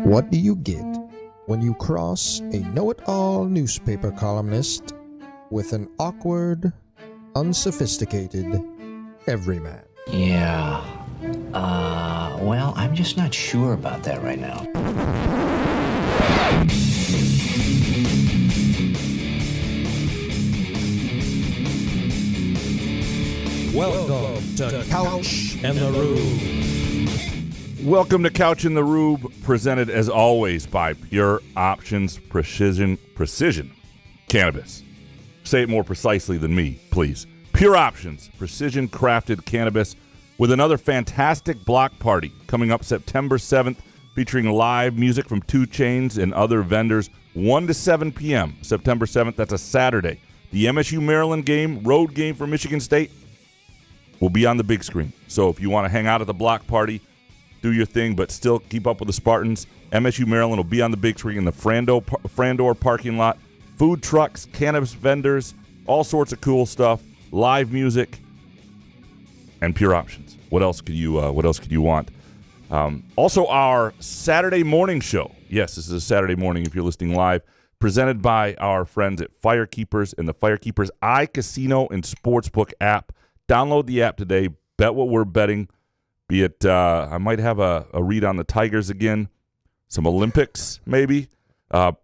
What do you get when you cross a know-it-all newspaper columnist with an awkward, unsophisticated everyman? Yeah. Well, I'm just not sure about that right now. Welcome to Couch and the Rube. Welcome to Couch in the Rube, presented as always by Pure Options Precision Cannabis. Say it more precisely than me, please. Pure Options Precision Crafted Cannabis, with another fantastic block party coming up September 7th, featuring live music from 2 Chainz and other vendors, 1 to 7 p.m. September 7th. That's a Saturday. The MSU Maryland game, road game for Michigan State, will be on the big screen. So if you want to hang out at the block party, do your thing, but still keep up with the Spartans, MSU Maryland will be on the big screen in the Frandor parking lot. Food trucks, cannabis vendors, all sorts of cool stuff, live music, and Pure Options. What else could you want? Also, our Saturday morning show. Yes, this is a Saturday morning if you're listening live, presented by our friends at Firekeepers and the Firekeepers iCasino and Sportsbook app. Download the app today. Bet what we're betting. Be it, I might have a read on the Tigers again, some Olympics maybe.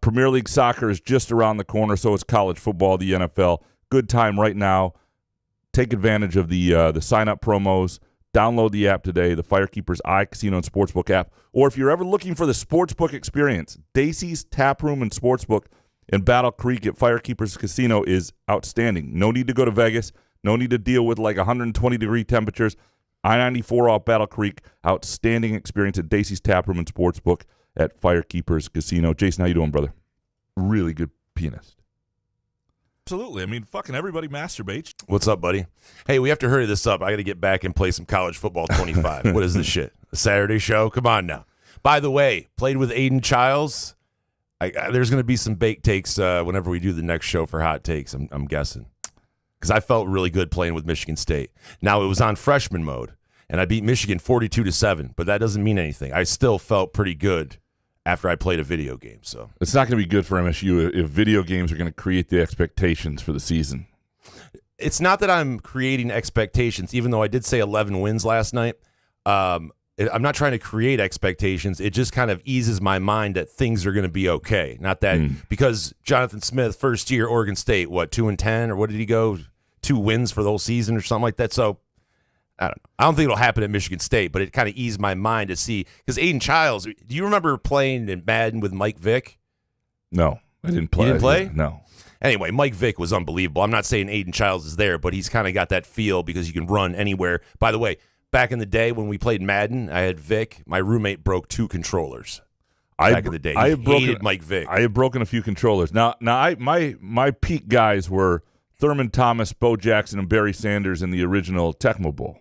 Premier League soccer is just around the corner, so is college football, the NFL. Good time right now. Take advantage of the sign-up promos. Download the app today, the Firekeepers iCasino and Sportsbook app. Or if you're ever looking for the Sportsbook experience, Dacey's Tap Room and Sportsbook in Battle Creek at Firekeepers Casino is outstanding. No need to go to Vegas. No need to deal with like 120-degree temperatures. I-94 off Battle Creek. Outstanding experience at Dacey's Tap Room and Sportsbook at Firekeepers Casino. Jason, how you doing, brother? Really good pianist. Absolutely. I mean, fucking everybody masturbates. What's up, buddy? Hey, we have to hurry this up. I got to get back and play some college football 25. What is this shit? A Saturday show? Come on now. By the way, played with Aiden Childs. There's going to be some bake takes whenever we do the next show for hot takes, I'm guessing. Because I felt really good playing with Michigan State. Now, it was on freshman mode, and I beat Michigan 42-7, but that doesn't mean anything. I still felt pretty good after I played a video game. So it's not going to be good for MSU if video games are going to create the expectations for the season. It's not that I'm creating expectations, even though I did say 11 wins last night. I'm not trying to create expectations. It just kind of eases my mind that things are going to be okay. Not that because Jonathan Smith, first year, Oregon State, 2-10, or what did he go? 2 wins for the whole season or something like that. So I don't know. I don't think it'll happen at Michigan State, but it kind of eased my mind to see, because Aiden Childs, do you remember playing in Madden with Mike Vick? No, I didn't play. You didn't play? No. Anyway, Mike Vick was unbelievable. I'm not saying Aiden Childs is there, but he's kind of got that feel because you can run anywhere. By the way, back in the day when we played Madden, I had Vic. My roommate broke 2 controllers. Back in the day, he hated Mike Vick. I had broken a few controllers. Now, my peak guys were Thurman Thomas, Bo Jackson, and Barry Sanders in the original Tecmo Bowl.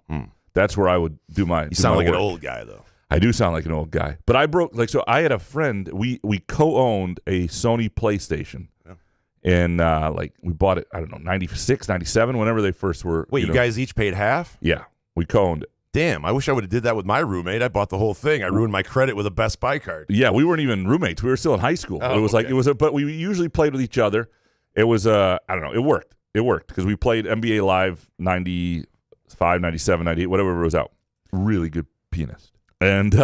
That's where I would do my. You sound like an old guy, though. I do sound like an old guy, but I broke so. I had a friend. We co-owned a Sony PlayStation. And we bought it, I don't know, 96, 97, whenever they first were. Wait, you guys each paid half? Yeah, we co-owned it. Damn, I wish I would have did that with my roommate. I bought the whole thing. I ruined my credit with a Best Buy card. Yeah, we weren't even roommates. We were still in high school. Oh, but we usually played with each other. It was, I don't know, it worked. It worked because we played NBA Live 95, 97, 98, whatever it was out. Really good pianist. And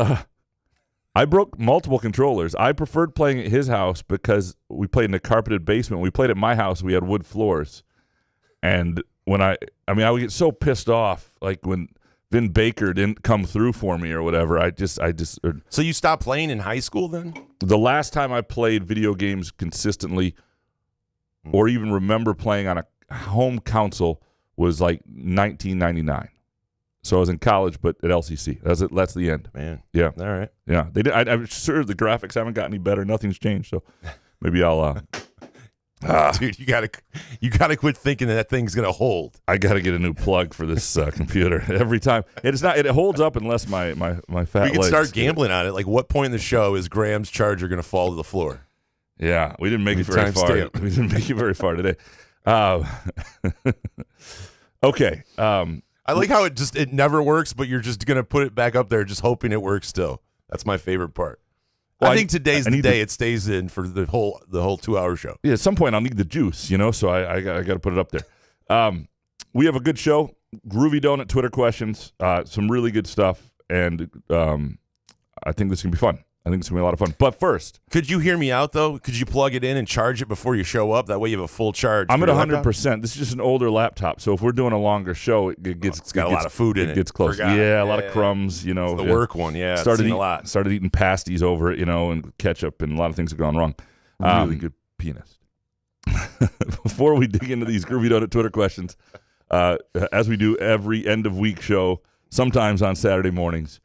I broke multiple controllers. I preferred playing at his house because we played in a carpeted basement. We played at my house. We had wood floors. And when I would get so pissed off, like when Vin Baker didn't come through for me or whatever. So you stopped playing in high school then? The last time I played video games consistently or even remember playing on a home console was like 1999. So I was in college, but at LCC. That's the end. Man. Yeah. All right. Yeah. I'm sure the graphics haven't gotten any better. Nothing's changed. So maybe I'll. Dude, you gotta quit thinking that thing's gonna hold. I gotta get a new plug for this computer every time. It holds up unless my fat. We can legs start gambling on it. Like, what point in the show is Graham's charger gonna fall to the floor? Yeah, we didn't make it very far. We didn't make it very far today. Okay. I like how it never works, but you're just gonna put it back up there, just hoping it works still. That's my favorite part. Well, I think today's the day it stays in for the whole 2-hour show. Yeah, at some point I'll need the juice, so I got to put it up there. We have a good show. Groovy Donut Twitter questions, some really good stuff, and I think this is going to be fun. I think it's going to be a lot of fun. But first, could you hear me out, though? Could you plug it in and charge it before you show up? That way you have a full charge. I'm at 100%. This is just an older laptop, so if we're doing a longer show, it's got a lot of food in it. It gets close. Forgot. Yeah, a lot of crumbs, It's the work one, yeah. Started eating pasties over it, and ketchup, and a lot of things have gone wrong. Really good pianist. Before we dig into these Groovy Donut Twitter questions, as we do every end-of-week show, sometimes on Saturday mornings,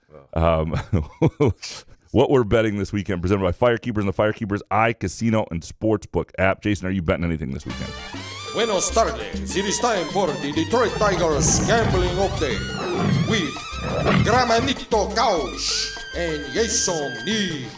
what we're betting this weekend, presented by Firekeepers and the Firekeepers iCasino and Sportsbook app. Jason, are you betting anything this weekend? Buenos tardes. It is time for the Detroit Tigers Gambling Update with Gramanito Couch and Jason Nick.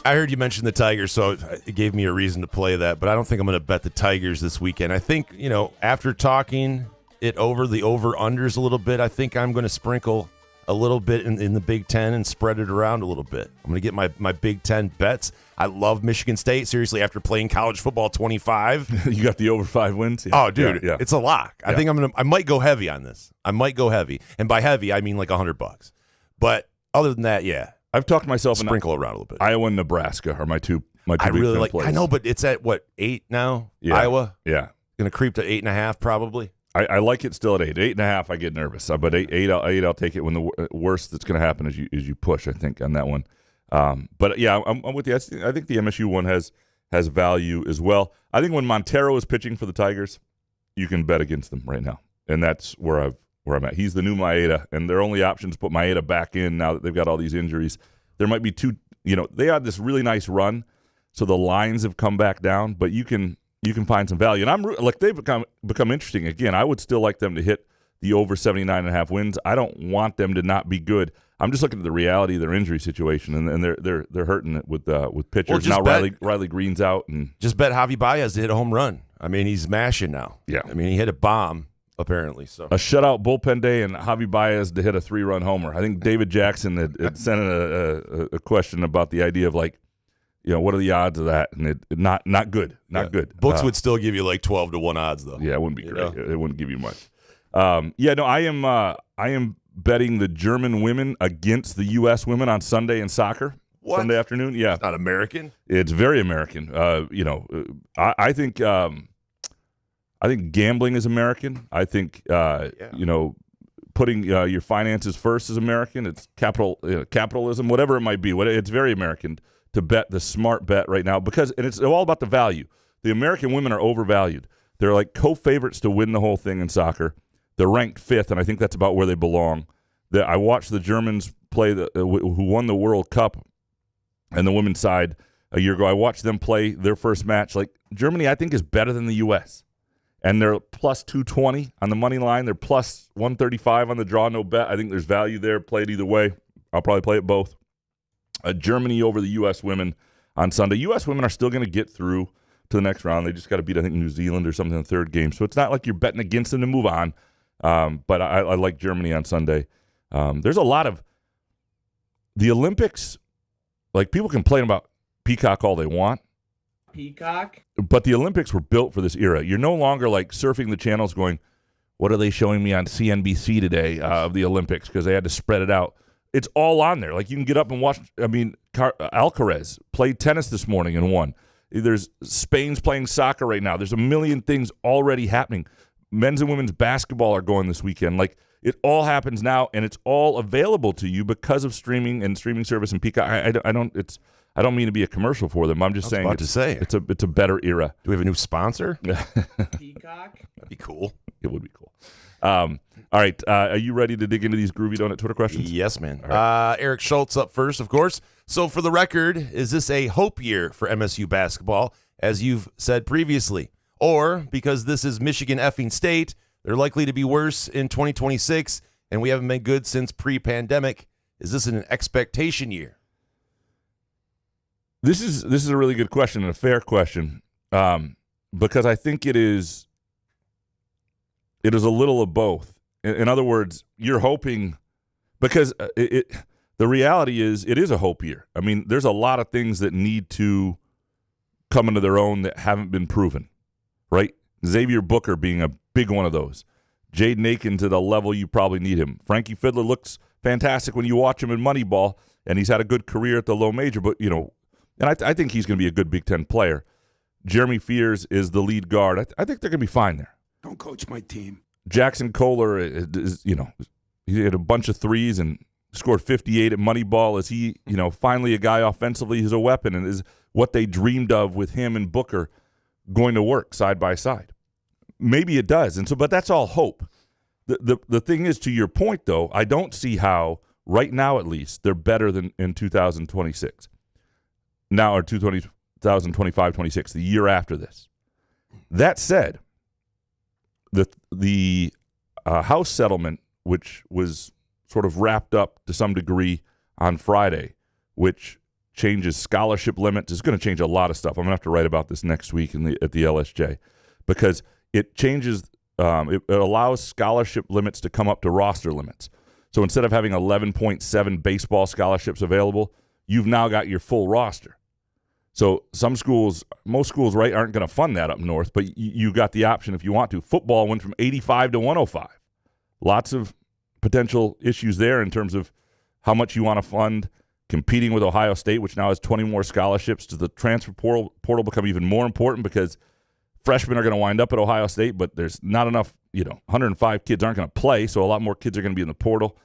I heard you mention the Tigers, so it gave me a reason to play that, but I don't think I'm going to bet the Tigers this weekend. I think, after talking it over, the over-unders a little bit, I think I'm going to sprinkle a little bit in the Big Ten and spread it around a little bit. I'm going to get my Big Ten bets. I love Michigan State. Seriously, after playing college football 25. You got the over 5 wins? Yeah. Oh, dude, yeah. It's a lock. Yeah. I think I might go heavy on this. I might go heavy. And by heavy, I mean like $100. But other than that, yeah. I've talked myself sprinkle around a little bit. Iowa and Nebraska are my two I really like plays. I know, but it's at 8 now? Yeah. Iowa? Yeah. Going to creep to 8.5 probably. I like it still at 8. 8.5, I get nervous. But 8, I'll take it when the worst that's going to happen is you push, I think, on that one. But, yeah, I'm with you. I think the MSU one has value as well. I think when Montero is pitching for the Tigers, you can bet against them right now. And that's where I'm at. He's the new Maeda, and their only option is to put Maeda back in now that they've got all these injuries. There might be two – they had this really nice run, so the lines have come back down, but you can find some value. And they've become interesting. Again, I would still like them to hit the over 79.5 wins. I don't want them to not be good. I'm just looking at the reality of their injury situation, and they're hurting it with pitchers. Now Riley Green's out. And just bet Javi Baez to hit a home run. I mean, he's mashing now. Yeah. I mean, he hit a bomb, apparently. So a shutout bullpen day and Javi Baez to hit a 3-run homer. I think David Jackson had sent in a question about the idea of what are the odds of that? And not good. Not good. Books would still give you like 12-1 odds, though. Yeah, it wouldn't be great. It wouldn't give you much. I am betting the German women against the U.S. women on Sunday in soccer. What? Sunday afternoon. Yeah, it's not American. It's very American. I think gambling is American. I think putting your finances first is American. It's capitalism, whatever it might be. It's very American to bet the smart bet right now and it's all about the value. The American women are overvalued. They're like co-favorites to win the whole thing in soccer. They're ranked 5th, and I think that's about where they belong. I watched the Germans play, who won the World Cup and the women's side a year ago. I watched them play their first match. Like, Germany, I think, is better than the U.S., and they're plus 220 on the money line. They're plus 135 on the draw, no bet. I think there's value there. Play it either way. I'll probably play it both. Germany over the U.S. women on Sunday. U.S. women are still going to get through to the next round. They just got to beat, I think, New Zealand or something in the third game. So it's not like you're betting against them to move on. But I like Germany on Sunday. There's a lot of the Olympics. Like, people complain about Peacock all they want. Peacock? But the Olympics were built for this era. You're no longer like surfing the channels going, what are they showing me on CNBC today of the Olympics? Because they had to spread it out. It's all on there. Like, you can get up and watch. I mean, Alcaraz played tennis this morning and won. There's Spain's playing soccer right now. There's a million things already happening. Men's and women's basketball are going this weekend. Like, it all happens now, and it's all available to you because of streaming and streaming service and Peacock. I don't mean to be a commercial for them. I'm just saying it's a better era. Do we have a new sponsor? Peacock? That'd be cool. It would be cool. All right. Are you ready to dig into these Groovy Donut Twitter questions? Yes, man. Right. Eric Schultz up first, of course. So, for the record, is this a hope year for MSU basketball, as you've said previously? Or, because this is Michigan effing State, they're likely to be worse in 2026, and we haven't been good since pre-pandemic. Is this an expectation year? This is a really good question and a fair question, because I think it is a little of both. In other words, you're hoping, because the reality is it is a hope year. I mean, there's a lot of things that need to come into their own that haven't been proven, right? Xavier Booker being a big one of those. Jaden Aiken to the level you probably need him. Frankie Fiddler looks fantastic when you watch him in Moneyball, and he's had a good career at the low major, but, and I think he's going to be a good Big Ten player. Jeremy Fears is the lead guard. I think they're going to be fine there. Don't coach my team. Jackson Kohler is, he had a bunch of threes and scored 58 at Moneyball. Is he, finally a guy offensively who's a weapon, and is what they dreamed of with him and Booker going to work side by side? Maybe it does. And so, but that's all hope. The thing is, to your point, though, I don't see how, right now at least, they're better than in 2026. Now, or 2025-26, the year after this. That said, the House settlement, which was sort of wrapped up to some degree on Friday, which changes scholarship limits, is going to change a lot of stuff. I'm going to have to write about this next week at the LSJ, because it changes, it allows scholarship limits to come up to roster limits. So instead of having 11.7 baseball scholarships available, you've now got your full roster. So most schools, right, aren't going to fund that up north, but you got the option if you want to. Football went from 85 to 105. Lots of potential issues there in terms of how much you want to fund. Competing with Ohio State, which now has 20 more scholarships. Does the transfer portal become even more important because freshmen are going to wind up at Ohio State, but there's not enough, 105 kids aren't going to play, so a lot more kids are going to be in the portal.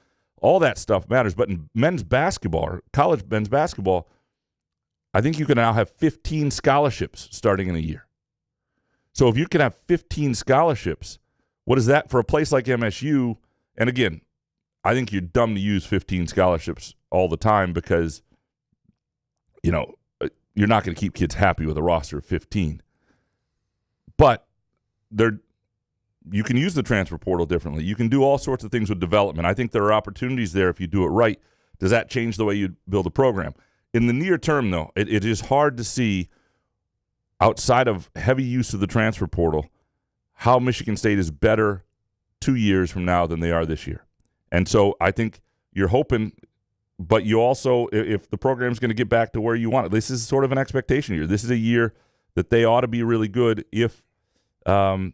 All that stuff matters. But in men's basketball, or college men's basketball, I think you can now have 15 scholarships starting in a year. So if you can have 15 scholarships, what is that for a place like MSU? And again, I think you're dumb to use 15 scholarships all the time because, you're not going to keep kids happy with a roster of 15. But you can use the transfer portal differently. You can do all sorts of things with development. I think there are opportunities there if you do it right. Does that change the way you build a program? In the near term, though, it is hard to see, outside of heavy use of the transfer portal, how Michigan State is better 2 years from now than they are this year. And so I think you're hoping, but you also, if the program's going to get back to where you want it, this is sort of an expectation year. This is a year that they ought to be really good if they're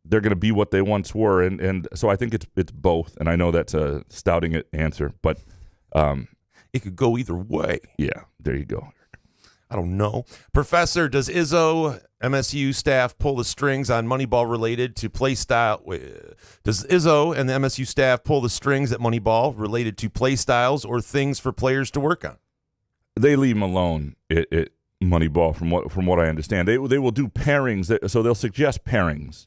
going to be what they once were. And so I think it's both. And I know that's a stouting answer, but It could go either way. Yeah, there you go. I don't know. Professor, does Izzo, MSU staff, pull the strings on Moneyball related to play style? Does Izzo and the MSU staff pull the strings at Moneyball related to play styles or things for players to work on? They leave them alone at Moneyball, from what I understand. They will do pairings, so they'll suggest pairings.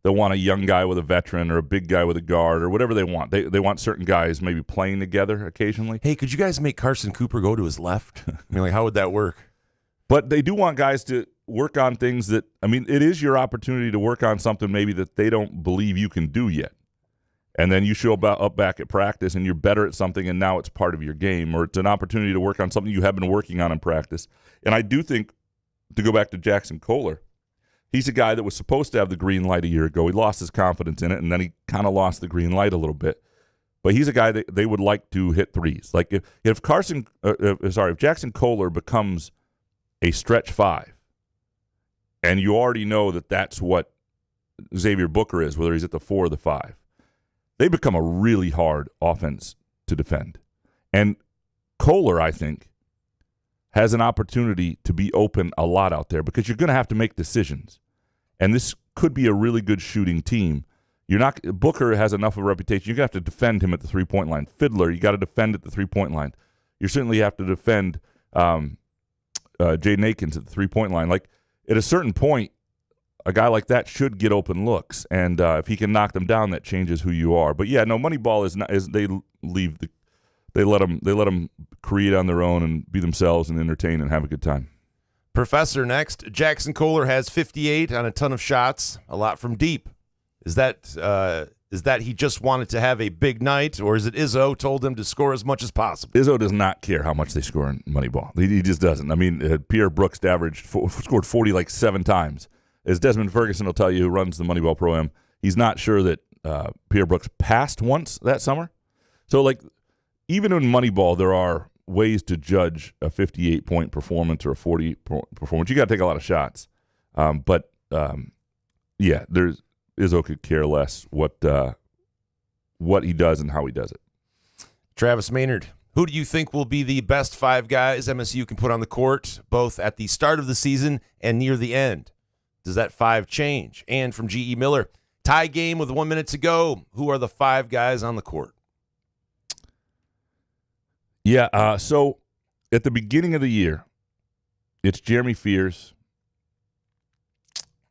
They'll want a young guy with a veteran or a big guy with a guard or whatever they want. They want certain guys maybe playing together occasionally. Hey, could you guys make Carson Cooper go to his left? I mean, like, how would that work? But they do want guys to work on things that, I mean, it is your opportunity to work on something maybe that they don't believe you can do yet. And then you show up back at practice and you're better at something and now it's part of your game, or it's an opportunity to work on something you have been working on in practice. And I do think, to go back to Jackson Kohler, he's a guy that was supposed to have the green light a year ago. He lost his confidence in it, and then he kind of lost the green light a little bit. But he's a guy that they would like to hit threes. Like if Jackson Kohler becomes a stretch five, and you already know that that's what Xavier Booker is, whether he's at the 4 or the 5, they become a really hard offense to defend. And Kohler, I think, has an opportunity to be open a lot out there because you're going to have to make decisions. And this could be a really good shooting team. Booker has enough of a reputation. You're going to have to defend him at the three-point line. Fiddler, you got to defend at the three-point line. You certainly have to defend Jaden Akins at the three-point line. Like, at a certain point, a guy like that should get open looks, and if he can knock them down, that changes who you are. But yeah, no, Moneyball is they let them create on their own and be themselves and entertain and have a good time. Professor, next. Jackson Kohler has 58 on a ton of shots, a lot from deep. Is that he just wanted to have a big night, or is it Izzo told him to score as much as possible? Izzo does not care how much they score in Moneyball. He just doesn't. I mean, Pierre Brooks scored 40 like 7 times. As Desmond Ferguson will tell you, who runs the Moneyball program, he's not sure that Pierre Brooks passed once that summer. So, like, even in Moneyball, there are ways to judge a 58-point performance or a 40-point performance. You got to take a lot of shots. But Izzo could care less what he does and how he does it. Travis Maynard, who do you think will be the best 5 guys MSU can put on the court, both at the start of the season and near the end? Does that 5 change? And from G.E. Miller, tie game with 1 minute to go. Who are the 5 guys on the court? Yeah, so at the beginning of the year, it's Jeremy Fears.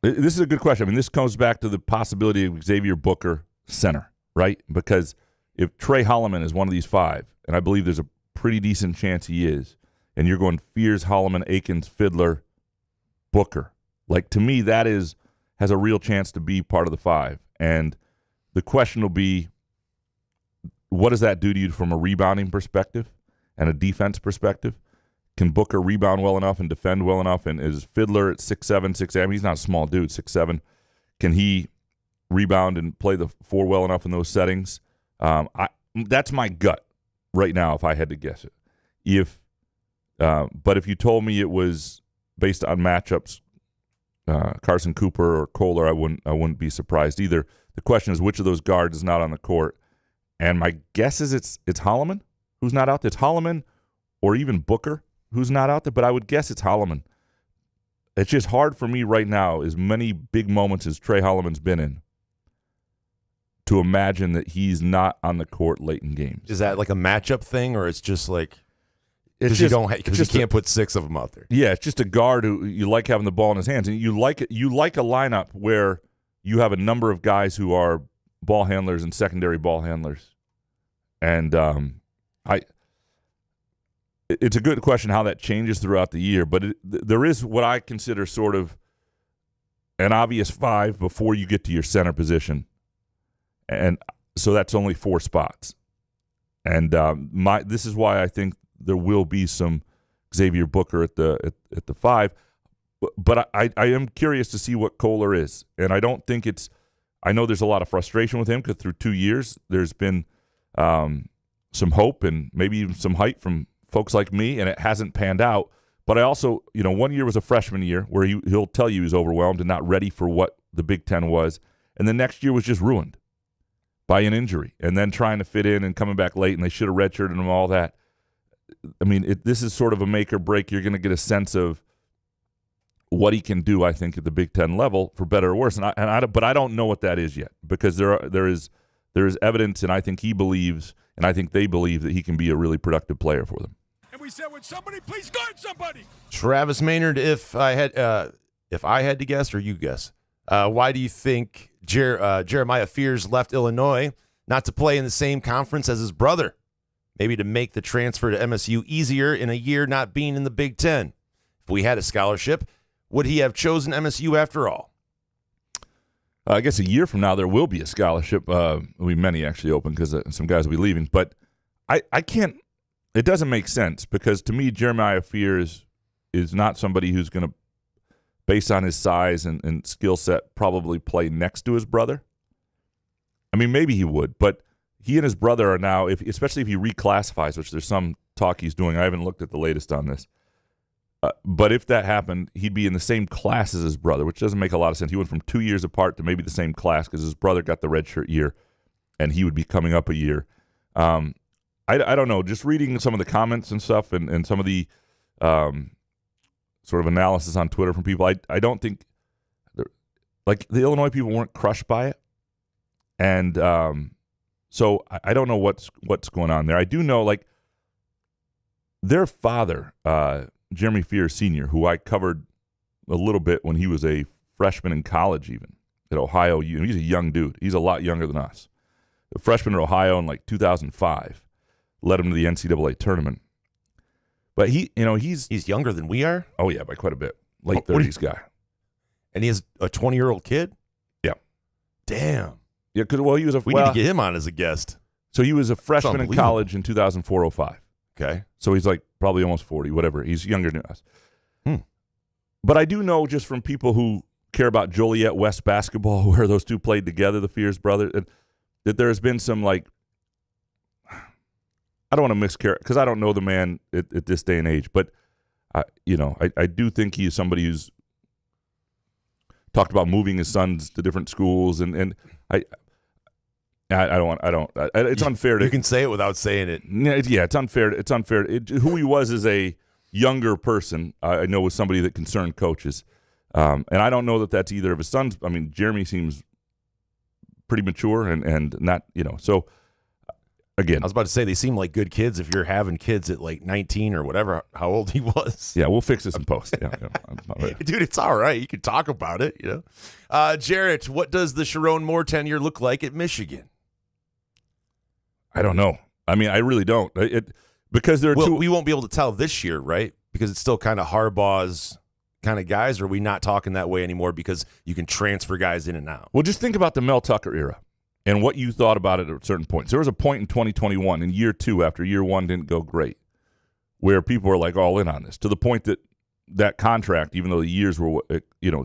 This is a good question. I mean, this comes back to the possibility of Xavier Booker center, right? Because if Trey Holloman is one of these 5, and I believe there's a pretty decent chance he is, and you're going Fears, Holloman, Akins, Fiddler, Booker, like to me that has a real chance to be part of the 5. And the question will be, what does that do to you from a rebounding perspective and a defense perspective? Can Booker rebound well enough and defend well enough? And is Fiddler at 6'7", 6'8"? I mean, he's not a small dude, 6'7". Can he rebound and play the 4 well enough in those settings? That's my gut right now if I had to guess it. But if you told me it was based on matchups, Carson Cooper or Kohler, I wouldn't be surprised either. The question is which of those guards is not on the court, and my guess is it's Holloman who's not out there. It's Holloman or even Booker who's not out there, but I would guess it's Holloman. It's just hard for me right now, as many big moments as Trey Holloman's been in, to imagine that he's not on the court late in games. Is that like a matchup thing, or it's just like because you can't put 6 of them out there? Yeah, it's just a guard who you like having the ball in his hands, and you like it. You like a lineup where you have a number of guys who are ball handlers and secondary ball handlers, and it's a good question how that changes throughout the year. But there is what I consider sort of an obvious 5 before you get to your center position. And so that's only 4 spots. And this is why I think there will be some Xavier Booker at the 5. But I am curious to see what Kohler is. And I don't think I know there's a lot of frustration with him because through 2 years there's been some hope and maybe even some hype from folks like me, and it hasn't panned out. But I also, 1 year was a freshman year where he'll tell you he's overwhelmed and not ready for what the Big Ten was. And the next year was just ruined by an injury, and then trying to fit in and coming back late, and they should have redshirted him, all that. I mean, this is sort of a make or break. You're going to get a sense of what he can do, I think, at the Big Ten level, for better or worse. But I don't know what that is yet, because there is evidence, and I think he believes, and I think they believe that he can be a really productive player for them. And we said, would somebody please guard somebody? Travis Maynard, if I had to guess, or you guess, why do you think Jeremiah Fears left Illinois not to play in the same conference as his brother? Maybe to make the transfer to MSU easier in a year not being in the Big Ten. If we had a scholarship, would he have chosen MSU after all? I guess a year from now there will be a scholarship. There'll be many actually open because some guys will be leaving. But I can't – it doesn't make sense because to me Jeremiah Fears is not somebody who's going to, based on his size and skill set, probably play next to his brother. I mean, maybe he would, but he and his brother are now, especially if he reclassifies, which there's some talk he's doing. I haven't looked at the latest on this. But if that happened, he'd be in the same class as his brother, which doesn't make a lot of sense. He went from 2 years apart to maybe the same class because his brother got the redshirt year, and he would be coming up a year. I don't know. Just reading some of the comments and stuff and some of the sort of analysis on Twitter from people, I don't think like the Illinois people weren't crushed by it, and so I don't know what's going on there. I do know like their father, Jeremy Fears Sr., who I covered a little bit when he was a freshman in college, even at Ohio. He's a young dude. He's a lot younger than us. A freshman at Ohio in like 2005, led him to the NCAA tournament. But he's younger than we are? Oh, yeah, by quite a bit. Late 30s guy. And he has a 20-year-old kid? Yeah. Damn. Yeah, because, well, he was We need to get him on as a guest. So he was a freshman in college in 2004-05. Okay. So he's like probably almost 40, whatever. He's younger than us. But I do know just from people who care about Joliet West basketball, where those two played together, the Fears brothers, that there has been some like I don't want to mischaracterize because I don't know the man at this day and age, but I do think he is somebody who's talked about moving his sons to different schools, and it's unfair to. You can say it without saying it. Yeah, it's unfair. It's unfair. Who he was as a younger person, I know was somebody that concerned coaches, and I don't know that that's either of his sons. I mean, Jeremy seems pretty mature and not, so. Again, I was about to say they seem like good kids if you're having kids at like 19 or whatever, how old he was. Yeah, we'll fix this in post. Yeah, Dude, it's all right. You can talk about it, Jarrett, what does the Sharon Moore tenure look like at Michigan? I don't know. I mean, I really don't. Because there are two. We won't be able to tell this year, right? Because it's still kind of Harbaugh's kind of guys, or are we not talking that way anymore because you can transfer guys in and out? Well, just think about the Mel Tucker era. And what you thought about it at certain points. There was a point in 2021, in year 2, after year 1 didn't go great, where people were like all in on this, to the point that contract, even though the years were,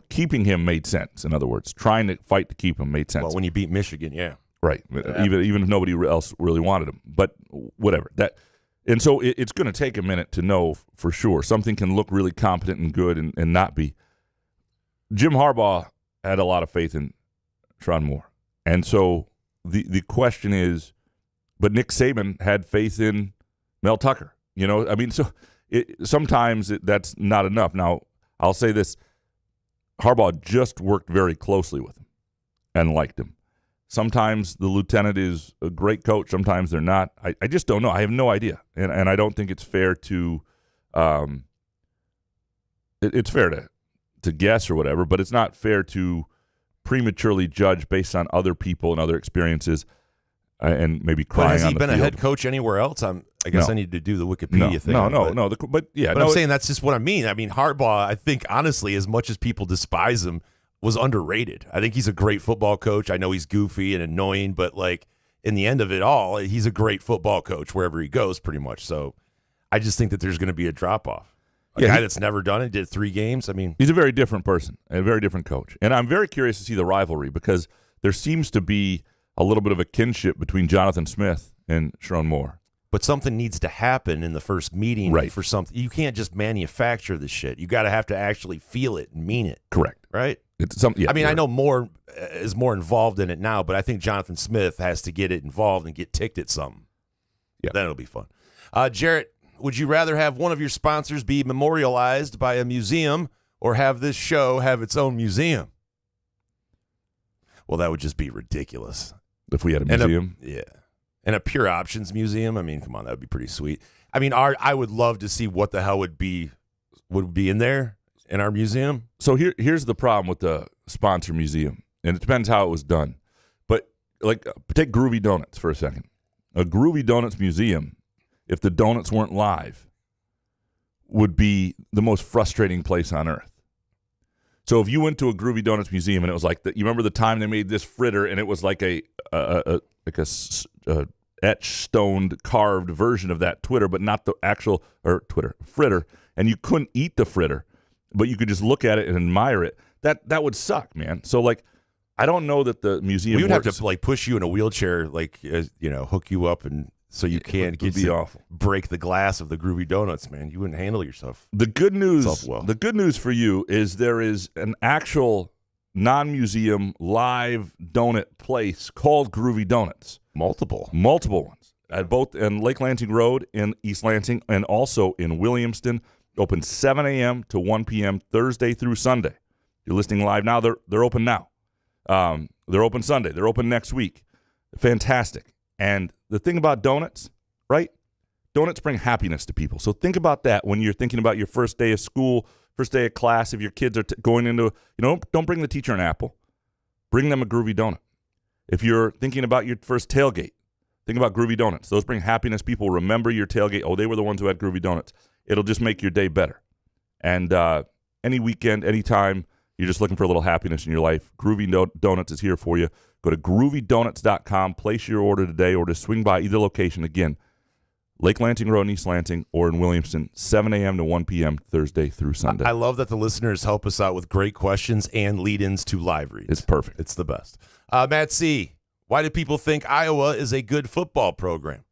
keeping him made sense. In other words, trying to fight to keep him made sense. Well, when you beat Michigan, yeah. Right. Yeah. Even if nobody else really wanted him. But whatever. And so it's going to take a minute to know for sure. Something can look really competent and good and not be. Jim Harbaugh had a lot of faith in Sharon Moore. And so the question is, but Nick Saban had faith in Mel Tucker. So sometimes that's not enough. Now, I'll say this. Harbaugh just worked very closely with him and liked him. Sometimes the lieutenant is a great coach. Sometimes they're not. I just don't know. I have no idea. And I don't think it's fair to it's fair to guess or whatever, but it's not fair to prematurely judge based on other people and other experiences and maybe crying on the field. Has he been a head coach anywhere else? I guess I need to do the Wikipedia thing. No. But I'm saying that's just what I mean. I mean, Harbaugh, I think, honestly, as much as people despise him, was underrated. I think he's a great football coach. I know he's goofy and annoying, but, in the end of it all, he's a great football coach wherever he goes, pretty much. So I just think that there's going to be a drop-off. A guy that's never done it, did 3 games. I mean, he's a very different person, a very different coach. And I'm very curious to see the rivalry because there seems to be a little bit of a kinship between Jonathan Smith and Sharon Moore. But something needs to happen in the first meeting for something. You can't just manufacture this shit. You got to have to actually feel it and mean it. Correct. Right? It's something. Yeah, I know Moore is more involved in it now, but I think Jonathan Smith has to get it involved and get ticked at something. Yeah. Then it'll be fun. Jarrett, would you rather have one of your sponsors be memorialized by a museum or have this show have its own museum? Well, that would just be ridiculous. If we had a museum? And a Pure Options museum. I mean, come on, that would be pretty sweet. I mean, I would love to see what the hell would be in there in our museum. So here's the problem with the sponsor museum, and it depends how it was done. But, take Groovy Donuts for a second. A Groovy Donuts museum, if the donuts weren't live, would be the most frustrating place on earth. So if you went to a Groovy Donuts museum and it was like, you remember the time they made this fritter and it was like a etched, stoned, carved version of that but not the actual fritter, and you couldn't eat the fritter, but you could just look at it and admire it. That would suck, man. So I don't know that the museum. We would have to push you in a wheelchair, hook you up and. So you can't break the glass of the Groovy Donuts, man. You wouldn't handle yourself. The good news for you is there is an actual non-museum live donut place called Groovy Donuts. Multiple ones at both in Lake Lansing Road in East Lansing and also in Williamston. Open 7 a.m. to 1 p.m. Thursday through Sunday. You're listening live now. They're open now. They're open Sunday. They're open next week. Fantastic. And the thing about donuts, right? Donuts bring happiness to people. So think about that when you're thinking about your first day of school, first day of class. If your kids are going into, don't bring the teacher an apple. Bring them a Groovy Donut. If you're thinking about your first tailgate, think about Groovy Donuts. Those bring happiness. People remember your tailgate. Oh, they were the ones who had Groovy Donuts. It'll just make your day better. And any weekend, anytime you're just looking for a little happiness in your life, Groovy Donuts is here for you. Go to groovydonuts.com, place your order today, or just swing by either location. Again, Lake Lansing Road in East Lansing or in Williamston, 7 a.m. to 1 p.m. Thursday through Sunday. I love that the listeners help us out with great questions and lead-ins to live reads. It's perfect. It's the best. Matt C., why do people think Iowa is a good football program?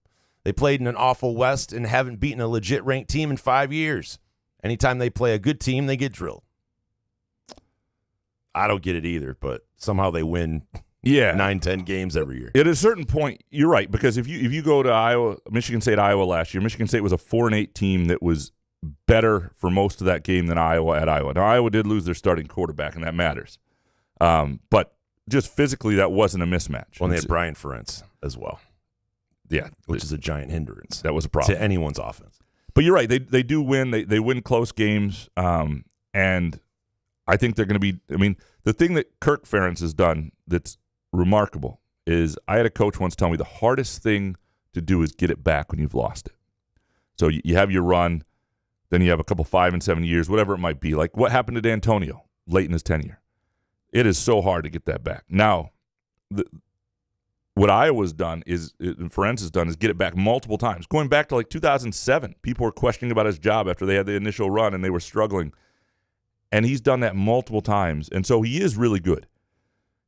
They played in an awful West and haven't beaten a legit ranked team in 5 years. Anytime they play a good team, they get drilled. I don't get it either, but somehow they win 9-10 games every year. At a certain point, you're right, because if you go to Iowa, Michigan State, Iowa last year, Michigan State was a 4-8 team that was better for most of that game than Iowa at Iowa. Now, Iowa did lose their starting quarterback, and that matters. But just physically, that wasn't a mismatch. Well, they had Brian Ferentz as well. Yeah. Which is a giant hindrance. That was a problem. To anyone's offense. But you're right. They do win. They win close games. And I think they're going to be – I mean, the thing that Kirk Ferentz has done that's remarkable is I had a coach once tell me the hardest thing to do is get it back when you've lost it. So you have your run, then you have a couple 5 and 7 years, whatever it might be. Like what happened to D'Antonio late in his tenure. It is so hard to get that back. Now, what Iowa's done is, Ferentz has done, is get it back multiple times. Going back to like 2007, people were questioning about his job after they had the initial run and they were struggling. And he's done that multiple times. And so he is really good.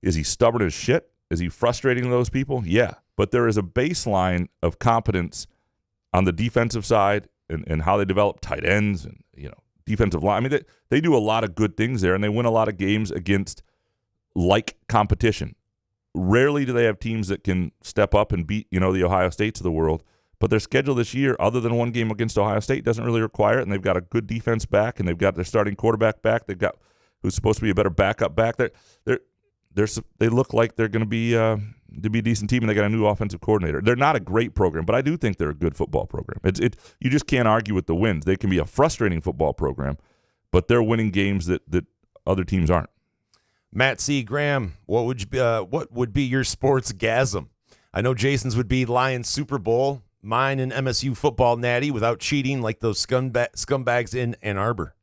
Is he stubborn as shit? Is he frustrating those people? Yeah. But there is a baseline of competence on the defensive side and how they develop tight ends and, defensive line. I mean, they do a lot of good things there, and they win a lot of games against like competition. Rarely do they have teams that can step up and beat, the Ohio States of the world. But their schedule this year, other than one game against Ohio State, doesn't really require it, and they've got a good defense back, and they've got their starting quarterback back. They've got who's supposed to be a better backup back. They look like they're going to be a decent team, and they got a new offensive coordinator. They're not a great program, but I do think they're a good football program. You just can't argue with the wins. They can be a frustrating football program, but they're winning games that other teams aren't. Matt C. Graham, what would be your sports-gasm? I know Jason's would be Lions Super Bowl. Mine an MSU football natty without cheating like those scumbags in Ann Arbor.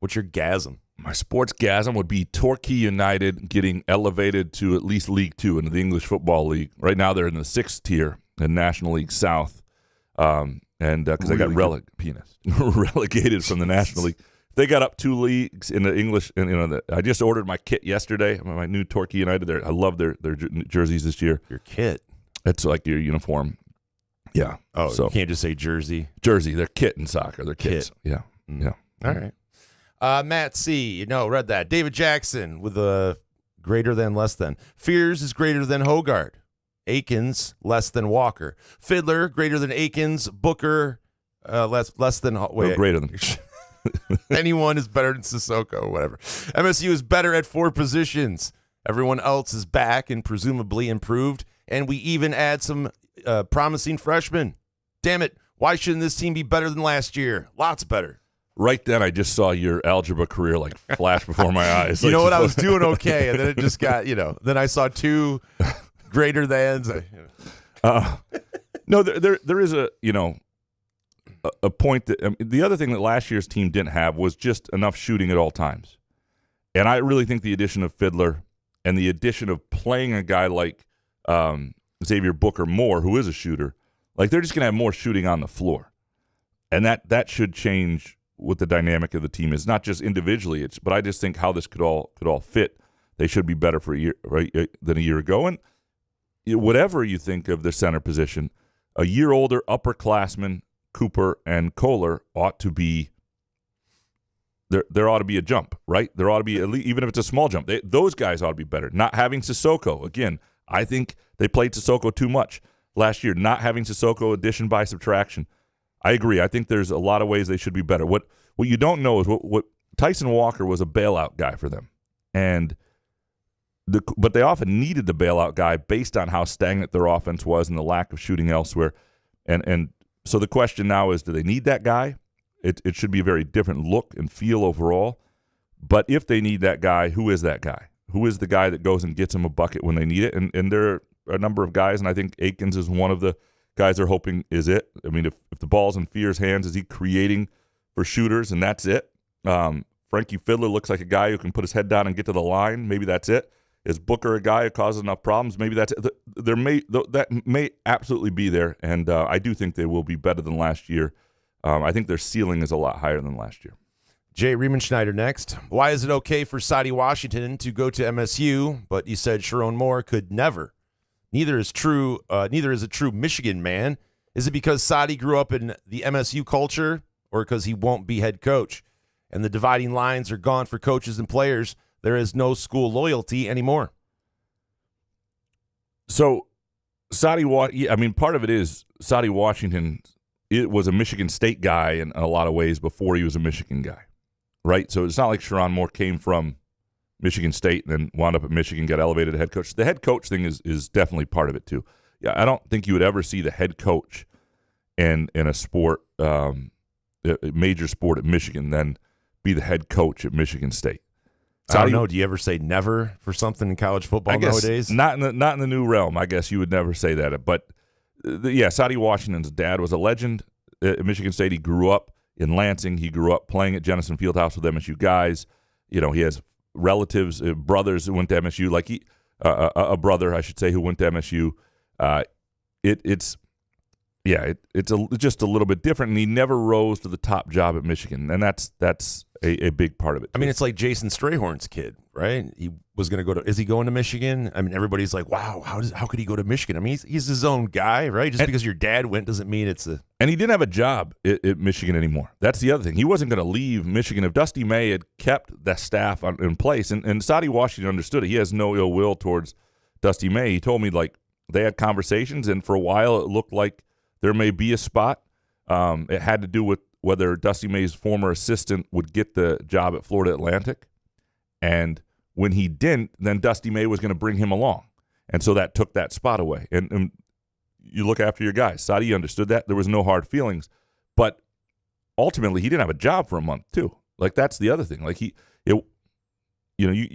What's your gasm? My sports gasm would be Torquay United getting elevated to at least League Two into the English Football League. Right now they're in the 6th tier in National League South, and because they got relegated from the National League. They got up 2 leagues in the English, and I just ordered my kit yesterday. My new Torquay United. I love their jerseys this year. Your kit? It's like your uniform. Yeah. Oh, so you can't just say jersey. Jersey. They're kit in soccer. They're kits. Yeah. Yeah. All right. Matt C. Read that. David Jackson with a greater than, less than. Fears is greater than Hogard. Akins less than Walker. Fiddler greater than Akins. Booker less than. Wait, greater than. Anyone is better than Sissoko. Whatever. MSU is better at 4 positions. Everyone else is back and presumably improved. And we even add some promising freshmen. Damn it. Why shouldn't this team be better than last year? Lots better. Right then, I just saw your algebra career flash before my eyes. You know what? I was doing okay, and then it just got, then I saw 2 greater thans. No, there is a point that the other thing that last year's team didn't have was just enough shooting at all times. And I really think the addition of Fiddler and the addition of playing a guy like Xavier Booker more, who is a shooter, they're just going to have more shooting on the floor. And that should change what the dynamic of the team is, not just individually, but I just think how this could all fit. They should be better for a year than a year ago. And whatever you think of their center position, a year older upperclassmen, Cooper and Kohler ought to be there ought to be a jump, right? There ought to be, at least, even if it's a small jump, those guys ought to be better. Not having Sissoko, again, I think they played Sissoko too much last year. Not having Sissoko, addition by subtraction. I agree. I think there's a lot of ways they should be better. What you don't know is what Tyson Walker was a bailout guy for them, but they often needed the bailout guy based on how stagnant their offense was and the lack of shooting elsewhere. And so the question now is, do they need that guy? It should be a very different look and feel overall. But if they need that guy, who is that guy? Who is the guy that goes and gets them a bucket when they need it? And there are a number of guys, and I think Akins is one of the guys they're hoping is it. I mean, if the ball's in Fear's hands, is he creating for shooters, and that's it? Frankie Fiddler looks like a guy who can put his head down and get to the line. Maybe that's it. Is Booker a guy who causes enough problems? Maybe that's it. That may absolutely be there, and I do think they will be better than last year. I think their ceiling is a lot higher than last year. Jay Riemenschneider next. Why is it okay for Sadie Washington to go to MSU, but you said Sharon Moore could never Neither is true. Neither is a true Michigan man. Is it because Sadi grew up in the MSU culture, or because he won't be head coach? And the dividing lines are gone for coaches and players. There is no school loyalty anymore. So, part of it is Sadi Washington. It was a Michigan State guy in a lot of ways before he was a Michigan guy, right? So it's not like Sharon Moore came from Michigan State and then wound up at Michigan, got elevated to head coach. The head coach thing is definitely part of it too. Yeah, I don't think you would ever see the head coach in a sport, a major sport at Michigan, then be the head coach at Michigan State. I don't know. Do you ever say never for something in college football nowadays? Not in the new realm. I guess you would never say that. But Sadi Washington's dad was a legend at Michigan State. He grew up in Lansing. He grew up playing at Jennison Fieldhouse with MSU guys. He has relatives, brothers who went to MSU. Like a brother, I should say, who went to MSU. It's just a little bit different, and he never rose to the top job at Michigan, and that's a big part of it. I mean, it's like Jason Strayhorn's kid, right? He was going to go to. Is he going to Michigan? I mean, everybody's like, "Wow, how could he go to Michigan?" I mean, he's his own guy, right? Just because your dad went doesn't mean it's a. And he didn't have a job at Michigan anymore. That's the other thing. He wasn't going to leave Michigan if Dusty May had kept the staff in place. And Sadi Washington understood it. He has no ill will towards Dusty May. He told me they had conversations, and for a while it looked like there may be a spot. It had to do with whether Dusty May's former assistant would get the job at Florida Atlantic. And when he didn't, then Dusty May was going to bring him along. And so that took that spot away. And you look after your guys. Sadi understood that. There was no hard feelings. But ultimately, he didn't have a job for a month, too. Like, that's the other thing. Like, you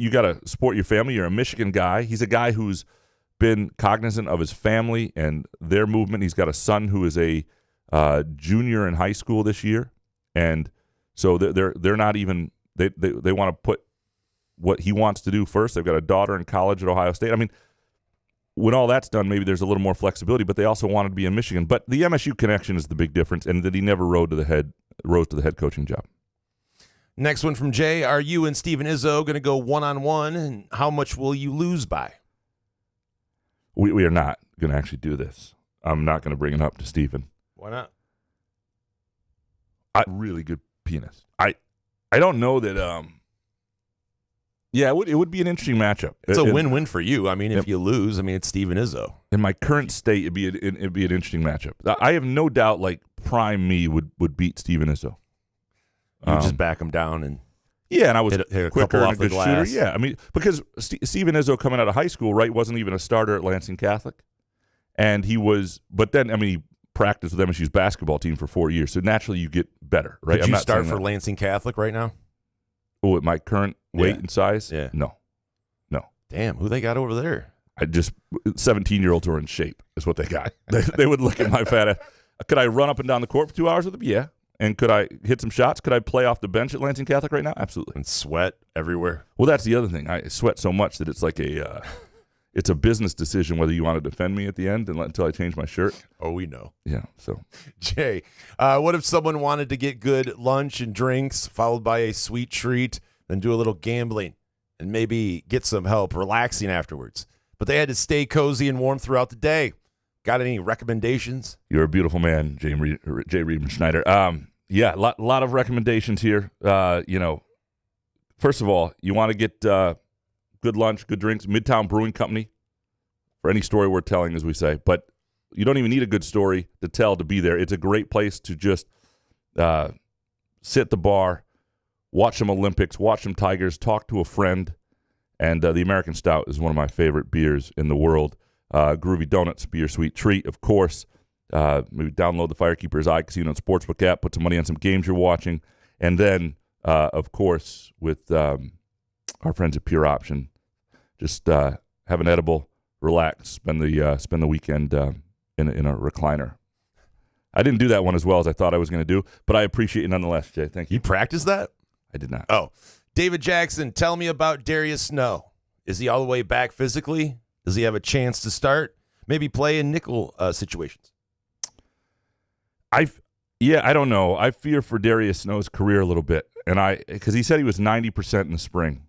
got to support your family. You're a Michigan guy. He's a guy who's been cognizant of his family and their movement. He's got a son who is a junior in high school this year, and so they're not even they want to put what he wants to do first. They've got a daughter in college at Ohio State. I mean, when all that's done, maybe there's a little more flexibility, but they also wanted to be in Michigan. But the MSU connection is the big difference, and that he never rose to the head coaching job. Next one from Jay: are you and Steven Izzo going to go one-on-one, and how much will you lose by? We are not going to actually do this. I'm not going to bring it up to Steven. Why not? Really good pianist. I don't know that. It would be an interesting matchup. It's a win-win for you. I mean, if you lose, I mean, it's Steven Izzo. In my current state, it'd be an interesting matchup. I have no doubt, like, prime me would beat Steven Izzo. You just back him down and and I was hit a quicker couple and off a good the glass. shooter. Yeah, I mean, because Steven Izzo coming out of high school, right, wasn't even a starter at Lansing Catholic, and he was. But then, I mean, he practiced with MSU's basketball team for 4 years, so naturally you get better, right? Could you start for Lansing Catholic right now? Oh, at my current weight and size? Yeah. No. Damn, who they got over there? 17-year-olds are in shape is what they got. They would look at my fat ass. Could I run up and down the court for 2 hours with them? Yeah. And could I hit some shots? Could I play off the bench at Lansing Catholic right now? Absolutely. And sweat everywhere. Well, that's the other thing. I sweat so much that it's like it's a business decision whether you want to defend me at the end until I change my shirt. Oh, we know. Yeah. So, Jay, what if someone wanted to get good lunch and drinks followed by a sweet treat, then do a little gambling and maybe get some help relaxing afterwards, but they had to stay cozy and warm throughout the day? Got any recommendations? You're a beautiful man, Jay Riemenschneider. A lot of recommendations here. First of all, you want to get good lunch, good drinks, Midtown Brewing Company, for any story worth telling, as we say. But you don't even need a good story to tell to be there. It's a great place to just sit at the bar, watch some Olympics, watch some Tigers, talk to a friend. And the American Stout is one of my favorite beers in the world. Groovy Donuts, be your sweet treat, of course. Maybe download the Firekeeper's iCasino and Sportsbook app, put some money on some games you're watching. And then, of course, with our friends at Pure Option, just have an edible, relax, spend the weekend in a recliner. I didn't do that one as well as I thought I was going to do, but I appreciate it nonetheless, Jay. Thank you. You practiced that? I did not. Oh, David Jackson, tell me about Darius Snow. Is he all the way back physically? Does he have a chance to start? Maybe play in nickel situations? I don't know. I fear for Darius Snow's career a little bit, because he said he was 90% in the spring,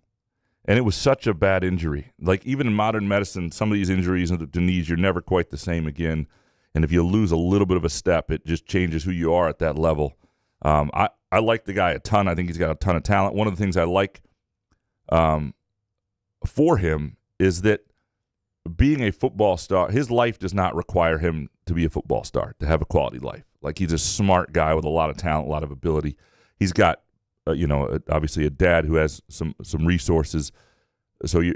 And it was such a bad injury. Like, even in modern medicine, some of these injuries in the knees, you're never quite the same again. And if you lose a little bit of a step, it just changes who you are at that level. I like the guy a ton. I think he's got a ton of talent. One of the things I like for him is that being a football star, his life does not require him to be a football star, to have a quality life. Like, he's a smart guy with a lot of talent, a lot of ability. He's got, obviously a dad who has some resources. So you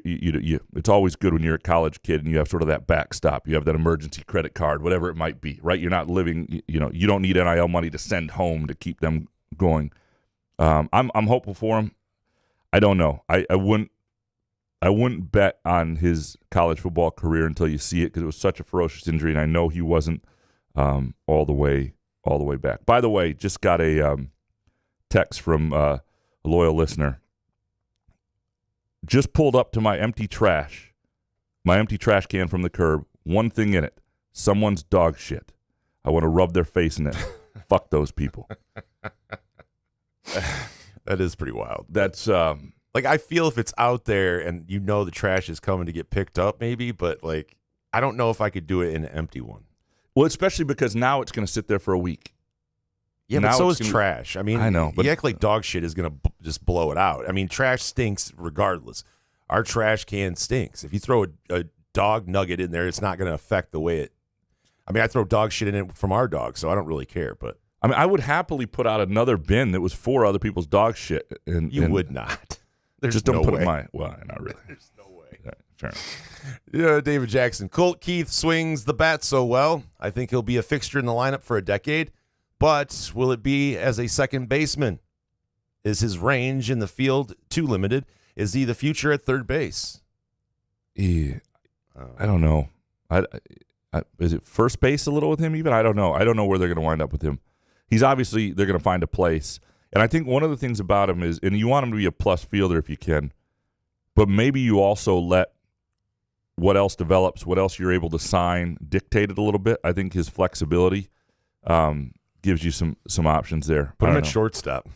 it's always good when you're a college kid and you have sort of that backstop. You have that emergency credit card, whatever it might be, right? You're not living, you don't need NIL money to send home to keep them going. I'm hopeful for him. I don't know. I wouldn't bet on his college football career until you see it, because it was such a ferocious injury, and I know he wasn't all the way back. By the way, just got a text from a loyal listener. Just pulled up to my empty trash can from the curb. One thing in it: someone's dog shit. I want to rub their face in it. Fuck those people. That is pretty wild. That's like, I feel if it's out there and the trash is coming to get picked up, maybe, but like, I don't know if I could do it in an empty one. well, especially because now it's going to sit there for a week. Yeah, now but so is gonna, trash. I mean, I know, but you act like dog shit is going to just blow it out. I mean, trash stinks regardless. Our trash can stinks. If you throw a dog nugget in there, it's not going to affect the way it. I mean, I throw dog shit in it from our dog, so I don't really care. But I mean, I would happily put out another bin that was for other people's dog shit. And you would not. There's just don't no put way. it in my. Well, not really. There's no way. Yeah, fair enough. Yeah, David Jackson. Colt Keith swings the bat so well. I think he'll be a fixture in the lineup for a decade. But will it be as a second baseman? Is his range in the field too limited? Is he the future at third base? Yeah, I don't know. Is it first base a little with him even? I don't know. I don't know where they're going to wind up with him. He's obviously, they're going to find a place. And I think one of the things about him is, and you want him to be a plus fielder if you can, but maybe you also let what else develops, what else you're able to sign, dictate it a little bit. I think his flexibility gives you some options there. Put him at shortstop.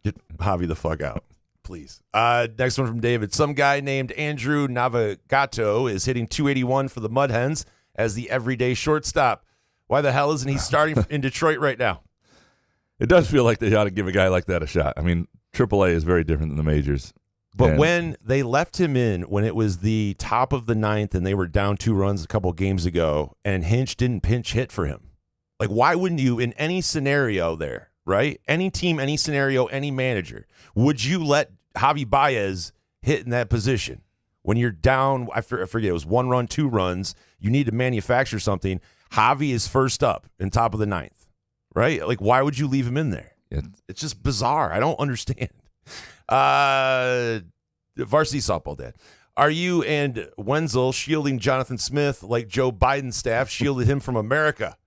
Get Javi the fuck out, please. Next one from David. Some guy named Andrew Navigato is hitting 281 for the Mud Hens as the everyday shortstop. Why the hell isn't he starting in Detroit right now? It does feel like they ought to give a guy like that a shot. I mean, AAA is very different than the majors. But when they left him in, when it was the top of the ninth and they were down 2 runs a couple games ago, and Hinch didn't pinch hit for him, like, why wouldn't you, in any scenario there, right? Any team, any scenario, any manager, would you let Javi Baez hit in that position? When you're down, I forget, it was 1 run, 2 runs, you need to manufacture something. Javi is first up in top of the ninth, right? Like, why would you leave him in there? It's just bizarre. I don't understand. Varsity softball, Dad. Are you and Wenzel shielding Jonathan Smith like Joe Biden's staff shielded him from America?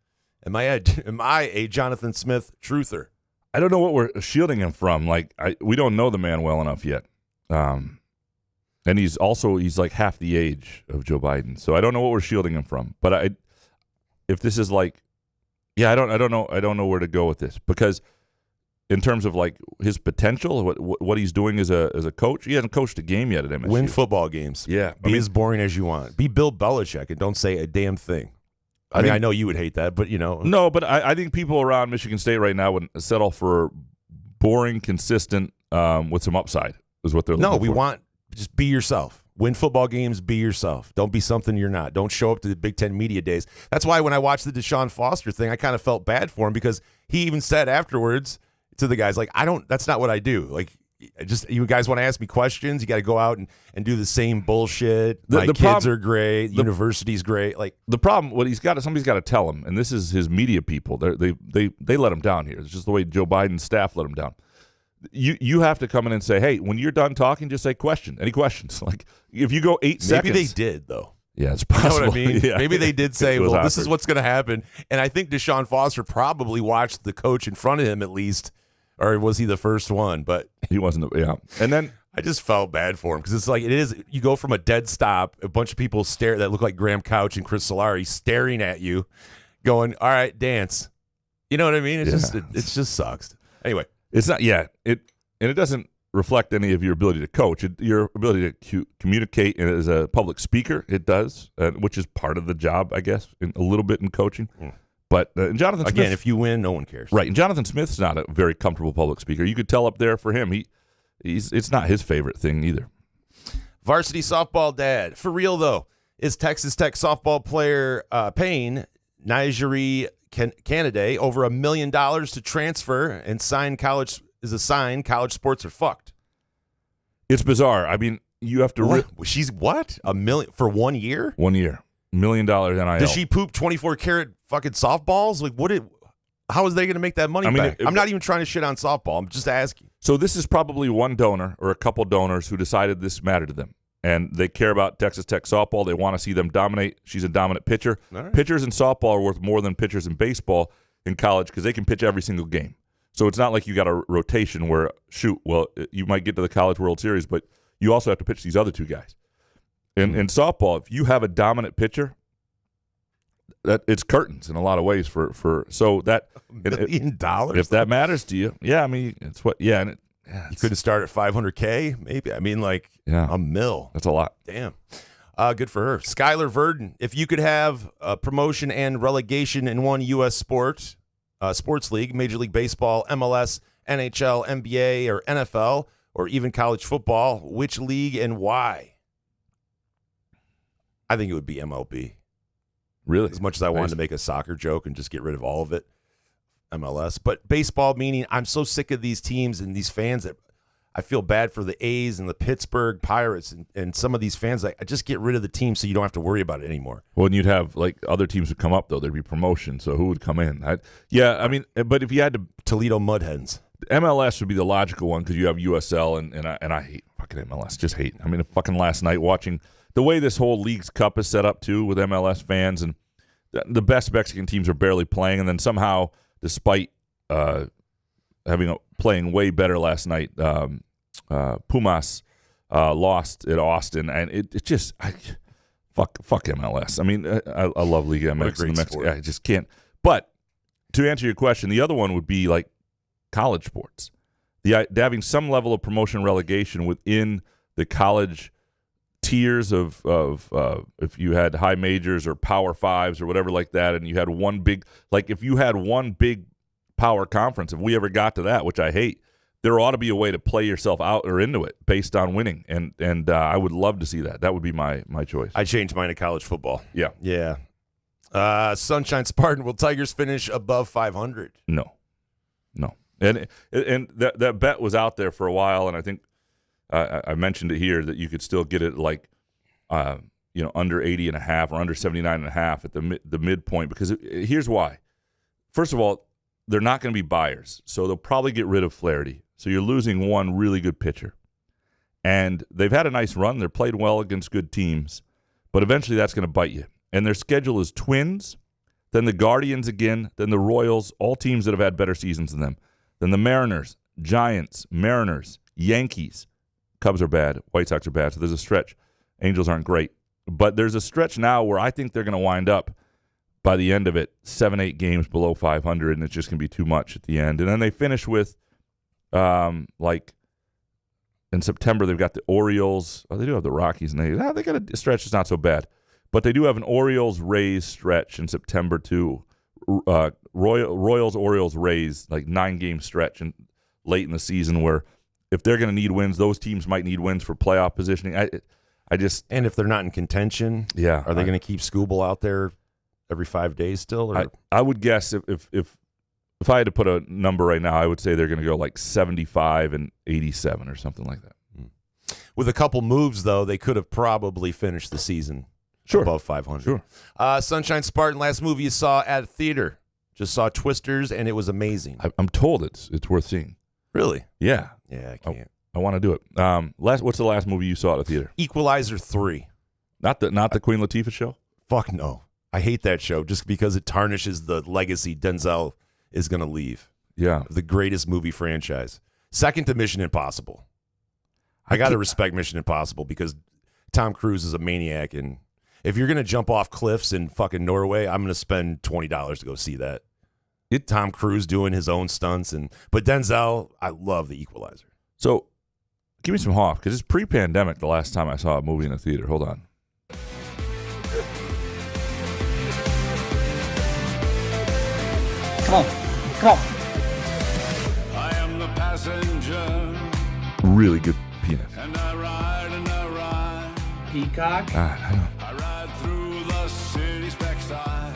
Am I a Jonathan Smith truther? I don't know what we're shielding him from. Like, we don't know the man well enough yet. And he's like half the age of Joe Biden. So I don't know what we're shielding him from. But if this is like, yeah, I don't know where to go with this, because in terms of like his potential, what he's doing as a coach, he hasn't coached a game yet at MSU. Win football games. Yeah, Be as boring as you want. Be Bill Belichick and don't say a damn thing. I know you would hate that, but No, but I think people around Michigan State right now would settle for boring, consistent, with some upside is what they're looking for. No, we want just be yourself. Win football games, be yourself. Don't be something you're not. Don't show up to the Big Ten media days. That's why when I watched the Deshaun Foster thing, I kind of felt bad for him, because he even said afterwards to the guys, like, that's not what I do. Like, you guys want to ask me questions, you got to go out and do the same bullshit. My kids are great. University's great. Like, the problem, somebody's got to tell him, and this is his media people. They let him down here. It's just the way Joe Biden's staff let him down. You have to come in and say, hey, when you're done talking, just say question. Any questions? Like, if you go 8 seconds. Maybe they did, though. Yeah, it's possible. You know what I mean? Yeah. Maybe they did say, well, awkward. This is what's going to happen. And I think Deshaun Foster probably watched the coach in front of him at least, or was he the first one? But he wasn't. Yeah. And then I just felt bad for him, because it's like, you go from a dead stop, a bunch of people stare that look like Graham Couch and Chris Solari staring at you going, all right, dance. You know what I mean? It just sucks. Anyway. It's not, yeah. It doesn't reflect any of your ability to coach. Your ability to communicate as a public speaker, it does, which is part of the job, I guess, a little bit in coaching. But Jonathan Smith, again, if you win, no one cares. Right, and Jonathan Smith's not a very comfortable public speaker. You could tell up there for him, it's not his favorite thing either. Varsity softball dad. For real, though, is Texas Tech softball player paying Najee Canaday over $1 million to transfer and sign college sports are fucked? It's bizarre. I mean, you have to... She's what? $1 million for 1 year? 1 year. $1 million NIL. Does she poop 24-karat fucking softballs? Like, how is they going to make that money back? I'm not even trying to shit on softball. I'm just asking. So this is probably one donor or a couple donors who decided this mattered to them. And they care about Texas Tech softball. They want to see them dominate. She's a dominant pitcher. Right. Pitchers in softball are worth more than pitchers in baseball in college because they can pitch every single game. So it's not like you got a rotation where, you might get to the College World Series, but you also have to pitch these other two guys. In softball, if you have a dominant pitcher, it's curtains in a lot of ways for so that $1 million. If that matters to you, yeah, I mean it's what, yeah, and you could have started at $500K, maybe. I mean, like $1 million. That's a lot. Damn. Good for her. Skylar Verdon. If you could have a promotion and relegation in one U.S. sports league, Major League Baseball, MLS, NHL, NBA, or NFL, or even college football, which league and why? I think it would be MLB. Really? As much as I wanted to make a soccer joke and just get rid of all of it, MLS. But baseball, meaning I'm so sick of these teams and these fans that I feel bad for the A's and the Pittsburgh Pirates and some of these fans. Like, I just get rid of the team so you don't have to worry about it anymore. Well, and you'd have, like, other teams would come up, though. There'd be promotion, so who would come in? But if you had to... Toledo Mudhens. MLS would be the logical one because you have USL, and I hate fucking MLS. Just hate. I mean, fucking last night watching... The way this whole League's Cup is set up, too, with MLS fans, and the best Mexican teams are barely playing, and then somehow, despite playing way better last night, Pumas lost at Austin, and it just fuck MLS. I mean, I love Liga MX. I just can't. But to answer your question, the other one would be like college sports. Having some level of promotion relegation within the college tiers of if you had high majors or power fives or whatever like that, and you had one big, like if you had one big power conference, if we ever got to that, which I hate, there ought to be a way to play yourself out or into it based on winning, and I would love to see that. That would be my choice. I changed mine to college football. Yeah. Sunshine Spartan, will Tigers finish above 500? No, and that bet was out there for a while, and I think I mentioned it here that you could still get it like under 80.5 or under 79.5 at the midpoint, because here's why. First of all, they're not going to be buyers, so they'll probably get rid of Flaherty. So you're losing one really good pitcher. And they've had a nice run. They're played well against good teams, but eventually that's going to bite you. And their schedule is Twins, then the Guardians again, then the Royals, all teams that have had better seasons than them. Then the Mariners, Giants, Mariners, Yankees. Cubs are bad. White Sox are bad. So there's a stretch. Angels aren't great. But there's a stretch now where I think they're going to wind up by the end of it 7-8 games below 500, and it's just going to be too much at the end. And then they finish with, like, in September, they've got the Orioles. Oh, they do have the Rockies. And they got a stretch that's not so bad. But they do have an Orioles-Rays stretch in September, too. Royals, Orioles, Rays, like 9-game stretch late in the season where if they're going to need wins, those teams might need wins for playoff positioning. And if they're not in contention, are they going to keep Scooble out there every 5 days still? Or? I would guess if I had to put a number right now, I would say they're going to go like 75 and 87 or something like that. With a couple moves, though, they could have probably finished the season above 500. Sure. Sunshine Spartan, last movie you saw at a theater. Just saw Twisters, and it was amazing. I'm told it's worth seeing. Really? Yeah. Yeah, I can't. I want to do it. What's the last movie you saw at the theater? Equalizer 3. Not the Queen Latifah show? Fuck no. I hate that show just because it tarnishes the legacy Denzel is going to leave. Yeah. The greatest movie franchise. Second to Mission Impossible. I got to respect Mission Impossible because Tom Cruise is a maniac, and if you're going to jump off cliffs in fucking Norway, I'm going to spend $20 to go see that. Tom Cruise doing his own stunts, but Denzel, I love The Equalizer. So Give me some Hoff, because it's pre-pandemic the last time I saw a movie in a theater. Hold on. Come on. I am the passenger, Really good pianist. and I ride. Peacock. I I ride through the city's backside.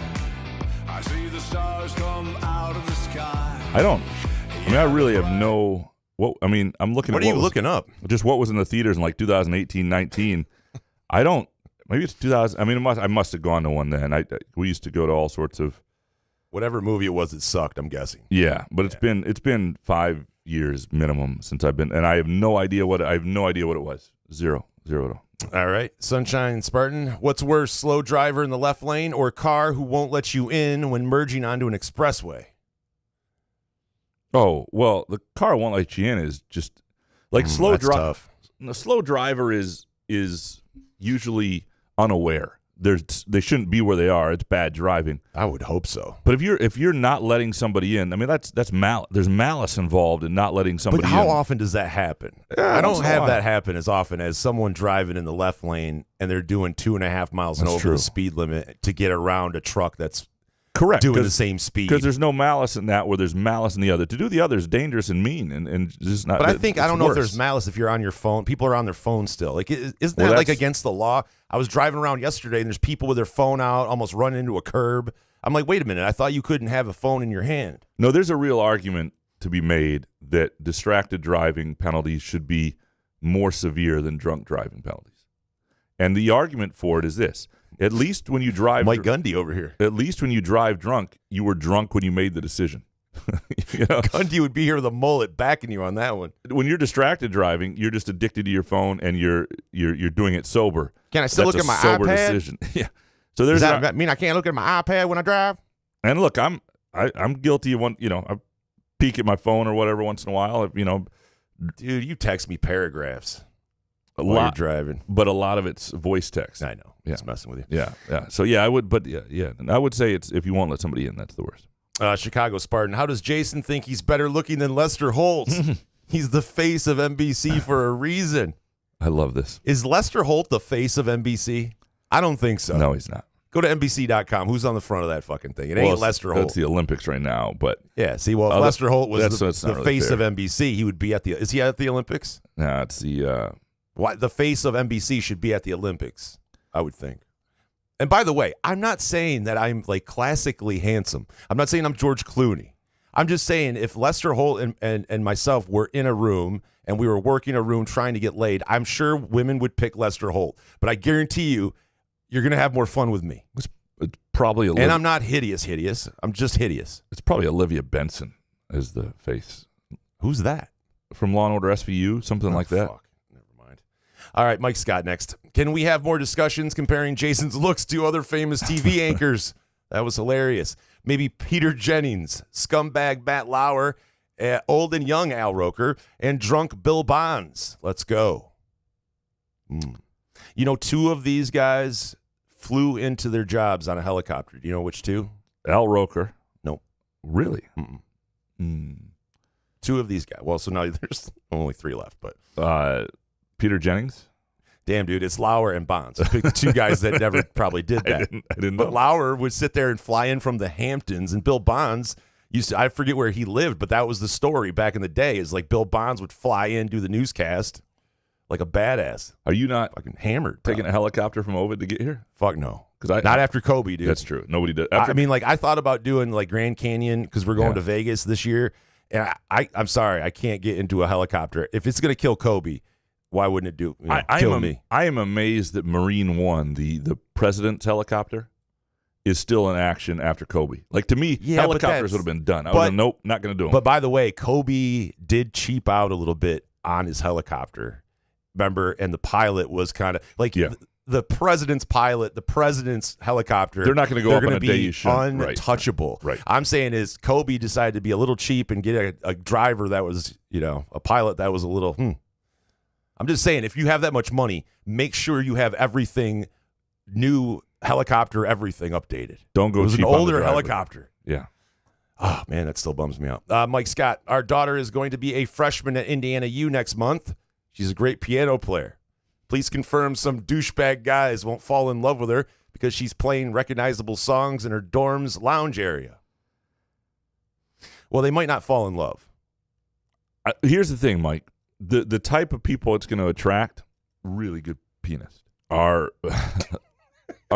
I see the stars come out of the sky. I really have no. I'm looking What at are you looking up? Just what was in the theaters in like 2018, 19. I don't. Maybe it's 2000. I must have gone to one then. We used to go to all sorts of. Whatever movie it was, it sucked. I'm guessing. Yeah, but it's been 5 years minimum since I've been, and I have no idea what it was. Zero at all. All right, Sunshine Spartan. What's worse, slow driver in the left lane or car who won't let you in when merging onto an expressway? Oh well, the car won't let you in is just like slow That's drive. tough. The slow driver is usually unaware. They shouldn't be where they are. It's bad driving. I would hope so. But if you're not letting somebody in, that's malice. There's malice involved in not letting somebody in. But how often does that happen? Yeah, I don't once in a have while. that happen as often as someone driving in the left lane and they're doing 2.5 miles and That's over true. the speed limit to get around a truck that's Correct. doing the same speed. Because there's no malice in that where there's malice in the other. To do the other is dangerous and mean and just not. But I it's don't know if worse. there's malice if you're on your phone. People are on their phone still. Like, isn't Well, that like that's- against the law? I was driving around yesterday and there's people with their phone out, almost running into a curb. I'm like, wait a minute. I thought you couldn't have a phone in your hand. No, there's a real argument to be made that distracted driving penalties should be more severe than drunk driving penalties. And the argument for it is this. At least when you drive Mike Gundy over here. At least when you drive drunk, you were drunk when you made the decision. You know? Gundy would be here with a mullet backing you on that one. When you're distracted driving, you're just addicted to your phone and you're doing it sober. Can I still That's look at my a sober iPad? decision. Yeah. So there's Does that mean I can't look at my iPad when I drive? and look, I'm guilty of one. I peek at my phone or whatever once in a while. Dude, you text me paragraphs A while lot, you're driving. but a lot of it's voice text. I know. Yeah. Just messing with you. Yeah. So yeah, I would, but yeah. And I would say it's if you won't let somebody in, that's the worst. Chicago Spartan. How does Jason think he's better looking than Lester Holt? He's the face of NBC for a reason. I love this. Is Lester Holt the face of NBC? I don't think so. No, he's not. Go to NBC.com. Who's on the front of that fucking thing? It Well, ain't Lester Holt. That's the Olympics right now, but Yeah, see, well, if Oh, Lester Holt was that's the not really face fair. of NBC, he would be at the. Is he at the Olympics? nah, it's the Why the face of NBC should be at the Olympics? I would think. And by the way, I'm not saying that I'm like classically handsome. I'm not saying I'm George Clooney. I'm just saying if Lester Holt and myself were in a room and we were working a room trying to get laid, I'm sure women would pick Lester Holt. But I guarantee you, you're going to have more fun with me. it's probably Olivia, And I'm not hideous. I'm just hideous. it's probably Olivia Benson as the face Who's that? from Law and Order SVU, something like that. Fuck. Never mind. All right, Mike Scott next. Can we have more discussions comparing Jason's looks to other famous TV anchors? That was hilarious. Maybe Peter Jennings, scumbag Matt Lauer, old and young Al Roker, and drunk Bill Bonds. Let's go. You know, 2 of these guys flew into their jobs on a helicopter. Do you know which 2? Al Roker. Nope. Really? 2 of these guys. Well, so now there's only 3 left, but Peter Jennings. damn, dude, it's Lauer and Bonds. I picked the 2 guys that never probably did that. I didn't But know. Lauer would sit there and fly in from the Hamptons, and Bill Bonds used to, I forget where he lived, but that was the story back in the day, is like Bill Bonds would fly in, do the newscast like a badass. Are you not Fucking hammered. taking probably. a helicopter from Ovid to get here? Fuck no. 'Cause I- Not after Kobe, dude. That's true. Nobody did. I mean, like, I thought about doing like Grand Canyon because we're going Yeah. to Vegas this year, and I'm sorry, I can't get into a helicopter. If it's going to kill Kobe, why wouldn't it kill me? I am amazed that Marine One, the president's helicopter, is still in action after Kobe. Like, to me, Yeah, but helicopters that's- would have been done. I but- would have, nope, not going to do them. But by the way, Kobe did cheap out a little bit on his helicopter. Remember, and the pilot was kind of like Yeah. the president's pilot, the president's helicopter. They're not gonna go they're up on gonna a be day you shouldn't. Right. untouchable. Right. I'm saying is Kobe decided to be a little cheap and get a driver that was, a pilot that was a little. I'm just saying, if you have that much money, make sure you have everything new, helicopter, everything updated. Don't go It was cheap an on the older driver. helicopter. Yeah. Oh, man, that still bums me out. Mike Scott, our daughter is going to be a freshman at Indiana U next month. She's a great piano player. Please confirm some douchebag guys won't fall in love with her because she's playing recognizable songs in her dorm's lounge area. Well, they might not fall in love. Here's the thing, Mike. The type of people it's going to attract, really good pianists, are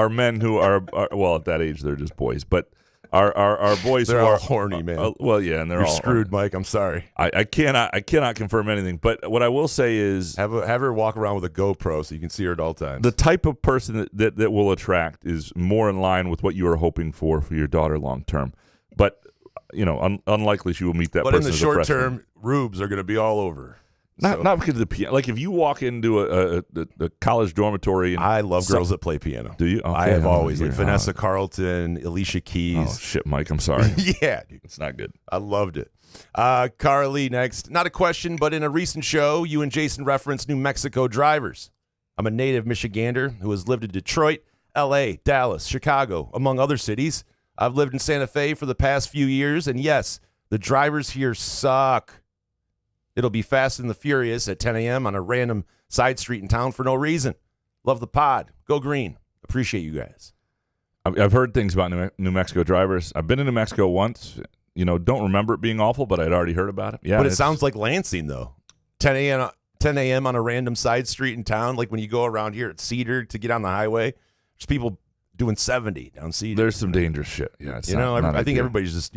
men who are, well, at that age, they're just boys. But our boys they're who all are horny, man. Well, yeah, and they're You're all screwed, Mike. I'm sorry. I cannot confirm anything. But what I will say is, Have her walk around with a GoPro so you can see her at all times. the type of person that will attract is more in line with what you are hoping for your daughter long term. But unlikely she will meet that but person. in the as a short freshman. term, rubes are going to be all over. Not because of the piano. Like if you walk into a college dormitory, and I love girls that play piano. Do you? Okay, I have always you're- like Vanessa Carlton, Alicia Oh Keys. shit, Mike, I'm sorry. Yeah, dude. It's not good. I loved it. Carly next. Not a question, but in a recent show, you and Jason referenced New Mexico drivers. I'm a native Michigander who has lived in Detroit, L.A., Dallas, Chicago, among other cities. I've lived in Santa Fe for the past few years, and yes, the drivers here suck. It'll be Fast and the Furious at 10 a.m. on a random side street in town for no reason. Love the pod. Go green. Appreciate you guys. I've heard things about New Mexico drivers. I've been to New Mexico once. Don't remember it being awful, but I'd already heard about it. Yeah, but it sounds like Lansing, though. 10 a.m. on a random side street in town, like when you go around here at Cedar to get on the highway. There's people doing 70 down Cedar. There's some dangerous shit. Yeah, it's not I think ideal. everybody's just,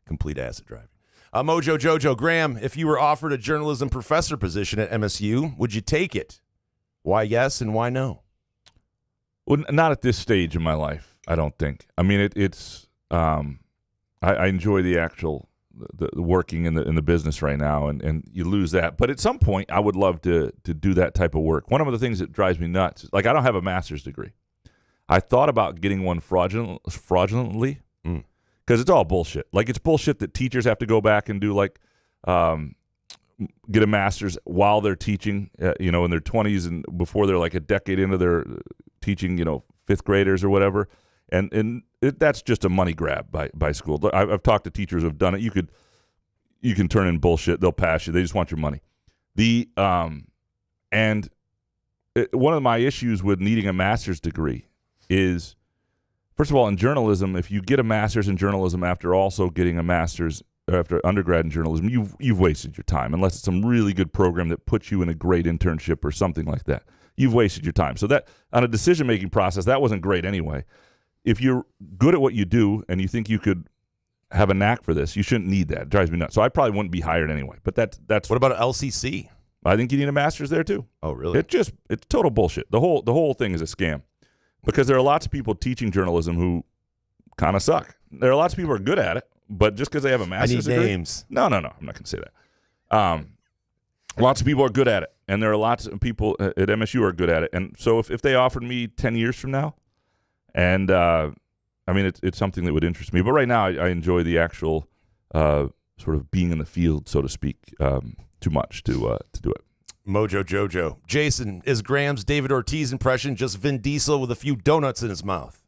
complete acid driving. Mojo Jojo Graham, if you were offered a journalism professor position at MSU, would you take it? Why yes and why no? Well, not at this stage in my life, I don't think. I mean, it's. I enjoy the actual the working in the business right now, and you lose that. But at some point, I would love to do that type of work. One of the things that drives me nuts, like I don't have a master's degree. I thought about getting one fraudulently. Because it's all bullshit. Like, it's bullshit that teachers have to go back and do, like, get a master's while they're teaching, in their 20s and before they're, like, a decade into their teaching, fifth graders or whatever. And that's just a money grab by school. I've talked to teachers who have done it. You can turn in bullshit. They'll pass you. They just want your money. One of my issues with needing a master's degree is, first of all, in journalism, if you get a master's in journalism after also getting a master's after undergrad in journalism, you've wasted your time, unless it's some really good program that puts you in a great internship or something like that. You've wasted your time. So that on a decision-making process, that wasn't great anyway. If you're good at what you do and you think you could have a knack for this, you shouldn't need that. It drives me nuts. So I probably wouldn't be hired anyway. But that's What about an LCC? I think you need a master's there too. Oh, really? It's total bullshit. The whole thing is a scam. Because there are lots of people teaching journalism who kind of suck. There are lots of people who are good at it, but just because they have a master's degree. names. No, I'm not going to say that. Lots of people are good at it, and there are lots of people at MSU who are good at it. And so if they offered me 10 years from now, and it's something that would interest me. But right now, I enjoy the actual sort of being in the field, so to speak, too much to do it. Mojo Jojo. Jason, is Graham's David Ortiz impression just Vin Diesel with a few donuts in his mouth?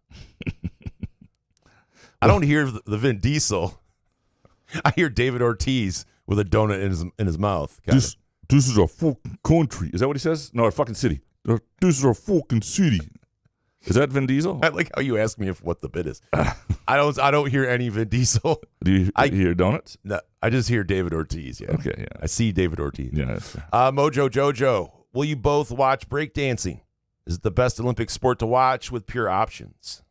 I don't hear the Vin Diesel. I hear David Ortiz with a donut in his mouth. This is a fucking country. Is that what he says? No, a fucking city. This is a fucking city. Is that Vin Diesel? I like how you ask me what the bit is. I don't hear any Vin Diesel. Do you hear donuts? No, I just hear David Ortiz. Yeah. Okay, yeah. I see David Ortiz. Yeah. That's fair. Mojo Jojo, will you both watch breakdancing? Is it the best Olympic sport to watch with pure options?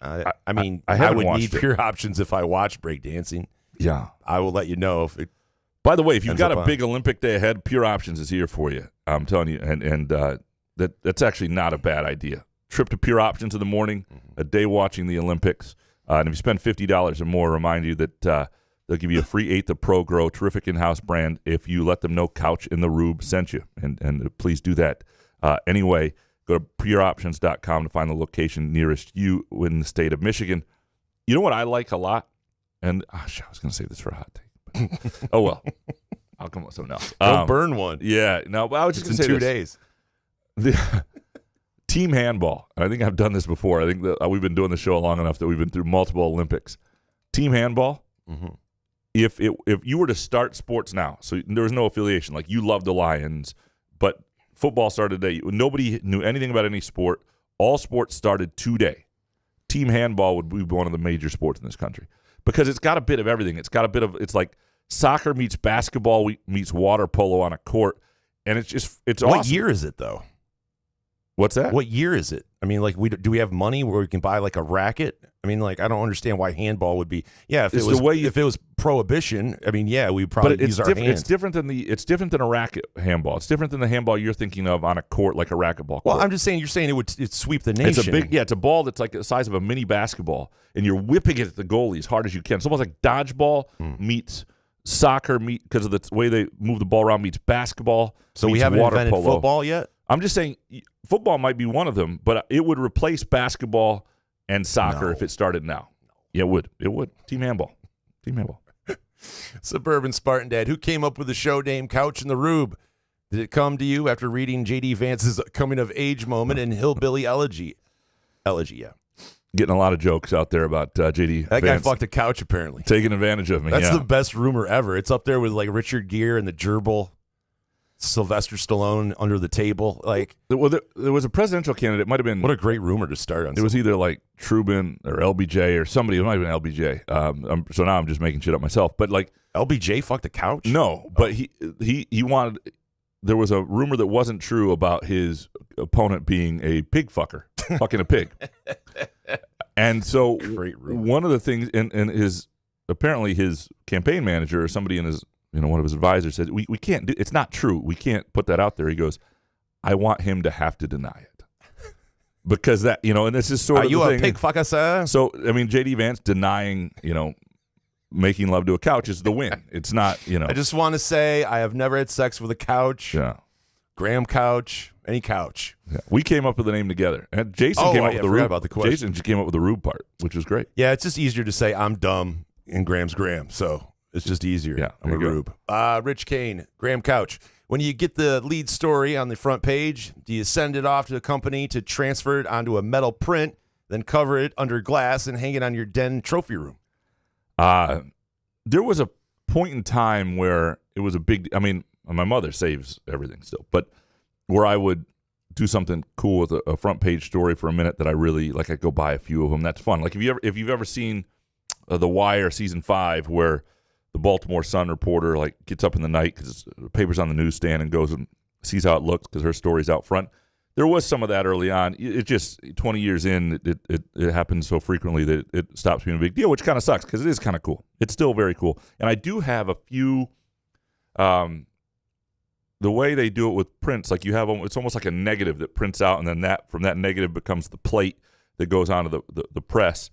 I mean, I haven't would watched need it. pure options if I watch breakdancing. Yeah. I will let you know if it. By the way, if you've Ends got up a on. big Olympic day ahead, Pure Options is here for you. I'm telling you, and that's actually not a bad idea. Trip to Pure Options in the morning, a day watching the Olympics, and if you spend $50 or more, remind you that they'll give you a free eighth of Pro Grow, terrific in-house brand, if you let them know Couch in the Rube sent you, and please do that. Anyway, go to pureoptions.com to find the location nearest you in the state of Michigan. You know what I like a lot? And I was going to save this for a hot take. But, oh, well. I'll come up with something else. Don't burn one. Yeah. No, but I was just It's going to in say 2 this. days. The team handball. And I think I've done this before. I think that we've been doing the show long enough that we've been through multiple Olympics. Team handball if you were to start sports now, so there was no affiliation, like you love the Lions, but football started today. Nobody knew anything about any sport. All sports started today. Team handball would be one of the major sports in this country because it's got a bit of everything. It's like soccer meets basketball meets water polo on a court, and it's awesome. What year is it though? What's that? What year is it? I mean, like, do we have money where we can buy like a racket? I mean, like, I don't understand why handball would be. Yeah, if it was prohibition, I mean, yeah, we'd probably use our hands. It's different than a racket handball. It's different than the handball you're thinking of on a court like a racquetball court. Well, I'm just saying, you're saying it'd sweep the nation. It's a ball that's like the size of a mini basketball, and you're whipping it at the goalie as hard as you can. It's almost like dodgeball meets soccer because of the way they move the ball around meets basketball. So we haven't invented football yet? I'm just saying football might be one of them, but it would replace basketball and soccer if it started now. Yeah, it would. It would. Team handball. Suburban Spartan Dad, who came up with the show name Couch in the Rube? Did it come to you after reading J.D. Vance's coming-of-age moment in Hillbilly Elegy? Yeah. Getting a lot of jokes out there about J.D. That guy fucked a couch, apparently. Taking advantage of me. That's the best rumor ever. It's up there with, like, Richard Gere and the gerbil. Sylvester Stallone under the table. Like, well, there was a presidential candidate. It might have been. What a great rumor to start on. It was either like Trubin or LBJ or somebody. It might have been LBJ. So now I'm just making shit up myself. But like LBJ fucked a couch. No, but he wanted. There was a rumor that wasn't true about his opponent being a pig fucker, fucking a pig. And so one of the things, and apparently his campaign manager or somebody in his. One of his advisors said, we can't do, it's not true. We can't put that out there. He goes, I want him to have to deny it. Because that, and this is sort of you the a thing. Pig fucker, sir? So, I mean, J.D. Vance denying, making love to a couch is the win. It's not, I just want to say I have never had sex with a couch. Yeah. Graham couch, any couch. Yeah. We came up with the name together. And Jason came up with the Rube. About the question. Jason came up with the Rube part, which was great. Yeah, it's just easier to say I'm dumb and Graham's Graham. So it's just easier. Yeah, I'm a Rube. Rich Kane, Graham Couch. When you get the lead story on the front page, do you send it off to the company to transfer it onto a metal print, then cover it under glass and hang it on your den trophy room? There was a point in time where it was a big. I mean, my mother saves everything still, but where I would do something cool with a front page story for a minute that I really like. I'd go buy a few of them. That's fun. Like if you've ever seen The Wire season 5, where the Baltimore Sun reporter like gets up in the night because the paper's on the newsstand and goes and sees how it looks because her story's out front. There was some of that early on. It just 20 years in, it happens so frequently that it stops being a big deal, which kind of sucks because it is kind of cool. It's still very cool, and I do have a few. The way they do it with prints, like you have, it's almost like a negative that prints out, and then that from that negative becomes the plate that goes onto the press.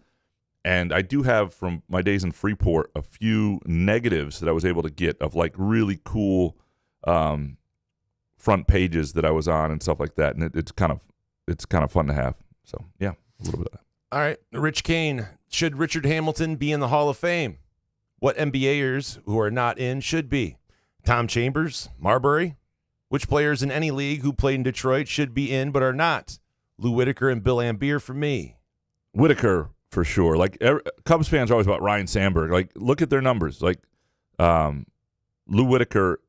And I do have, from my days in Freeport, a few negatives that I was able to get of like really cool front pages that I was on and stuff like that. And it's kind of fun to have. So yeah, a little bit of that. All right, Rich Kane. Should Richard Hamilton be in the Hall of Fame? What NBAers who are not in should be? Tom Chambers, Marbury. Which players in any league who played in Detroit should be in but are not? Lou Whitaker and Bill Laimbeer for me. Whitaker. For sure. Like Cubs fans are always about Ryan Sandberg. Like, look at their numbers. Like, Lou Whitaker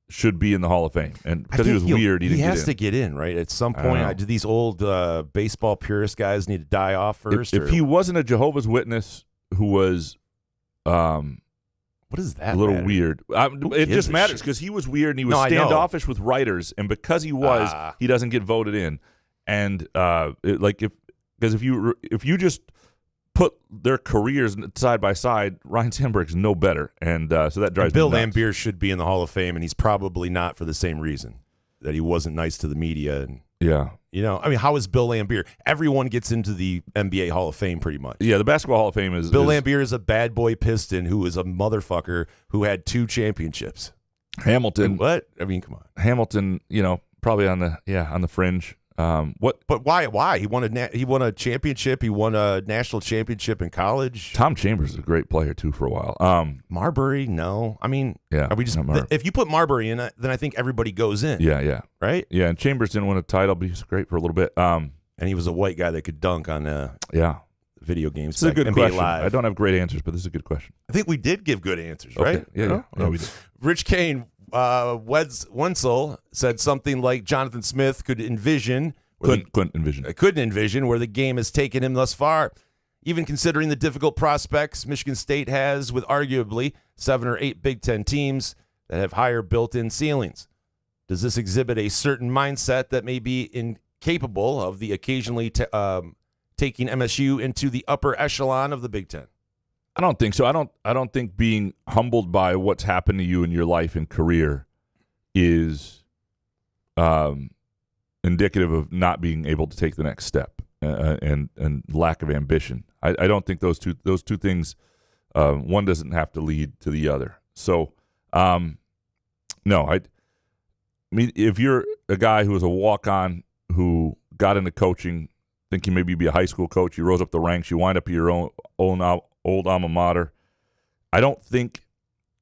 should be in the Hall of Fame, and because he was weird, he didn't get in. He has to get in, right? At some point, do these old baseball purist guys need to die off first? If he wasn't a Jehovah's Witness who was, what is that? A little weired. It just matters because he was weird and he was standoffish with writers, and because he was, he doesn't get voted in. And if you just put their careers side by side, Ryan Sandberg's no better, and so that drives me nuts. Bill Laimbeer should be in the Hall of Fame, and he's probably not for the same reason, that he wasn't nice to the media. And yeah, I mean, how is Bill Laimbeer? Everyone gets into the NBA Hall of Fame pretty much. Yeah, the Basketball Hall of Fame is... Bill Laimbeer is a bad boy Piston who is a motherfucker who had 2 championships. Hamilton... What? I mean, come on. Hamilton, probably on the fringe. But why? He won a championship. He won a national championship in college. Tom Chambers is a great player too for a while. Marbury, no. I mean, yeah. Are we just if you put Marbury in, then I think everybody goes in. Yeah. Right? Yeah, and Chambers didn't win a title, but he was great for a little bit. And he was a white guy that could dunk on yeah. video games. This is a good NBA question. Live. I don't have great answers, but this is a good question. I think we did give good answers, right? Okay. Yeah. No, we did. Rich Kane, Wenzel said something like Jonathan Smith couldn't envision where the game has taken him thus far. Even considering the difficult prospects Michigan State has with arguably 7 or 8 Big Ten teams that have higher built-in ceilings. Does this exhibit a certain mindset that may be incapable of the occasionally taking MSU into the upper echelon of the Big Ten? I don't think so. I don't think being humbled by what's happened to you in your life and career is indicative of not being able to take the next step and lack of ambition. I don't think those two things, one doesn't have to lead to the other. So, no, I mean, if you're a guy who was a walk-on who got into coaching, thinking maybe you'd be a high school coach, you rose up the ranks, you wind up at your own old alma mater, I don't think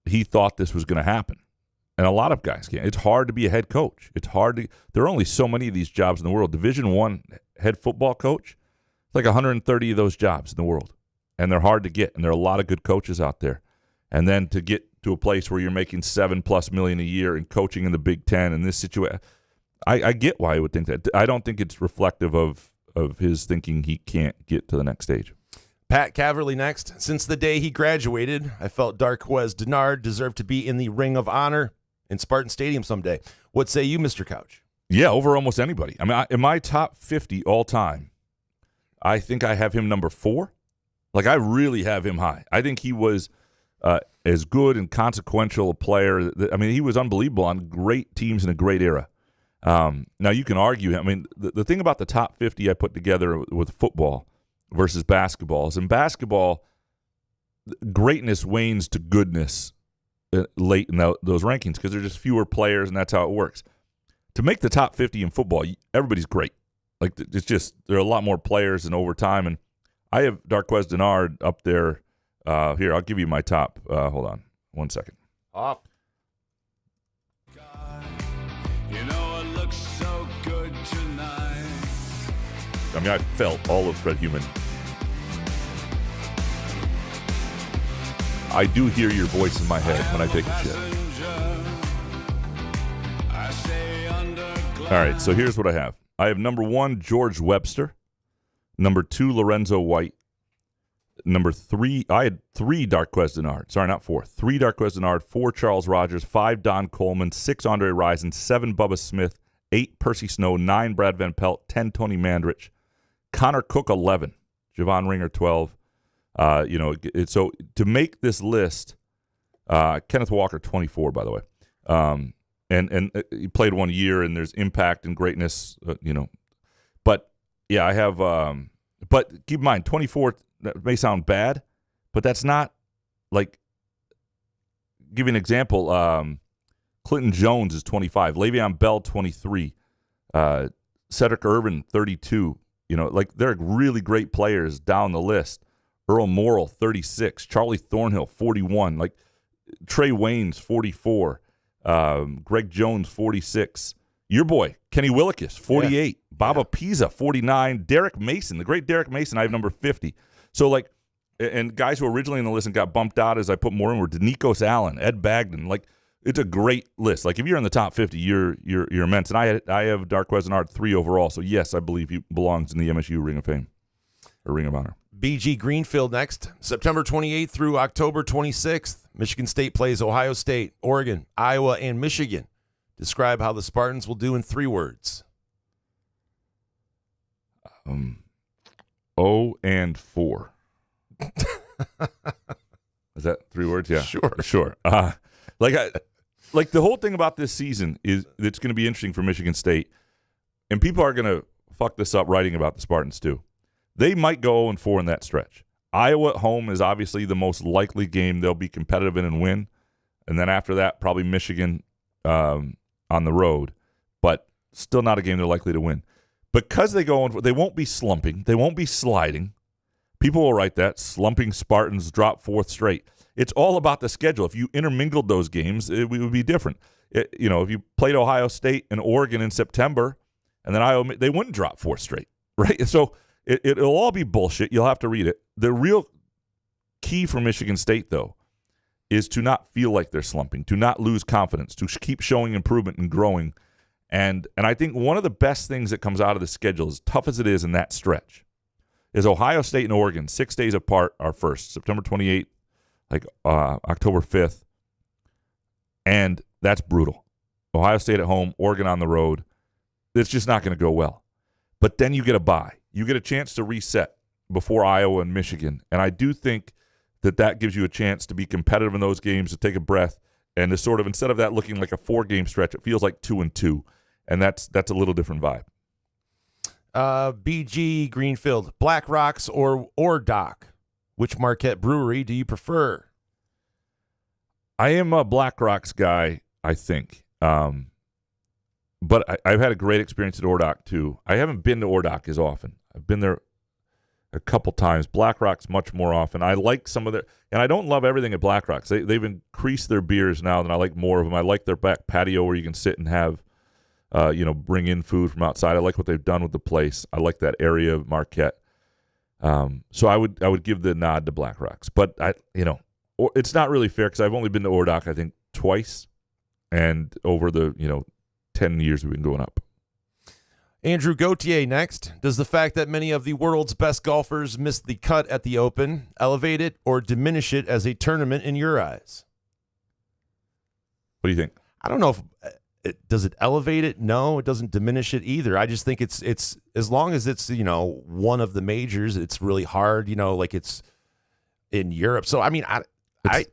he thought this was going to happen. And a lot of guys can't. It's hard to be a head coach. It's hard to. There are only so many of these jobs in the world. Division I head football coach, it's like 130 of those jobs in the world, and they're hard to get. And there are a lot of good coaches out there. And then to get to a place where you're making $7+ million a year and coaching in the Big Ten in this situation, I get why he would think that. I don't think it's reflective of his thinking he can't get to the next stage. Pat Caverly next. Since the day he graduated, I felt Darqueze Dennard deserved to be in the Ring of Honor in Spartan Stadium someday. What say you, Mr. Couch? Yeah, over almost anybody. I mean, in my top 50 all time, I think I have him number 4. Like, I really have him high. I think he was as good and consequential a player. I mean, he was unbelievable on great teams in a great era. Now, you can argue. I mean, the thing about the top 50 I put together with football versus basketball is in basketball, greatness wanes to goodness late in those rankings because there's just fewer players, and that's how it works. To make the top 50 in football, everybody's great. Like, it's just there are a lot more players and over time, and I have Darqueze Dennard up there. Here, I'll give you my top. Hold on 1 second. Off. You know it looks so good tonight. I mean, I felt all of Fred Human. I do hear your voice in my head when I take a shit. All right, so here's what I have. I have number 1, George Webster. Number 2, Lorenzo White. Number 3, I had 3 Darqueze Dennard. Sorry, not 4. 3 Darqueze Dennard, 4 Charles Rogers, 5 Don Coleman, 6 Andre Rison, 7 Bubba Smith, 8 Percy Snow, 9 Brad Van Pelt, 10 Tony Mandrich, Connor Cook 11, Javon Ringer 12. So to make this list, Kenneth Walker 24, by the way, and he played 1 year, and there's impact and greatness, But yeah, I have. But keep in mind, 24. That may sound bad, but that's not like. Give you an example. Clinton Jones is 25. Le'Veon Bell 23. Cedric Irvin 32. There are really great players down the list. Earl Morrill 36. Charlie Thornhill 41. Like Trey Waynes 44. Greg Jones 46. Your boy Kenny Willekes 48. Yeah. Baba Pisa 49. Derek Mason, the great Derek Mason, I have number 50. So and guys who were originally in the list and got bumped out as I put more in were Denikos Allen, Ed Bagden. It's a great list. Like if you're in the top 50, you're immense. And I have Darqueze Dennard 3 overall. So yes, I believe he belongs in the MSU Ring of Fame or Ring of Honor. BG Greenfield next. September 28th through October 26th, Michigan State plays Ohio State, Oregon, Iowa, and Michigan. Describe how the Spartans will do in 3 words. 0-4. Is that 3 words? Yeah. Sure. Like the whole thing about this season is it's going to be interesting for Michigan State, and people are going to fuck this up writing about the Spartans too. They might go 0-4 in that stretch. Iowa at home is obviously the most likely game they'll be competitive in and win, and then after that probably Michigan on the road, but still not a game they're likely to win. Because they they won't be slumping. They won't be sliding. People will write that. Slumping Spartans drop 4th straight. It's all about the schedule. If you intermingled those games, it would be different. If you played Ohio State and Oregon in September, and then Iowa, they wouldn't drop 4th straight, right? So It'll all be bullshit. You'll have to read it. The real key for Michigan State, though, is to not feel like they're slumping, to not lose confidence, to keep showing improvement and growing. And I think one of the best things that comes out of the schedule, as tough as it is in that stretch, is Ohio State and Oregon, 6 days apart, are first, September 28th, October 5th. And that's brutal. Ohio State at home, Oregon on the road. It's just not going to go well. But then you get a bye. You get a chance to reset before Iowa and Michigan. And I do think that gives you a chance to be competitive in those games, to take a breath, and to sort of, instead of that looking like a 4-game stretch, it feels like 2-2. And that's a little different vibe. BG Greenfield, Black Rocks or Doc? Which Marquette brewery do you prefer? I am a Black Rocks guy, I think. But I've had a great experience at Ordoc, too. I haven't been to Ordoc as often. I've been there a couple times. Black Rocks much more often. I like some of their, and I don't love everything at Black Rocks. They've increased their beers now, and I like more of them. I like their back patio where you can sit and have, bring in food from outside. I like what they've done with the place. I like that area of Marquette. So I would give the nod to Black Rocks. But it's not really fair because I've only been to Ordoc, I think, twice, and over the 10 years we've been going up. Andrew Gauthier next. Does the fact that many of the world's best golfers missed the cut at the Open elevate it or diminish it as a tournament in your eyes? What do you think? I don't know if does it elevate it? No, it doesn't diminish it either. I just think it's as long as it's one of the majors, it's really hard. Like it's in Europe. So I mean, I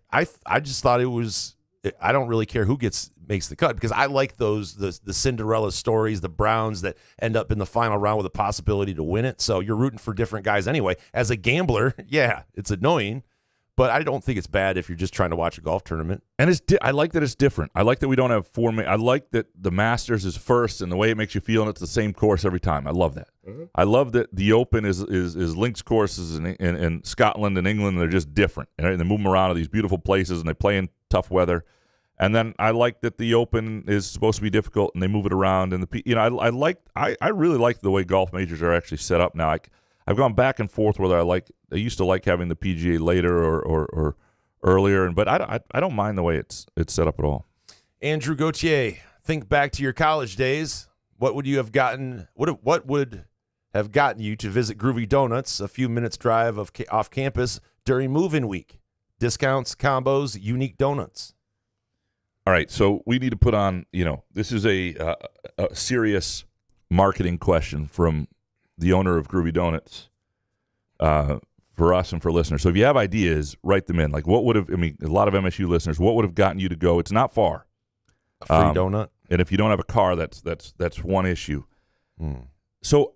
just thought it was. I don't really care who makes the cut because I like the Cinderella stories, the Browns that end up in the final round with a possibility to win it. So you're rooting for different guys anyway. As a gambler, yeah, it's annoying, but I don't think it's bad if you're just trying to watch a golf tournament. And I like that it's different. I like that we don't have I like that the Masters is first and the way it makes you feel, and it's the same course every time. I love that. Mm-hmm. I love that the Open is links courses in Scotland and England. They're just different, and they move them around to these beautiful places, and they play in tough weather. And then I like that the Open is supposed to be difficult, and they move it around. And I really like the way golf majors are actually set up now. I've gone back and forth whether I used to like having the PGA later or earlier, but I don't mind the way it's set up at all. Andrew Gauthier, think back to your college days. What would you have gotten? What would have gotten you to visit Groovy Donuts, a few minutes drive off campus during move-in week? Discounts, combos, unique donuts. All right, so we need to put on, this is a serious marketing question from the owner of Groovy Donuts for us and for listeners. So if you have ideas, write them in. Like a lot of MSU listeners, what would have gotten you to go? It's not far. A free donut. And if you don't have a car, that's one issue. So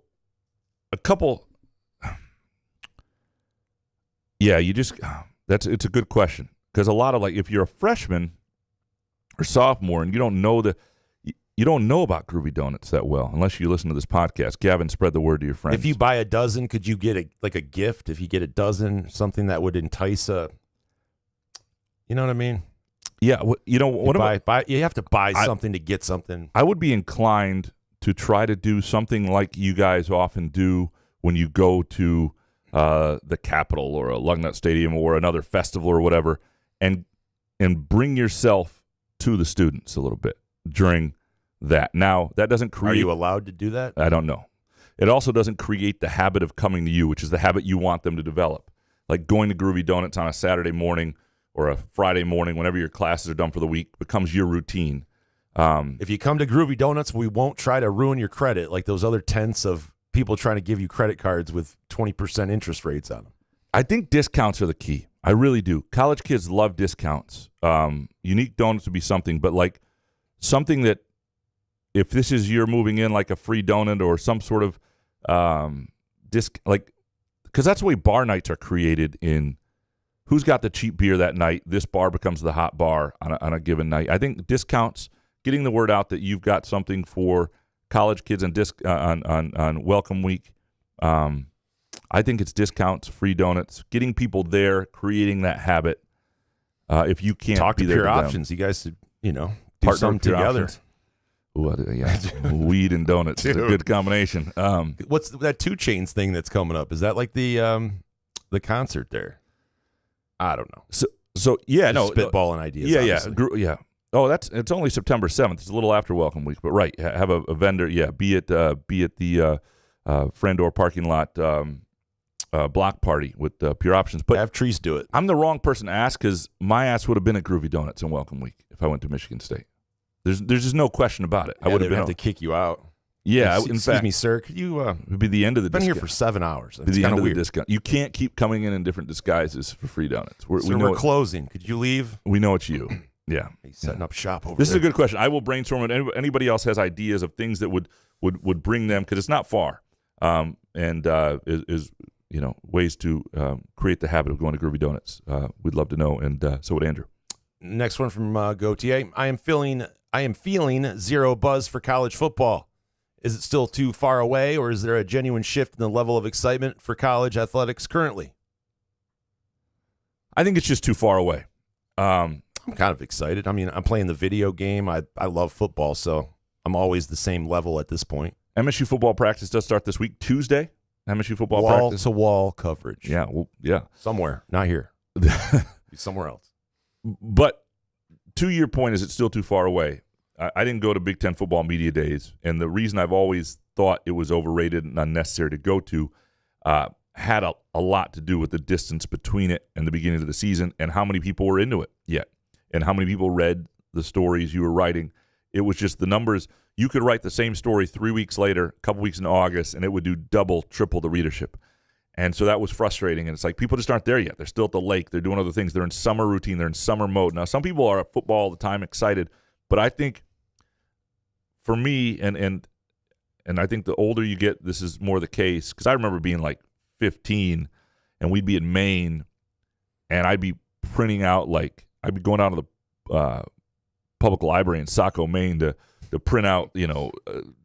a couple, it's a good question. Because a lot of if you're a freshman or sophomore and you don't know about Groovy Donuts that well unless you listen to this podcast. Gavin, spread the word to your friends. If you buy a dozen, could you get a gift? If you get a dozen, something that would entice you know what I mean? Yeah, you have to buy something to get something. I would be inclined to try to do something like you guys often do when you go to the Capitol or a Lugnut Stadium or another festival or whatever, and bring yourself to the students a little bit during that. Now, that doesn't create... Are you allowed to do that? I don't know. It also doesn't create the habit of coming to you, which is the habit you want them to develop. Like going to Groovy Donuts on a Saturday morning or a Friday morning, whenever your classes are done for the week, becomes your routine. If you come to Groovy Donuts, we won't try to ruin your credit like those other tents of people trying to give you credit cards with 20% interest rates on them. I think discounts are the key. I really do. College kids love discounts. Unique donuts would be something, but something that if this is you're moving in like a free donut or some sort of because that's the way bar nights are created in who's got the cheap beer that night. This bar becomes the hot bar on a given night. I think discounts, getting the word out that you've got something for college kids on Welcome Week. I think it's discounts, free donuts, getting people there, creating that habit. If you can't talk be to there Pure to Options, them. you guys, do Partner something together. Options. Yeah, weed and donuts is a good combination. What's that 2 Chainz thing that's coming up? Is that like the concert there? I don't know. So yeah, Just spitballing ideas. Yeah. Oh, it's only September 7th. It's a little after Welcome Week, but right, have a vendor. Yeah, be at the Friendor parking lot block party with Pure Options. But have Trees do it. I'm the wrong person to ask because my ass would have been at Groovy Donuts in Welcome Week if I went to Michigan State. There's just no question about it. I would have have to kick you out. Yeah, excuse me, sir. Could you? It would be the end of the. Been discount. here for 7 hours. It's kind of weird. Discount. You can't keep coming in different disguises for free donuts. We're closing. Could you leave? We know it's you. Yeah, he's setting up shop over there. This is a good question. I will brainstorm it. Anybody else has ideas of things that would bring them because it's not far, and is ways to create the habit of going to Groovy Donuts. We'd love to know, and so would Andrew. Next one from Gautier. I am feeling zero buzz for college football. Is it still too far away, or is there a genuine shift in the level of excitement for college athletics currently? I think it's just too far away. I'm kind of excited. I mean, I'm playing the video game. I love football, so I'm always the same level at this point. MSU football practice does start this week, Tuesday. MSU football practice. Wall-to-wall coverage. Yeah, yeah. Somewhere, not here. Somewhere else. But to your point, is it still too far away? I didn't go to Big Ten football media days, and the reason I've always thought it was overrated and unnecessary to go to had a lot to do with the distance between it and the beginning of the season and how many people were into it yet and how many people read the stories you were writing. It was just the numbers. You could write the same story 3 weeks later, a couple weeks in August, and it would do double, triple the readership. And so that was frustrating. And it's like people just aren't there yet. They're still at the lake. They're doing other things. They're in summer routine. They're in summer mode. Now, some people are at football all the time, excited. But I think for me, and I think the older you get, this is more the case. Because I remember being like 15, and we'd be in Maine, and I'd be printing out I'd be going down to the public library in Saco, Maine to print out,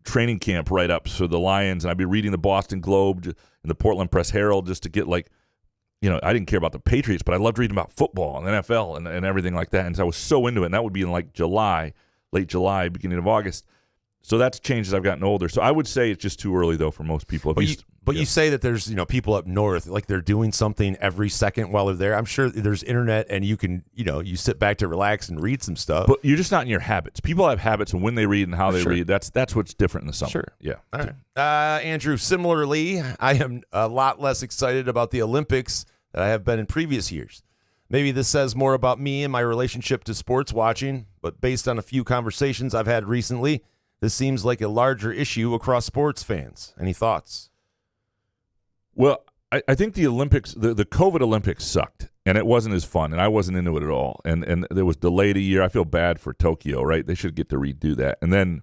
training camp write-ups for the Lions, and I'd be reading the Boston Globe and the Portland Press Herald just to get I didn't care about the Patriots, but I loved reading about football and NFL and everything like that, and so I was so into it, and that would be in July, late July, beginning of August. So that's changed as I've gotten older. So I would say it's just too early, though, for most people. You say that there's people up north, like they're doing something every second while they're there. I'm sure there's internet, and you can you sit back to relax and read some stuff. But you're just not in your habits. People have habits, and when they read and how they read, that's what's different in the summer. Sure. Yeah. All right. Andrew, similarly, I am a lot less excited about the Olympics than I have been in previous years. Maybe this says more about me and my relationship to sports watching, but based on a few conversations I've had recently, this seems like a larger issue across sports fans. Any thoughts? Well, I think the Olympics, the COVID Olympics sucked, and it wasn't as fun, and I wasn't into it at all. And there was delayed a year. I feel bad for Tokyo, right? They should get to redo that. And then,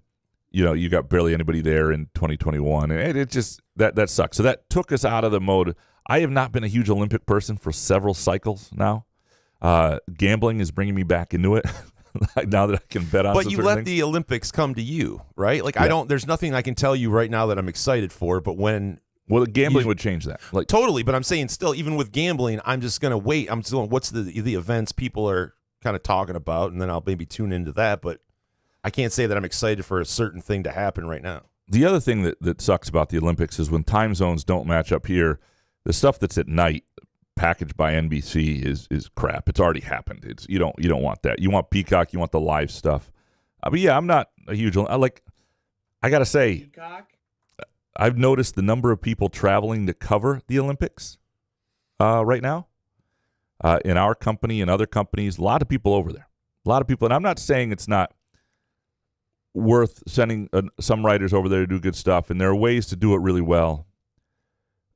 you got barely anybody there in 2021, and it just that sucks. So that took us out of the mode. I have not been a huge Olympic person for several cycles now. Gambling is bringing me back into it. Now that I can bet on. But you let the Olympics come to you, right? There's nothing I can tell you right now that I'm excited for. But the gambling would change that. Totally. But I'm saying still, even with gambling, I'm just gonna wait. I'm still what's the events people are kind of talking about, and then I'll maybe tune into that. But I can't say that I'm excited for a certain thing to happen right now. The other thing that sucks about the Olympics is when time zones don't match up here. The stuff that's at night, packaged by NBC, is crap. It's already happened. You don't want that. You want Peacock. You want the live stuff. But yeah, I'm not a huge. I gotta say, Peacock? I've noticed the number of people traveling to cover the Olympics right now in our company and other companies. A lot of people over there. A lot of people, and I'm not saying it's not worth sending some writers over there to do good stuff, and there are ways to do it really well.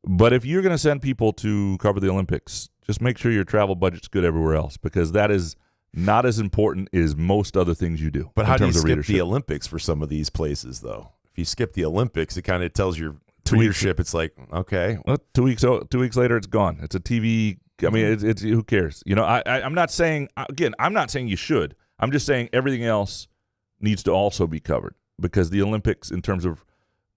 But if you're going to send people to cover the Olympics, just make sure your travel budget's good everywhere else, because that is not as important as most other things you do. But how do you skip the Olympics for some of these places, though? If you skip the Olympics, it kind of tells your readership. It's like, okay. Well, 2 weeks later, it's gone. It's a TV. I mean, it's who cares? I'm not saying, again, I'm not saying you should. I'm just saying everything else needs to also be covered, because the Olympics, in terms of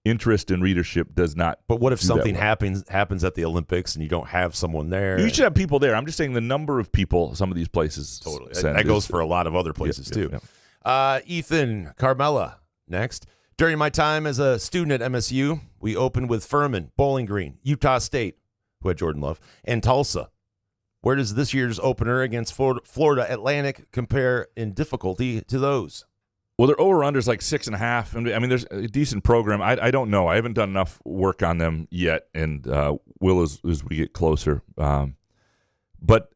interest and readership, does not. But what if something happens at the Olympics and you don't have someone there? You should have people there. I'm just saying the number of people some of these places totally that goes for a lot of other places too. Yeah. Ethan, Carmela, next. During my time as a student at MSU, we opened with Furman, Bowling Green, Utah State, who had Jordan Love, and Tulsa. Where does this year's opener against Florida Atlantic compare in difficulty to those? Well, their over-under is like 6.5. I mean, there's a decent program. I don't know. I haven't done enough work on them yet, and will as we get closer. But,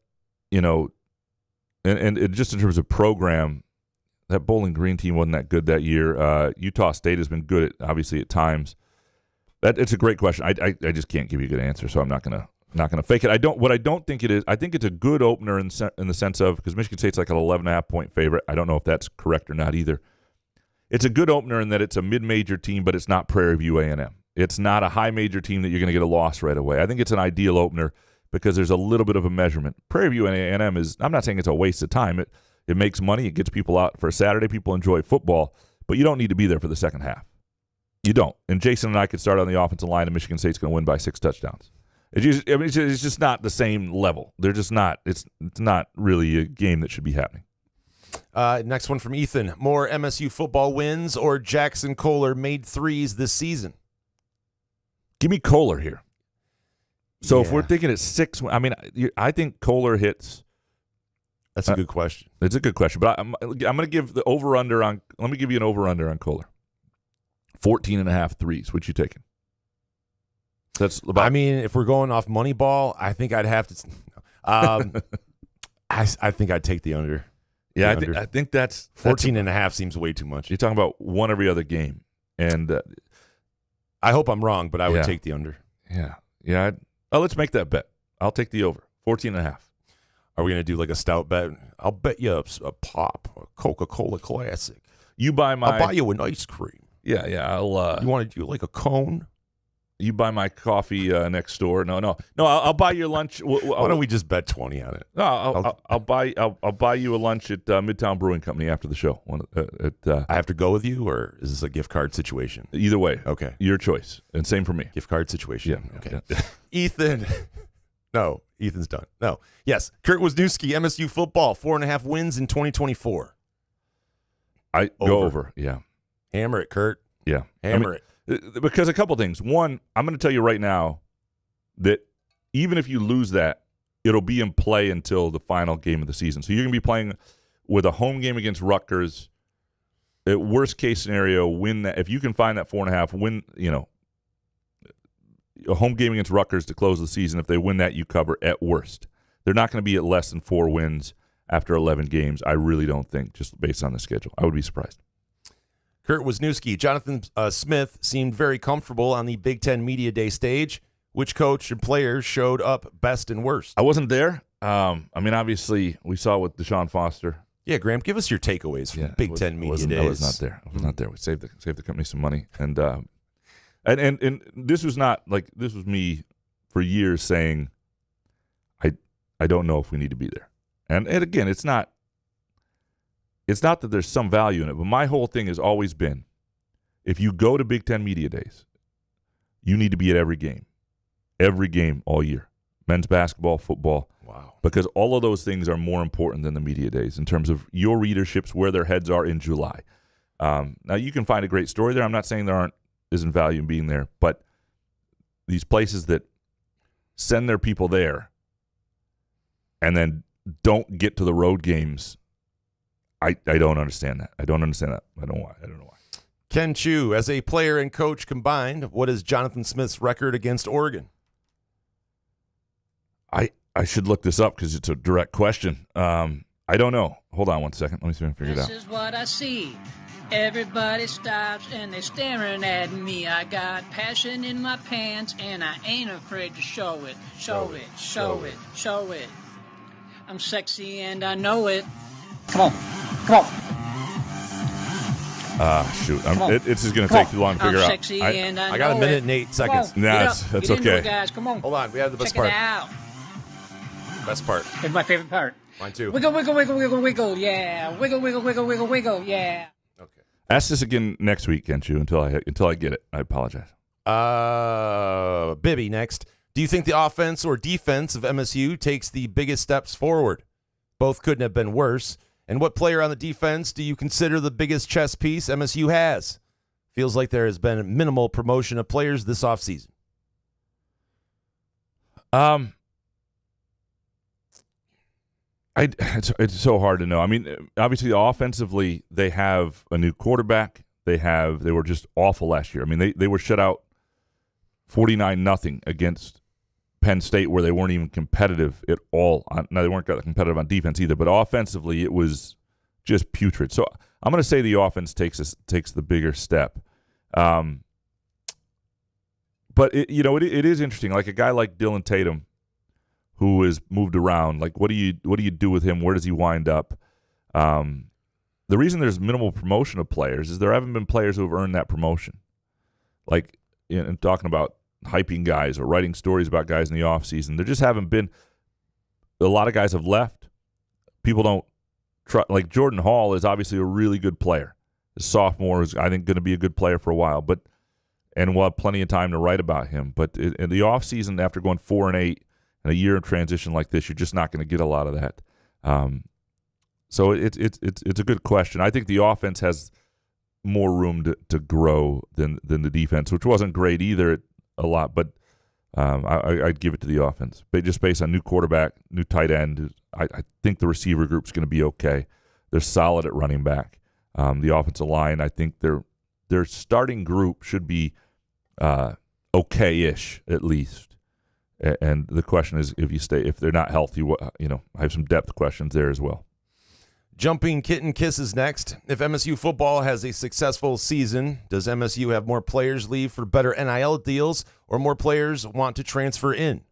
and just in terms of program, that Bowling Green team wasn't that good that year. Utah State has been good, obviously, at times. It's a great question. I just can't give you a good answer, so I'm not gonna fake it. What I don't think it is. I think it's a good opener in the sense of, because Michigan State's like an 11.5 point favorite. I don't know if that's correct or not either. It's a good opener in that it's a mid-major team, but it's not Prairie View A&M. It's not a high-major team that you're going to get a loss right away. I think it's an ideal opener because there's a little bit of a measurement. Prairie View and A&M is, I'm not saying it's a waste of time. It makes money. It gets people out for a Saturday. People enjoy football, but you don't need to be there for the second half. You don't. And Jason and I could start on the offensive line, and Michigan State's going to win by 6 touchdowns. It's just not the same level. They're just not. It's not really a game that should be happening. Next one from Ethan. More MSU football wins or Jackson Kohler made threes this season? Give me Kohler here. So if Yeah. we're thinking it's 6, I mean, I think Kohler hits. That's a good question. It's a good question, but I'm going to give the over-under on. Let me give you an over-under on Kohler. 14.5 threes. What you taking? That's about. I mean, if we're going off Moneyball, I think I'd have to. I think I'd take the under. Yeah, The under. I think that's 14.5 seems way too much. You're talking about one every other game, and I hope I'm wrong, but I would Yeah. take the under. yeah. Let's make that bet. I'll take the over. 14.5. Are we going to do like a stout bet? I'll bet you a pop, a Coca-Cola Classic. You buy my. I'll buy you an ice cream. Yeah. I'll. You want to do like a cone? You buy my coffee next door. No. I'll buy your lunch. Why don't we just bet 20 on it? No, I'll buy you a lunch at Midtown Brewing Company after the show. I have to go with you, or is this a gift card situation? Either way, Okay. your choice, and same for me. Gift card situation. Yeah. Okay. Yeah. Ethan. No, Ethan's done. No. Yes. Kurt Wisniewski, MSU football, 4.5 wins in 2024. I go over. Yeah. Hammer it, Kurt. Yeah. Hammer it. Because a couple things. One, I'm going to tell you right now that even if you lose that, it'll be in play until the final game of the season. So you're going to be playing with a home game against Rutgers. At worst case scenario, win that. If you can find that 4.5, win, a home game against Rutgers to close the season. If they win that, you cover at worst. They're not going to be at less than 4 wins after 11 games. I really don't think, just based on the schedule. I would be surprised. Kurt Wisniewski, Jonathan Smith seemed very comfortable on the Big Ten Media Day stage. Which coach and players showed up best and worst? I wasn't there. I mean, obviously, we saw with Deshaun Foster. Yeah, Graham, give us your takeaways from Big Ten Media Days. I was not there. I was not there. We saved the company some money, and this was not like, this was me for years saying, I don't know if we need to be there, and again, it's not that there's some value in it, but my whole thing has always been, if you go to Big Ten Media Days, you need to be at every game all year, men's basketball, football. Wow. Because all of those things are more important than the media days in terms of your readerships, where their heads are in July. Now, you can find a great story there. I'm not saying there isn't value in being there, but these places that send their people there and then don't get to the road games, I don't understand that. I don't understand that. I don't know why. Ken Chu, as a player and coach combined, what is Jonathan Smith's record against Oregon? I should look this up because it's a direct question. I don't know. Hold on one second. Let me see if I can figure it out. This is what I see. Everybody stops and they're staring at me. I got passion in my pants and I ain't afraid to show it. Show it. I'm sexy and I know it. Come on. Shoot. on. It's just going to take too long to figure I'm out. sexy and I know I got a minute it. and 8 seconds. Come on, Nah, get that's up. Get into okay. it, guys. Come on. Hold on. We have the best Check part. it out. Best part. It's my favorite part. Mine too. Wiggle, wiggle, wiggle, wiggle, wiggle, yeah. Wiggle, wiggle, wiggle, wiggle, wiggle, yeah. Okay. Ask this again next week, Kenshu, until I get it. I apologize. Bibby next. Do you think the offense or defense of MSU takes the biggest steps forward? Both couldn't have been worse. And what player on the defense do you consider the biggest chess piece MSU has? Feels like there has been minimal promotion of players this offseason. It's so hard to know. I mean, obviously, offensively, they have a new quarterback. They were just awful last year. I mean, they were shut out 49-0 against Penn State, where they weren't even competitive at all. Now, they weren't competitive on defense either, but offensively, it was just putrid. So I'm going to say the offense takes the bigger step. But it is interesting. Like a guy like Dylan Tatum, who is moved around. Like, what do you do with him? Where does he wind up? The reason there's minimal promotion of players is there haven't been players who have earned that promotion. Like, in talking about hyping guys or writing stories about guys in the offseason, there just haven't been. A lot of guys have left. People don't trust. Like, Jordan Hall is obviously a really good player. The sophomore is, I think, going to be a good player for a while, and we'll have plenty of time to write about him. But in the offseason, after going 4-8 and a year of transition like this, you're just not going to get a lot of that. So it's a good question. I think the offense has more room to grow than the defense, which wasn't great either a lot. But I'd give it to the offense, but just based on new quarterback, new tight end. I think the receiver group's going to be okay. They're solid at running back. The offensive line, I think their starting group should be okay-ish at least. And the question is, if they're not healthy, I have some depth questions there as well. Jumping kitten kisses next. If MSU football has a successful season, does MSU have more players leave for better NIL deals, or more players want to transfer in?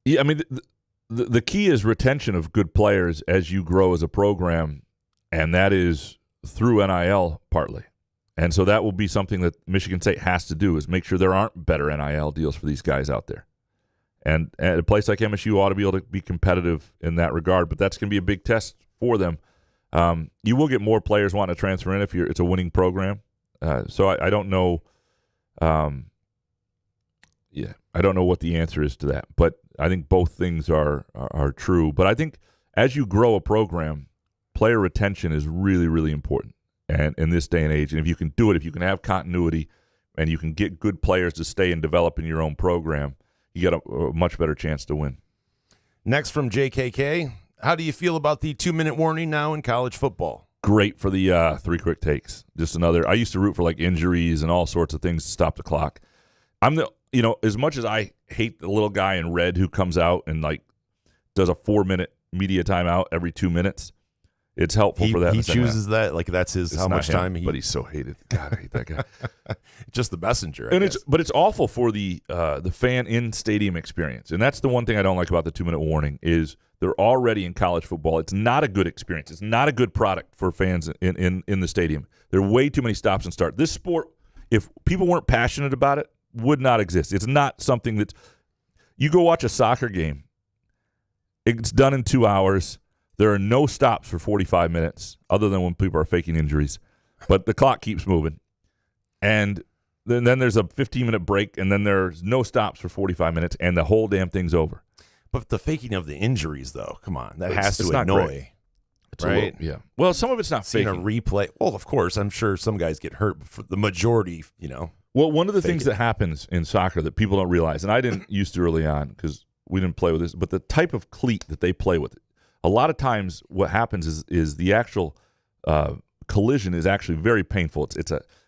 Yeah, I mean, the key is retention of good players as you grow as a program, and that is through NIL partly. And so that will be something that Michigan State has to do, is make sure there aren't better NIL deals for these guys out there. And a place like MSU ought to be able to be competitive in that regard, but that's going to be a big test for them. You will get more players wanting to transfer in if it's a winning program. So I don't know. I don't know what the answer is to that, but I think both things are true. But I think as you grow a program, player retention is really, really important. And in this day and age, and if you can do it, if you can have continuity and you can get good players to stay and develop in your own program, you get a much better chance to win. Next from JKK, how do you feel about the 2-minute warning now in college football? Great for the 3 quick takes. Just another. I used to root for like injuries and all sorts of things to stop the clock. As much as I hate the little guy in red who comes out and like does a 4-minute media timeout every 2 minutes. It's helpful for that. He chooses that, like that's his. How much time? But he's so hated. God, I hate that guy. Just the messenger. But it's awful for the fan in stadium experience, and that's the one thing I don't like about the 2-minute warning is they're already in college football. It's not a good experience. It's not a good product for fans in the stadium. There are way too many stops and starts. This sport, if people weren't passionate about it, would not exist. It's not something that you go watch a soccer game. It's done in 2 hours. There are no stops for 45 minutes other than when people are faking injuries. But the clock keeps moving. And then there's a 15-minute break, and then there's no stops for 45 minutes, and the whole damn thing's over. But the faking of the injuries, though, come on. That has to not annoy. Great. Right? Yeah. Well, some of it's not faking. A replay. Well, of course, I'm sure some guys get hurt, but for the majority, Well, one of the things that happens in soccer that people don't realize, and I didn't used to early on because we didn't play with this, but the type of cleat that they play with, a lot of times what happens is the actual collision is actually very painful.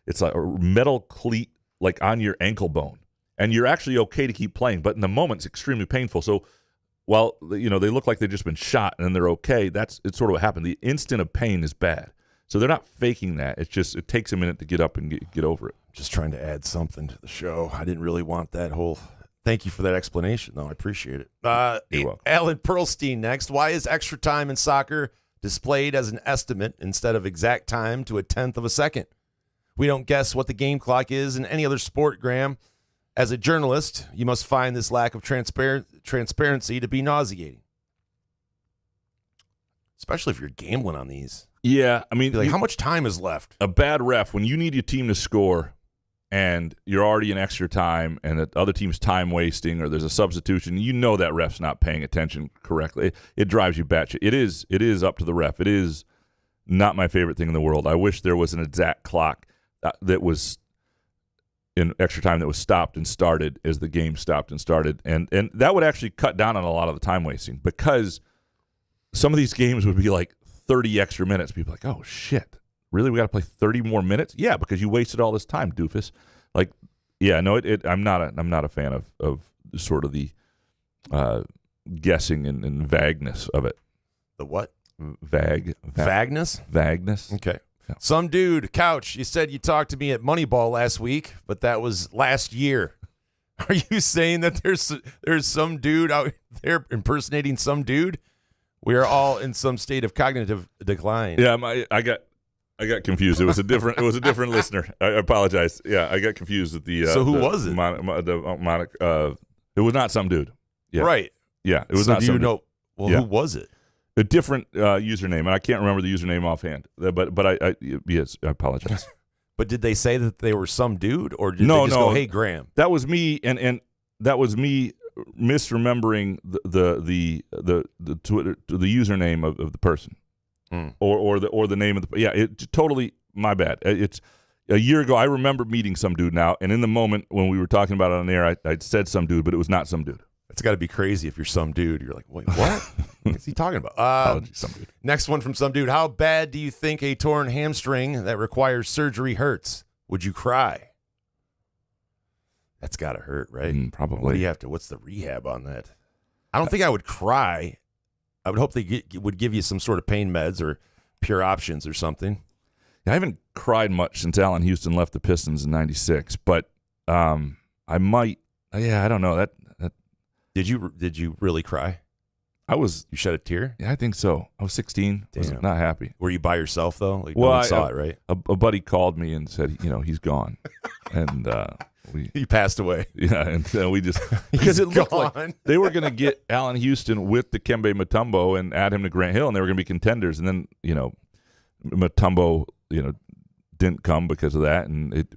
It's a metal cleat like on your ankle bone, and you're actually okay to keep playing, but in the moment it's extremely painful. So while they look like they've just been shot and then they're okay, it's sort of what happened. The instant of pain is bad. So they're not faking that. It's just it takes a minute to get up and get over it. Just trying to add something to the show. I didn't really want that whole. Thank you for that explanation, though. I appreciate it. You're welcome. Alan Pearlstein next. Why is extra time in soccer displayed as an estimate instead of exact time to 1/10 of a second? We don't guess what the game clock is in any other sport, Graham. As a journalist, you must find this lack of transparency to be nauseating, especially if you're gambling on these. Yeah, I mean, how much time is left? A bad ref, when you need your team to score and you're already in extra time and the other team's time wasting or there's a substitution, that ref's not paying attention correctly. It drives you batshit. It is up to the ref. It is Not my favorite thing in the world. I wish there was an exact clock that was in extra time that was stopped and started as the game stopped and started. And that would actually cut down on a lot of the time wasting, because some of these games would be like 30 extra minutes. People are like, oh, shit. Really? We got to play 30 more minutes? Yeah, because you wasted all this time, doofus. Like, yeah, no, I'm not a fan of sort of the guessing and vagueness of it. The what? Vagueness? Vagueness. Okay. Yeah. Some dude, Couch, you said you talked to me at Moneyball last week, but that was last year. Are you saying that there's some dude out there impersonating some dude? We are all in some state of cognitive decline. Yeah, I got confused. It was a different listener. I apologize. Yeah, I got confused with the. So who was it? It was not some dude. Yeah. Right. Yeah, it was so not do some you dude. know? Well, Yeah. who was it? A different username, and I can't remember the username offhand. But I yes, I apologize. But did they say that they were some dude, or did No, they just no. go, "Hey, Graham"? That was me, and that was me misremembering the Twitter, the username of the person, or the name of the. Yeah, it totally my bad. It's a year ago. I remember meeting some dude now, and in the moment when we were talking about it on air, I said some dude, but it was not some dude. It's got to be crazy if you're some dude. You're like, wait, what? What's he talking about? Some dude. Next one from some dude. How bad do you think a torn hamstring that requires surgery hurts? Would you cry? That's got to hurt, right? Probably. What do you have to? What's the rehab on that? I don't think I would cry. I would hope they would give you some sort of pain meds or pure options or something. I haven't cried much since Allen Houston left the Pistons in '96, but I might. Yeah, I don't know that. Did you really cry? You shed a tear? Yeah, I think so. I was 16. I was Damn. not happy. Were you by yourself though? Like, Well, no one saw it, right? A buddy called me and said, he's gone, and He passed away. yeah, and we just because it looked gone. like they were going to get Allen Houston with the Dikembe Mutombo and add him to Grant Hill, and they were going to be contenders, and then Mutombo didn't come because of that, and it.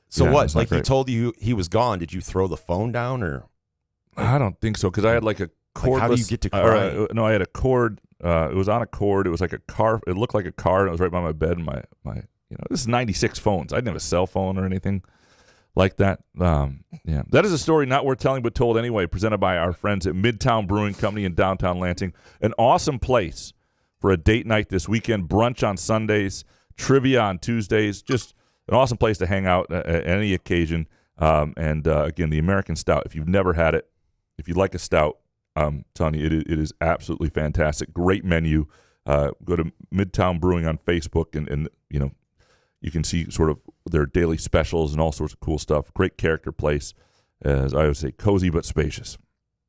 So yeah, what? it's not Like he great. told you he was gone. Did you throw the phone down or? I don't think so because I had like a cordless. how do you get to crying? No, I had a cord. It was on a cord. It was like a car. It looked like a car, and it was right by my bed. And my this is '96 phones. I didn't have a cell phone or anything like that. Yeah, that is a story not worth telling, but told anyway. Presented by our friends at Midtown Brewing Company in downtown Lansing. An awesome place for a date night this weekend. Brunch on Sundays, trivia on Tuesdays. Just an awesome place to hang out at any occasion. And again, the American Stout. If you've never had it. If you like a stout, I'm telling you, it is absolutely fantastic. Great menu. Go to Midtown Brewing on Facebook, and you can see sort of their daily specials and all sorts of cool stuff. Great character place, as I would say, cozy but spacious.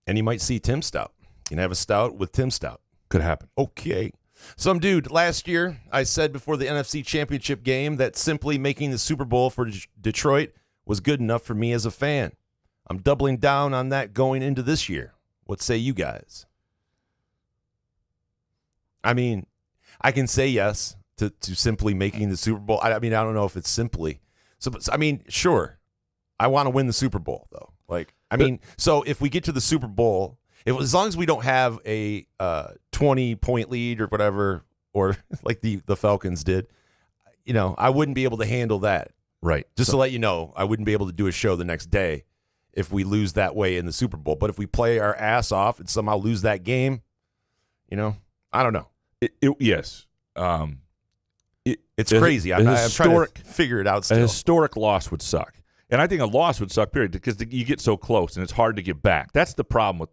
And you might see Tim Stout. You can have a stout with Tim Stout. Could happen. Okay. Some dude, last year, I said before the NFC Championship game that simply making the Super Bowl for Detroit was good enough for me as a fan. I'm doubling down on that going into this year. What say you guys? I mean, I can say yes to simply making the Super Bowl. I mean, I don't know if it's simply. So, I mean, sure. I want to win the Super Bowl, though. Like, I mean, so if we get to the Super Bowl, as long as we don't have a 20-point lead or whatever, or like the Falcons did, I wouldn't be able to handle that. Right. Just to let you know, I wouldn't be able to do a show the next day if we lose that way in the Super Bowl. But if we play our ass off and somehow lose that game, I don't know. Yes. It's crazy. I'm trying to figure it out still. A historic loss would suck. And I think a loss would suck, period, because you get so close and it's hard to get back. That's the problem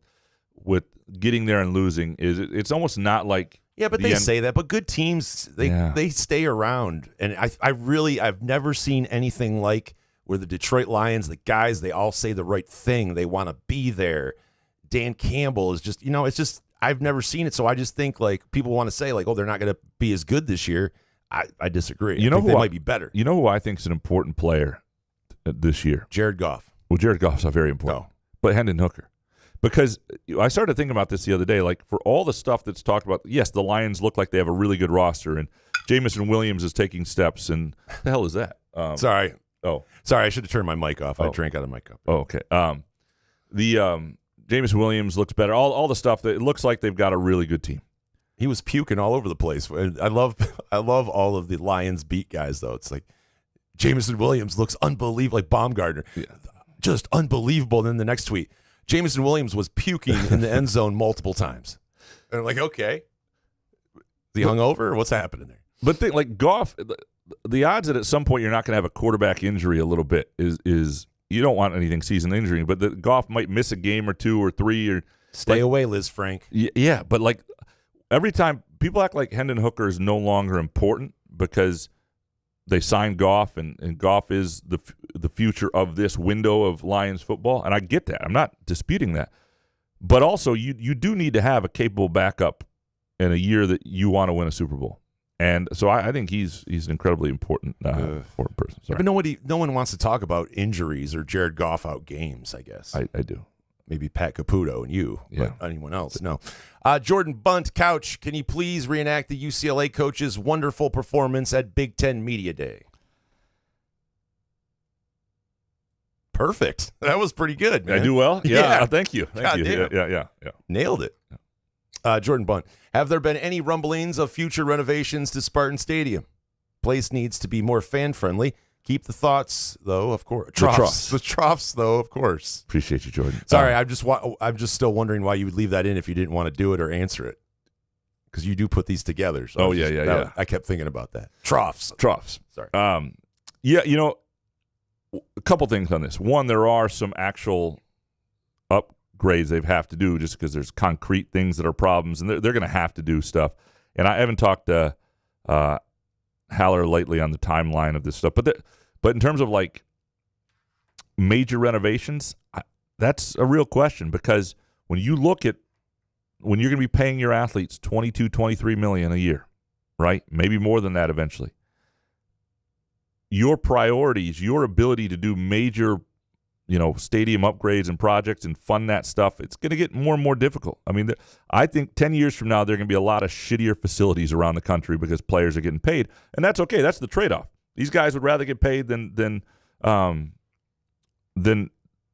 with getting there and losing is it's almost not like yeah, but they say that. But good teams, they stay around. And I've never seen anything like where the Detroit Lions, the guys, they all say the right thing. They want to be there. Dan Campbell is just, it's just, I've never seen it. So I just think like people want to say like, oh, they're not going to be as good this year. I disagree. I think they might be better. You know who I think is an important player this year? Jared Goff. Well, Jared Goff's not very important. No. But Hendon Hooker. Because I started thinking about this the other day, like for all the stuff that's talked about, yes, the Lions look like they have a really good roster, and Jamison Williams is taking steps, and what the hell is that? Sorry. Oh. Sorry, I should have turned my mic off. I drank out of my cup. Oh, okay. The Jamison Williams looks better. All the stuff that it looks like they've got a really good team. He was puking all over the place. I love all of the Lions beat guys, though. It's like Jameson Williams looks unbelievable, like Baumgartner. Yeah. Just unbelievable. And then the next tweet, Jameson Williams was puking in the end zone multiple times. And I'm like, okay. Is he hungover or what's happening there? But like Goff, the odds that at some point you're not going to have a quarterback injury a little bit is you don't want anything season injury, but that Goff might miss a game or 2 or 3 or stay away, Liz Frank. Yeah, but like every time people act like Hendon Hooker is no longer important because they signed Goff and Goff is the future of this window of Lions football, and I get that. I'm not disputing that. But also you do need to have a capable backup in a year that you want to win a Super Bowl. And so I think he's an incredibly important person. Sorry. But no one wants to talk about injuries or Jared Goff out games, I guess. I do. Maybe Pat Caputo and you, yeah. But anyone else, no. Jordan Bunt, Couch, can you please reenact the UCLA coach's wonderful performance at Big Ten Media Day? Perfect. That was pretty good, man. I do well? Yeah. Thank you. Thank you. Damn. Yeah. Nailed it. Jordan Bunt, have there been any rumblings of future renovations to Spartan Stadium? Place needs to be more fan-friendly. Keep the thoughts, though, of course. The troughs, though, of course. Appreciate you, Jordan. Sorry, I'm just still wondering why you would leave that in if you didn't want to do it or answer it. Because you do put these together. So yeah. I kept thinking about that. Troughs. Sorry. A couple things on this. One, there are some actual upgrades they have to do just because there's concrete things that are problems, and they're going to have to do stuff. And I haven't talked to Haller lately on the timeline of this stuff, but in terms of like major renovations, that's a real question, because when you're going to be paying your athletes $22-23 million a year, right? Maybe more than that eventually. Your priorities, your ability to do major, stadium upgrades and projects and fund that stuff, it's going to get more and more difficult. I mean, I think 10 years from now, there are going to be a lot of shittier facilities around the country because players are getting paid, and that's okay. That's the trade-off. These guys would rather get paid than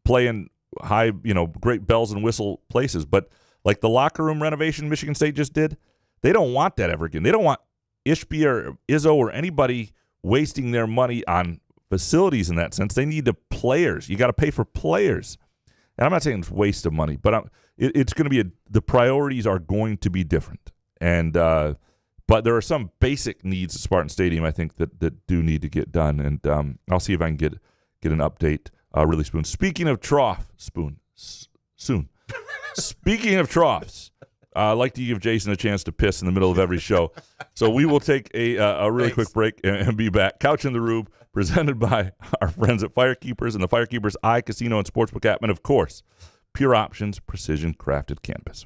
play in high, great bells and whistle places. But like the locker room renovation Michigan State just did, they don't want that ever again. They don't want Ishbia or Izzo or anybody wasting their money on facilities in that sense. They need the players. You got to pay for players. And I'm not saying it's a waste of money, but it's going to be the priorities are going to be different. And but there are some basic needs at Spartan Stadium, I think, that do need to get done. And I'll see if I can get an update really soon. Speaking of soon. Speaking of troughs, I'd like to give Jason a chance to piss in the middle of every show. So we will take a really quick break and be back. Couch in the Rube, presented by our friends at Firekeepers and the Firekeepers iCasino and Sportsbook app, and of course, Pure Options Precision Crafted Cannabis.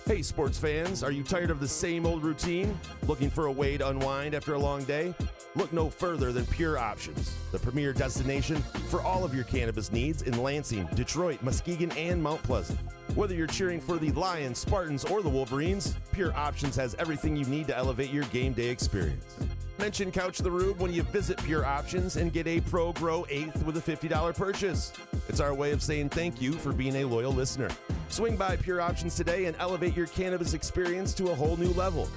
Hey, sports fans, are you tired of the same old routine? Looking for a way to unwind after a long day? Look no further than Pure Options, the premier destination for all of your cannabis needs in Lansing, Detroit, Muskegon, and Mount Pleasant. Whether you're cheering for the Lions, Spartans, or the Wolverines, Pure Options has everything you need to elevate your game day experience. Mention Couch the Rube when you visit Pure Options and get a Pro Grow 8th with a $50 purchase. It's our way of saying thank you for being a loyal listener. Swing by Pure Options today and elevate your cannabis experience to a whole new level.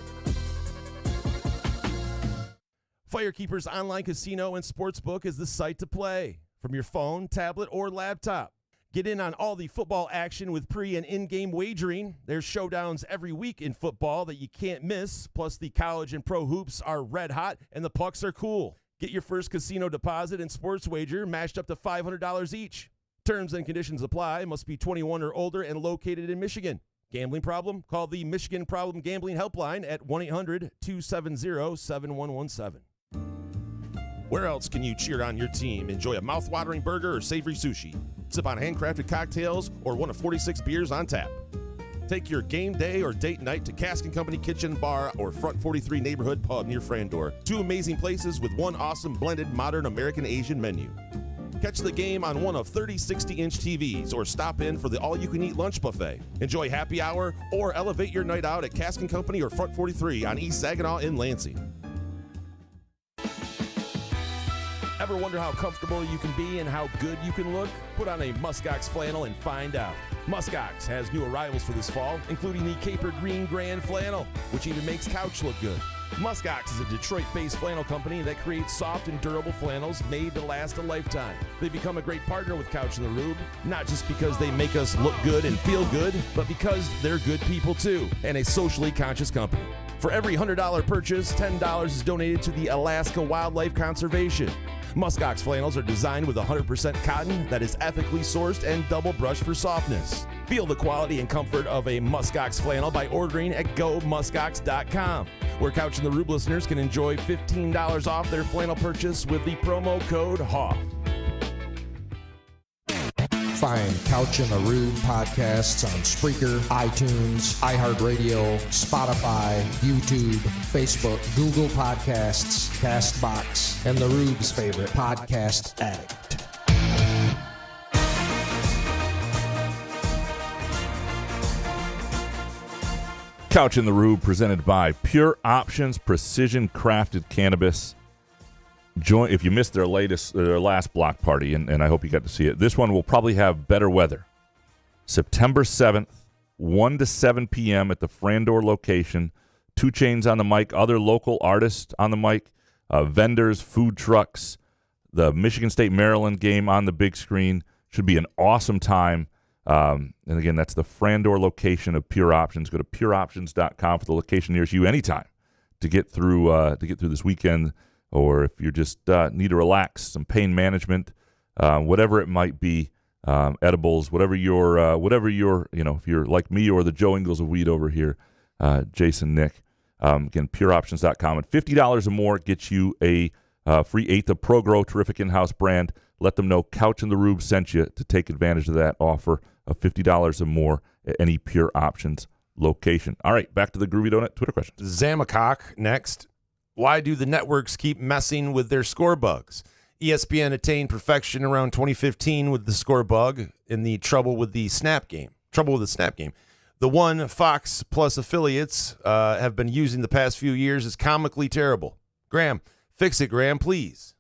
Firekeepers Online Casino and Sportsbook is the site to play from your phone, tablet, or laptop. Get in on all the football action with pre- and in-game wagering. There's showdowns every week in football that you can't miss. Plus, the college and pro hoops are red hot, and the pucks are cool. Get your first casino deposit and sports wager matched up to $500 each. Terms and conditions apply. Must be 21 or older and located in Michigan. Gambling problem? Call the Michigan Problem Gambling Helpline at 1-800-270-7117. Where else can you cheer on your team, enjoy a mouth-watering burger or savory sushi, sip on handcrafted cocktails, or one of 46 beers on tap? Take your game day or date night to Cask & Company Kitchen Bar or Front 43 Neighborhood Pub near Frandor. Two amazing places with one awesome blended modern American Asian menu. Catch the game on one of 30 60-inch TVs or stop in for the all-you-can-eat lunch buffet. Enjoy happy hour or elevate your night out at Cask & Company or Front 43 on East Saginaw in Lansing. Ever wonder how comfortable you can be and how good you can look? Put on a muskox flannel and find out. Muskox has new arrivals for this fall, including the Caper Green Grand Flannel, which even makes couch look good. Muskox is a Detroit-based flannel company that creates soft and durable flannels made to last a lifetime. They become a great partner with Couch in the Rube, not just because they make us look good and feel good, but because they're good people too, and a socially conscious company. For every $100 purchase, $10 is donated to the Alaska Wildlife Conservation. Muskox flannels are designed with 100% cotton that is ethically sourced and double brushed for softness. Feel the quality and comfort of a Muskox flannel by ordering at gomuskox.com, where Couch in the Rube listeners can enjoy $15 off their flannel purchase with the promo code HOFF. Find Couch in the Rube podcasts on Spreaker, iTunes, iHeartRadio, Spotify, YouTube, Facebook, Google Podcasts, CastBox, and the Rube's favorite podcast addict. Couch in the Rube, presented by Pure Options Precision Crafted Cannabis. Join if you missed their last block party, and I hope you got to see it. This one will probably have better weather. September 7th, 1 to 7 p.m. at the Frandor location. 2 Chainz on the mic, other local artists on the mic, vendors, food trucks, the Michigan State Maryland game on the big screen. Should be an awesome time. And again, that's the Frandor location of Pure Options. Go to pureoptions.com for the location nearest you anytime to get through this weekend. Or if you just need to relax, some pain management, whatever it might be, edibles, whatever your, if you're like me or the Joe Ingles of weed over here, Jason, Nick, again, pureoptions.com. And $50 or more gets you a free eighth of ProGrow, terrific in-house brand. Let them know Couch in the Rube sent you to take advantage of that offer of $50 or more at any Pure Options location. All right, back to the Groovy Donut Twitter questions. Zamacock next. Why do the networks keep messing with their score bugs? ESPN attained perfection around 2015 with the score bug in the trouble with the snap game. The one Fox Plus affiliates have been using the past few years is comically terrible. Graham, fix it, Graham, please.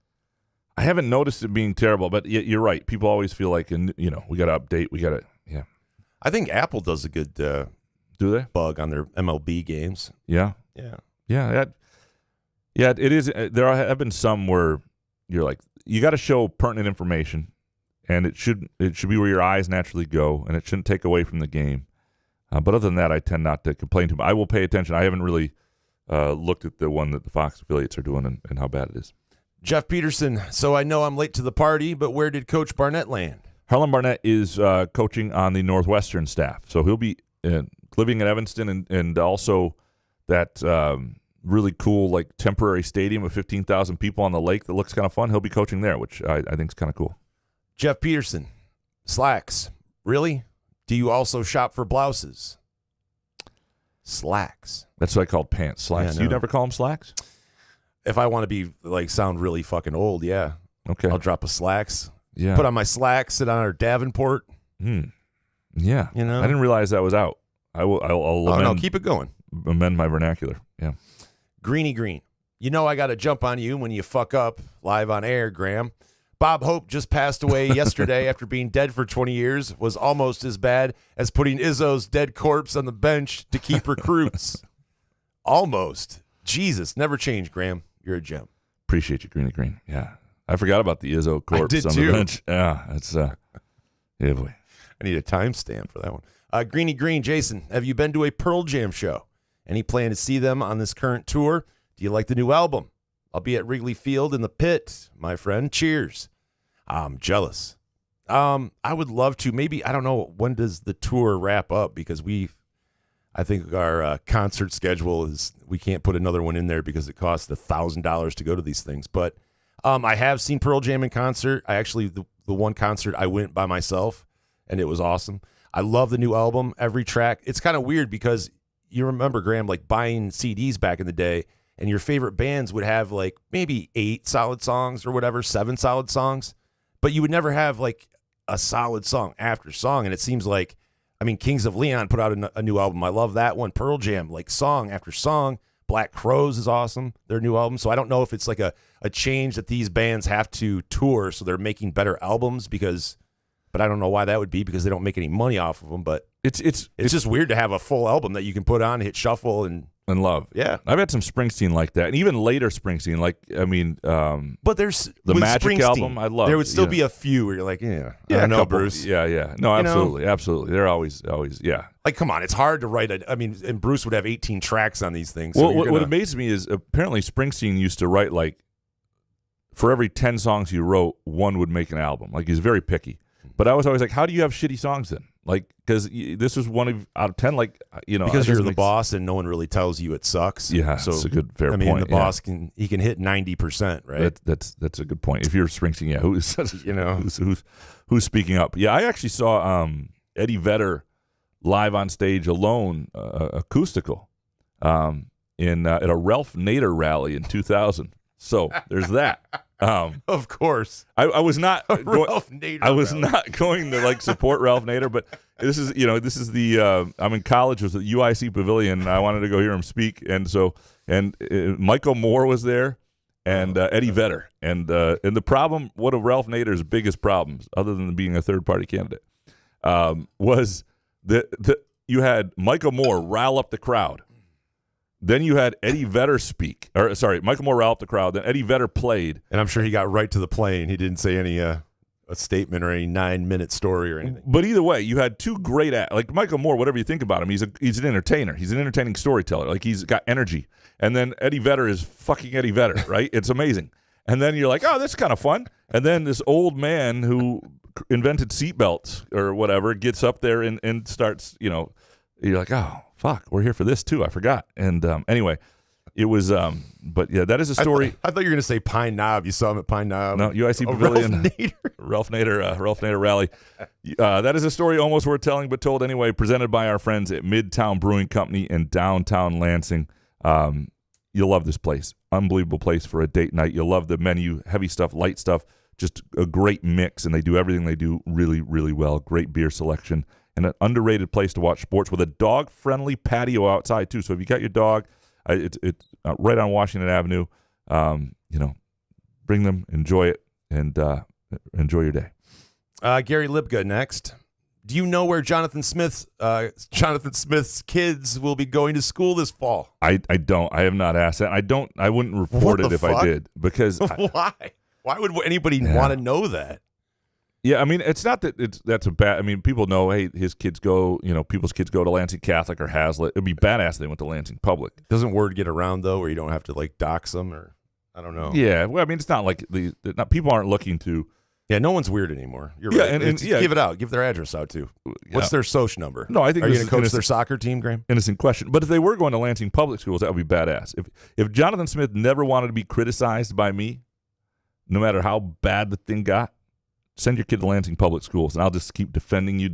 I haven't noticed it being terrible, but you're right. People always feel like, we got to update. We got to, yeah. I think Apple does a good do they bug on their MLB games. Yeah. Yeah, it is. There have been some where you're like, you got to show pertinent information, and it should be where your eyes naturally go, and it shouldn't take away from the game. But other than that, I tend not to complain too much. I will pay attention. I haven't really looked at the one that the Fox affiliates are doing and how bad it is. Jeff Peterson, so I know I'm late to the party, but where did Coach Barnett land? Harlan Barnett is coaching on the Northwestern staff, so he'll be living in Evanston and also that really cool like temporary stadium of 15,000 people on the lake that looks kind of fun. He'll be coaching there, which I think is kind of cool. Jeff Peterson, slacks. Really? Do you also shop for blouses? Slacks. That's what I call pants. Slacks. Yeah, You never call them slacks? If I want to be sound really fucking old, yeah. Okay. I'll drop a slacks. Yeah. Put on my slacks, sit on our Davenport. Yeah. You know? I didn't realize that was out. I'll keep it going. Amend my vernacular. Yeah. Greeny Green. You know I got to jump on you when you fuck up live on air, Graham. Bob Hope just passed away yesterday after being dead for 20 years. Was almost as bad as putting Izzo's dead corpse on the bench to keep recruits. Almost. Jesus, never change, Graham. You're a gem. Appreciate you, Greeny Green. Yeah. I forgot about the Izzo corpse on the bench. Yeah, that's yeah, boy. I need a timestamp for that one. Greeny Green, Jason, have you been to a Pearl Jam show? Any plan to see them on this current tour? Do you like the new album? I'll be at Wrigley Field in the pit, my friend. Cheers. I'm jealous. I would love to. Maybe, I don't know, when does the tour wrap up? Because I think our concert schedule is, we can't put another one in there because it costs $1,000 to go to these things. But I have seen Pearl Jam in concert. I actually, the one concert I went by myself, and it was awesome. I love the new album, every track. It's kind of weird because you remember, Graham, like buying CDs back in the day, and your favorite bands would have like maybe 8 solid songs or whatever, 7 solid songs, but you would never have like a solid song after song. And it seems like, I mean, Kings of Leon put out a new album. I love that one. Pearl Jam, like song after song. Black Crowes is awesome, their new album. So I don't know if it's like a change that these bands have to tour, so they're making better albums, because but I don't know why that would be because they don't make any money off of them. But It's just weird to have a full album that you can put on, hit shuffle, and love. Yeah. I've had some Springsteen like that, and even later Springsteen. Like, I mean, but there's the with Magic Springsteen, album. I love. There would still be a few where you're like, I don't know, couple, Bruce. Yeah. No, absolutely, absolutely. They're always, yeah. Like, come on, it's hard to write and Bruce would have 18 tracks on these things. So Well, what amazed me is apparently Springsteen used to write like, for every 10 songs he wrote, one would make an album. Like, he's very picky. But I was always like, how do you have shitty songs then? Like, because this was one out of 10. Like, because you're the boss and no one really tells you it sucks. Yeah, so that's a good fair point. I mean, the boss can hit 90%, right? That's a good point. If you're Springsteen, who's speaking up? Yeah, I actually saw Eddie Vedder live on stage alone, acoustical, at a Ralph Nader rally in 2000. So there's that. Of course, I was not. Ralph Nader I was rally. not going to like support Ralph Nader, but this is the. I'm in college. It was at UIC Pavilion. And I wanted to go hear him speak, and Michael Moore was there, and Eddie Vedder, and the problem. One of Ralph Nader's biggest problems, other than being a third party candidate, was that you had Michael Moore rile up the crowd. Then you had Eddie Vedder speak. Michael Moore riled up the crowd. Then Eddie Vedder played. And I'm sure he got right to the plane. He didn't say any a statement or any 9-minute story or anything. But either way, you had two great like Michael Moore, whatever you think about him, he's an entertainer. He's an entertaining storyteller. Like, he's got energy. And then Eddie Vedder is fucking Eddie Vedder, right? It's amazing. And then you're like, oh, this is kind of fun. And then this old man who invented seatbelts or whatever gets up there and starts, you're like, oh, fuck, we're here for this too. I forgot. And anyway, it was, but yeah, that is a story. I thought you were going to say Pine Knob. You saw him at Pine Knob. No, UIC Pavilion. Ralph Nader rally. That is a story almost worth telling, but told anyway, presented by our friends at Midtown Brewing Company in downtown Lansing. You'll love this place. Unbelievable place for a date night. You'll love the menu, heavy stuff, light stuff, just a great mix, and they do everything they do really, really well. Great beer selection. And an underrated place to watch sports with a dog-friendly patio outside, too. So if you got your dog, it's right on Washington Avenue. Bring them, enjoy it, and enjoy your day. Gary Libga next. Do you know where Jonathan Smith's kids will be going to school this fall? I don't. I have not asked that. I wouldn't report it if I did. Because why? Why would anybody want to know that? Yeah, I mean, it's not that that's a bad. I mean, people know, hey, his kids go, people's kids go to Lansing Catholic or Hazlitt. It'd be badass if they went to Lansing Public. Doesn't word get around though, where you don't have to like dox them or I don't know. Yeah, well, I mean, it's not like people aren't looking to. Yeah, no one's weird anymore. You're yeah, right. and give it out. Give their address out too. What's their social number? No, I think are you going to coach their soccer team, Graham? Innocent question. But if they were going to Lansing Public Schools, that would be badass. If Jonathan Smith never wanted to be criticized by me, no matter how bad the thing got, send your kid to Lansing Public Schools, and I'll just keep defending you.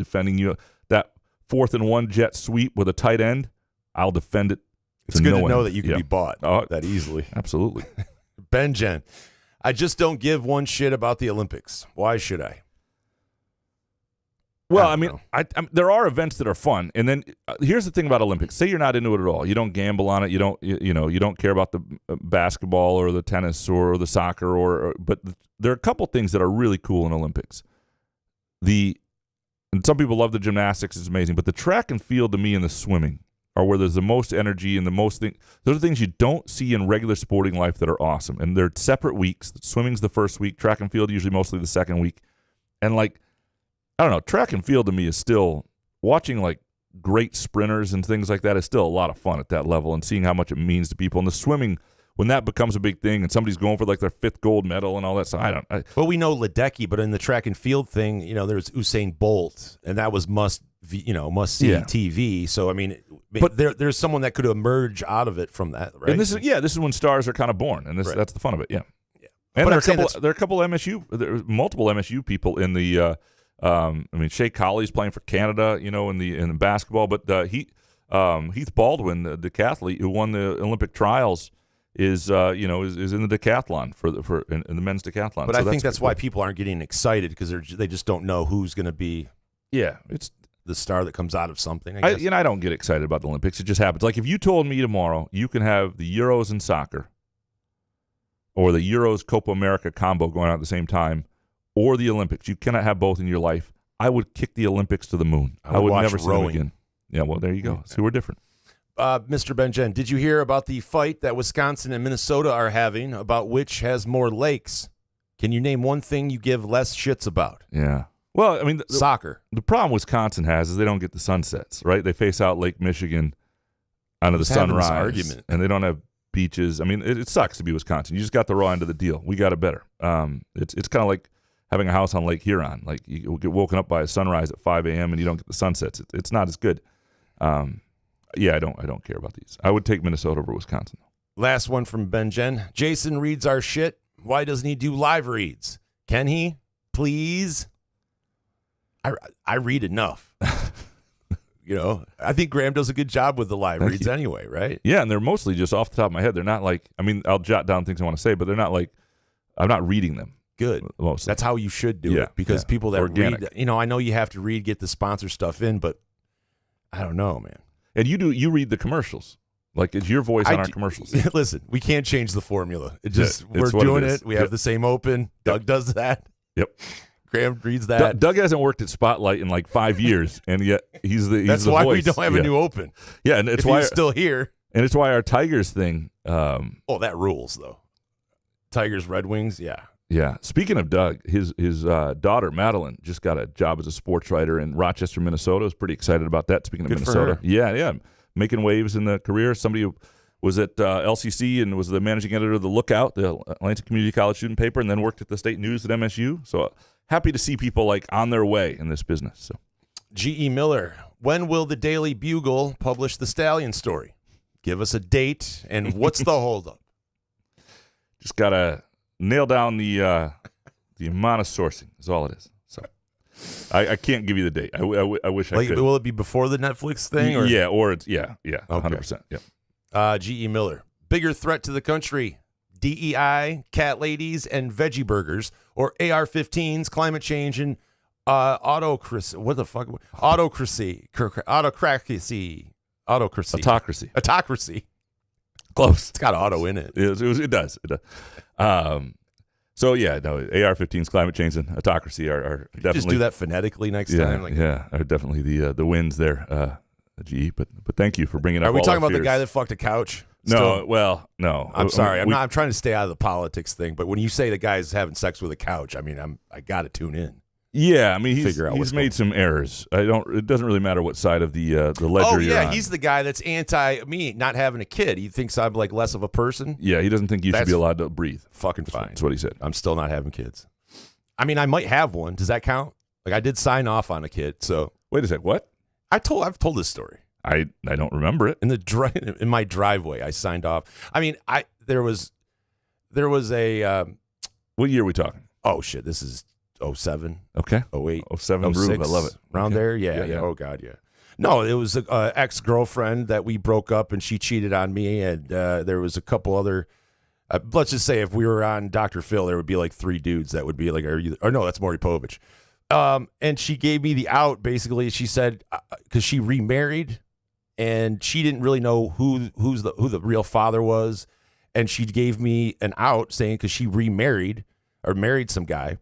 That 4th and 1 jet sweep with a tight end, I'll defend it. It's good to know that you can be bought that easily. Absolutely. Ben Jen, I just don't give one shit about the Olympics. Why should I? Well, I mean, there are events that are fun, and then here's the thing about Olympics. Say you're not into it at all. You don't gamble on it. You don't care about the basketball or the tennis or the soccer but there are a couple things that are really cool in Olympics. And some people love the gymnastics; it's amazing. But the track and field, to me, and the swimming are where there's the most energy and the most thing. Those are things you don't see in regular sporting life that are awesome, and they're separate weeks. Swimming's the first week. Track and field usually mostly the second week, and like. I don't know. Track and field to me is still watching like great sprinters and things like that is still a lot of fun at that level and seeing how much it means to people. And the swimming, when that becomes a big thing and somebody's going for like their 5th gold medal and all that stuff, well, we know Ledecky, but in the track and field thing, there's Usain Bolt, and that was must see TV. So I mean, but there's someone that could emerge out of it from that, right? And this is when stars are kind of born, and that's the fun of it. Yeah. And there are a couple MSU, there's multiple MSU people in the. Shea Colley's playing for Canada, in the basketball, but Heath Baldwin, the decathlete who won the Olympic trials, is in the decathlon for the men's decathlon. But I think that's why people aren't getting excited because they just don't know who's going to be. Yeah, it's the star that comes out of something. I guess. I don't get excited about the Olympics. It just happens. Like if you told me tomorrow you can have the Euros in soccer, or the Euros Copa America combo going on at the same time. Or the Olympics. You cannot have both in your life. I would kick the Olympics to the moon. I would watch never see them rowing. again. Yeah, well, there you go. See, we're different. Mr. Benjen, did you hear about the fight that Wisconsin and Minnesota are having about which has more lakes? Can you name one thing you give less shits about? Yeah. Well, I mean, Soccer. The problem Wisconsin has is they don't get the sunsets, right? They face out Lake Michigan under the Who's having this sunrise, argument? and they don't have beaches. I mean, it sucks to be Wisconsin. You just got the raw end of the deal. We got it better. It's kind of like having a house on Lake Huron. Like you get woken up by a sunrise at 5 a.m. and you don't get the sunsets. It's not as good. Yeah, I don't care about these. I would take Minnesota over Wisconsin. Last one from Benjen. Jason reads our shit. Why doesn't he do live reads? Can he? Please? I read enough. I think Graham does a good job with the live Thank reads you. anyway, right? Yeah, and they're mostly just off the top of my head. They're not like, I mean, I'll jot down things I want to say, but they're not like, I'm not reading them. Good. Mostly. That's how you should do it, because people that Organic. read, I know you have to read, get the sponsor stuff in, but I don't know, man. And you read the commercials. Like, it's your voice on our commercials. Listen, we can't change the formula. We're what doing it is. it. We have the same open. Doug does that. Yep. Graham reads that. Doug hasn't worked at Spotlight in like 5 years, and yet he's the That's the why voice. we don't have a new open. Yeah, and it's If why he's still here. and it's why our Tigers thing. Oh, that rules though. Tigers, Red Wings, yeah. Yeah. Speaking of Doug, his daughter Madeline just got a job as a sports writer in Rochester, Minnesota. I was pretty excited about that. Speaking of Good for Minnesota, her. yeah, making waves in the career. Somebody who was at LCC and was the managing editor of the Lookout, the Atlanta Community College student paper, and then worked at the State News at MSU. So happy to see people like on their way in this business. So, G.E. Miller, when will the Daily Bugle publish the Stallion story? Give us a date, and what's the holdup? just gotta nail down the amount of sourcing. Is all it is. So I can't give you the date. I wish I could. Will it be before the Netflix thing? Or? Yeah, or it's 100%. Yeah. G.E. Miller, bigger threat to the country, DEI, cat ladies, and veggie burgers, or AR-15s, climate change, and autocracy. What the fuck? Autocracy. Autocracy. Close. It's got auto in it. It does. So yeah, no, AR-15s, climate change, and autocracy are definitely Just do that phonetically next time. Are definitely the wins there. GE, but thank you for bringing up. Are we all talking our about the fears. guy that fucked a couch? No, Still? well, no. I'm sorry. I'm trying to stay out of the politics thing, but when you say the guy's having sex with a couch, I mean, I got to tune in. Yeah, I mean, Figure out he's what's made some errors. It doesn't really matter what side of the ledger Oh you're yeah, on. he's the guy that's anti me not having a kid. He thinks I'm like less of a person. Yeah, he doesn't think you should That's be allowed to breathe. Fucking fine. That's what he said. I'm still not having kids. I mean, I might have one. Does that count? Like I did sign off on a kid. So Wait a sec. What? I've told this story. I don't remember it. In my driveway, I signed off. I mean, there was a What year are we talking? oh shit, this is 07, Okay. 08, 07 Rube. I love it. Around Okay. there, yeah. Oh god, yeah. No, it was a ex-girlfriend that we broke up, and she cheated on me, and there was a couple other. Let's just say if we were on Dr. Phil, there would be like 3 dudes that would be like, or no, that's Maury Povich. And she gave me the out. Basically, she said because she remarried, and she didn't really know who the real father was, and she gave me an out saying because she remarried or married some guy,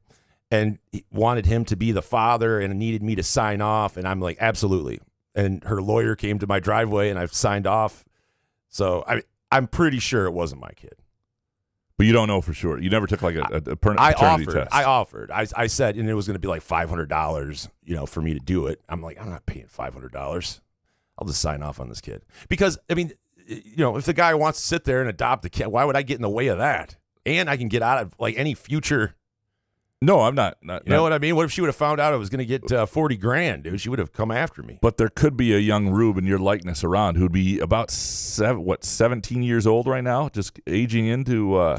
and wanted him to be the father and needed me to sign off, and I'm like absolutely. And her lawyer came to my driveway, and I've signed off. So I'm pretty sure it wasn't my kid. But you don't know for sure. You never took like a I paternity offered. test. I offered. I said, and it was going to be like $500, for me to do it. I'm like, I'm not paying $500. I'll just sign off on this kid because I mean, if the guy wants to sit there and adopt the kid, why would I get in the way of that? And I can get out of like any future. No, I'm not. You know what I mean? What if she would have found out I was going to get $40,000, dude? She would have come after me. But there could be a young Rube in your likeness around who'd be about 17 years old right now, just aging into.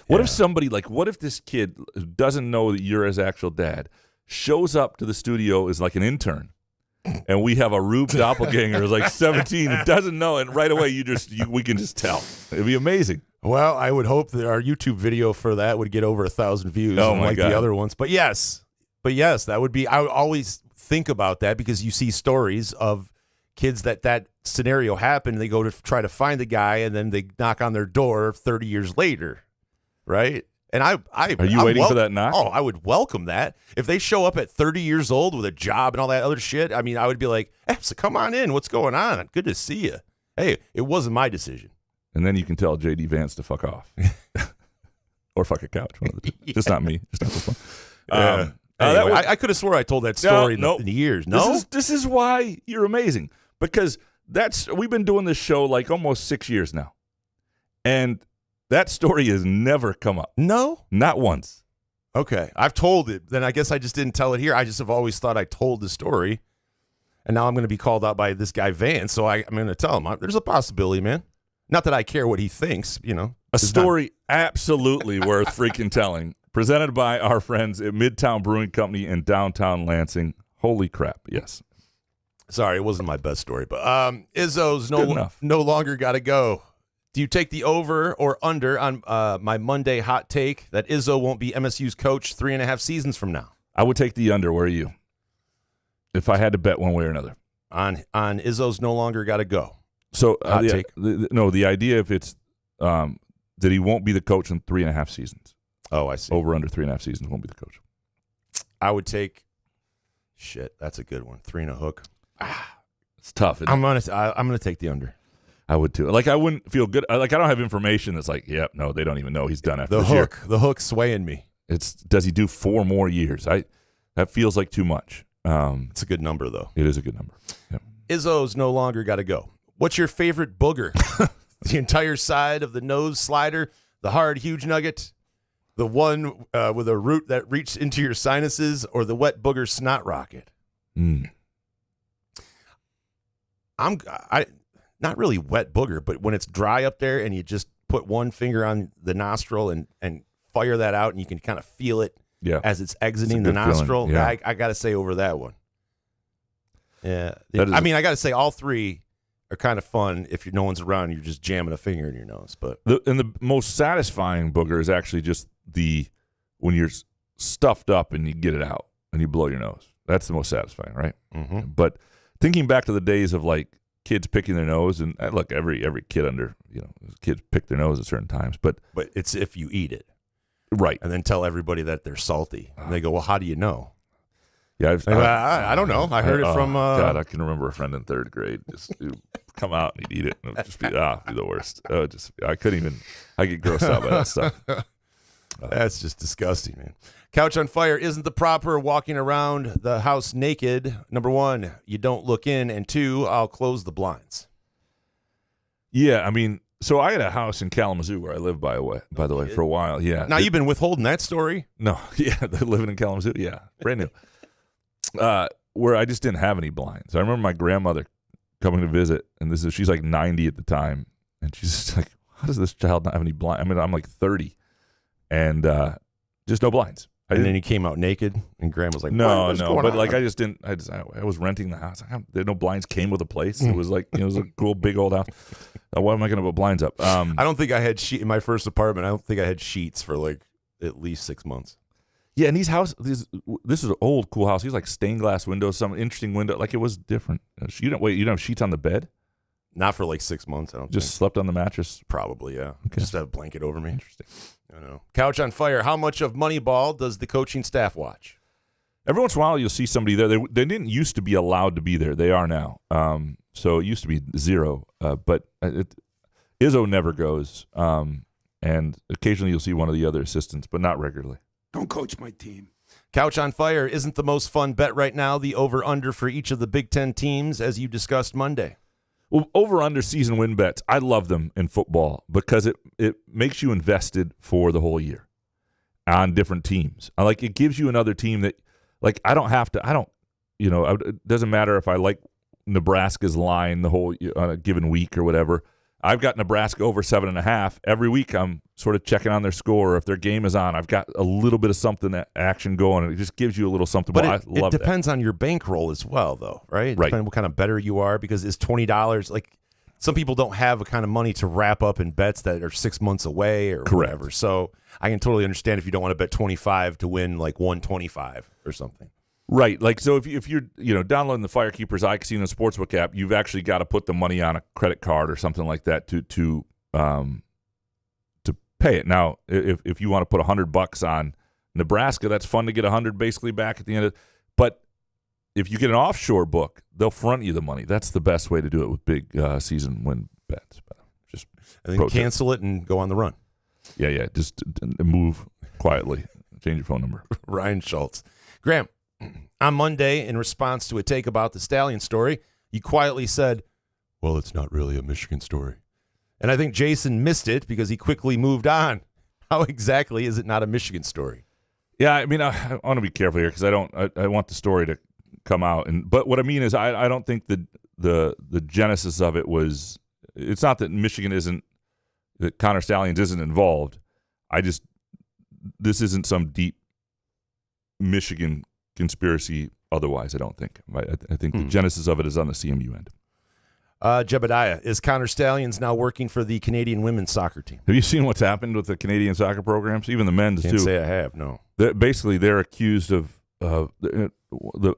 What if somebody what if this kid who doesn't know that you're his actual dad shows up to the studio as like an intern, and we have a Rube doppelganger who's like 17 and doesn't know, and right away we can just tell. It'd be amazing. Well, I would hope that our YouTube video for that would get over 1,000 views, unlike the other ones. But yes, that would be. I would always think about that because you see stories of kids that scenario happened. They go to try to find the guy, and then they knock on their door 30 years later, right? And Are you waiting for that knock? Oh, I would welcome that. If they show up at 30 years old with a job and all that other shit, I mean, I would be like, so come on in. What's going on? Good to see you. Hey, it wasn't my decision. And then you can tell J.D. Vance to fuck off. Or fuck a couch. One of the two. Just not me. Just not this one. Anyway, I could have swore I told that story in the years. No? This is why you're amazing. Because we've been doing this show like almost 6 years now. And that story has never come up. No? Not once. Okay. I've told it. Then I guess I just didn't tell it here. I just have always thought I told the story. And now I'm going to be called out by this guy Vance. So I'm going to tell him. There's a possibility, man. Not that I care what he thinks, you know. A story absolutely worth freaking telling. Presented by our friends at Midtown Brewing Company in downtown Lansing. Holy crap, yes. Sorry, it wasn't my best story. But Izzo's enough. no longer got to go. Do you take the over or under on my Monday hot take that Izzo won't be MSU's coach 3.5 seasons from now? I would take the under. Where are you? If I had to bet one way or another. On Izzo's no longer got to go. So hot take. The idea if it's that he won't be the coach in 3.5 seasons. Oh, I see. Over under 3.5 seasons won't be the coach. I would take. Shit, that's a good one. 3 and a hook. It's tough. I'm gonna take the under. I would too. Like I wouldn't feel good. Like I don't have information that's like, yep, no, they don't even know he's done after this year. The hook swaying me. Does he do 4 more years? That feels like too much. It's a good number though. It is a good number. Yep. Izzo's no longer got to go. What's your favorite booger? The entire side of the nose slider, the hard huge nugget, the one with a root that reaches into your sinuses, or the wet booger snot rocket? I'm not really wet booger, but when it's dry up there and you just put one finger on the nostril and fire that out, and you can kind of feel it as it's exiting the nostril. Yeah. I got to say over that one. Yeah, I mean, I got to say all three are kind of fun if no one's around. You're just jamming a finger in your nose. But the most satisfying booger is actually just when you're stuffed up and you get it out and you blow your nose. That's the most satisfying, right? Mm-hmm. But thinking back to the days of like kids picking their nose, and look, every kid kids pick their nose at certain times, but it's if you eat it, right, and then tell everybody that they're salty. And they go, well, how do you know? Yeah, I don't know. I heard it from. God, I can remember a friend in 3rd grade just come out and he'd eat it, and it'd just be the worst. I couldn't even. I get grossed out by that stuff. That's just disgusting, man. Couch on fire isn't the proper walking around the house naked. Number 1, you don't look in, and 2, I'll close the blinds. Yeah, I mean, so I had a house in Kalamazoo where I lived, by the way, for a while. Yeah. Now you've been withholding that story? No, yeah, living in Kalamazoo. Yeah, brand new. Where I just didn't have any blinds. I remember my grandmother coming to visit, and she's like 90 at the time, and she's just like, how does this child not have any blinds? I mean, I'm like 30, and just no blinds. And then he came out naked, and Grandma's like, no, but like I just didn't. I was renting the house. There no blinds came with the place. It was like it was a cool big old house. Why am I going to put blinds up? I don't think I had in my first apartment. I don't think I had sheets for like at least 6 months. Yeah, and this is an old cool house. These like stained glass windows, some interesting window. Like it was different. You don't have sheets on the bed? Not for like 6 months. I don't. Just slept on the mattress. Probably, yeah. Okay. Just have a blanket over me. Interesting. I don't know. Couch on fire. How much of Moneyball does the coaching staff watch? Every once in a while, you'll see somebody there. They didn't used to be allowed to be there. They are now. So it used to be 0. But Izzo never goes. And occasionally you'll see one of the other assistants, but not regularly. Don't coach my team. Couch on fire isn't the most fun bet right now. The over-under for each of the Big Ten teams, as you discussed Monday. Well, over-under season win bets, I love them in football because it makes you invested for the whole year on different teams. It gives you another team that, like, it doesn't matter if I like Nebraska's line the whole on a given week or whatever. I've got Nebraska over 7.5. Every week I'm sort of checking on their score. If their game is on, I've got a little bit of something, action going, and it just gives you a little something. But I love it depends on your bankroll as well, though, right? Right. Depending what kind of bettor you are, because it's $20. Like, some people don't have the kind of money to wrap up in bets that are 6 months away or Correct. whatever. So I can totally understand if you don't want to bet 25 to win like 125 or something. Right. Like, so if you're downloading the Firekeepers iCasino Sportsbook app, you've actually got to put the money on a credit card or something like that to pay it. Now, if you want to put $100 on Nebraska, that's fun to get 100 basically back at the end of. But if you get an offshore book, they'll front you the money. That's the best way to do it with big season win bets. Just and then cancel it and go on the run. Yeah. Just move quietly. Change your phone number. Ryan Schultz. Graham, on Monday, in response to a take about the Stallion story, you quietly said, well, it's not really a Michigan story. And I think Jason missed it because he quickly moved on. How exactly is it not a Michigan story? Yeah, I mean, I want to be careful here because I want the story to come out. But what I mean is I don't think the genesis of it was, it's not that Michigan isn't, that Connor Stallions isn't involved. This isn't some deep Michigan conspiracy otherwise, I don't think. I think the genesis of it is on the CMU end. Jebediah, is Connor Stallions now working for the Canadian women's soccer team? Have you seen what's happened with the Canadian soccer programs? Even the men's, Can't too. say I have, no. They're accused of, I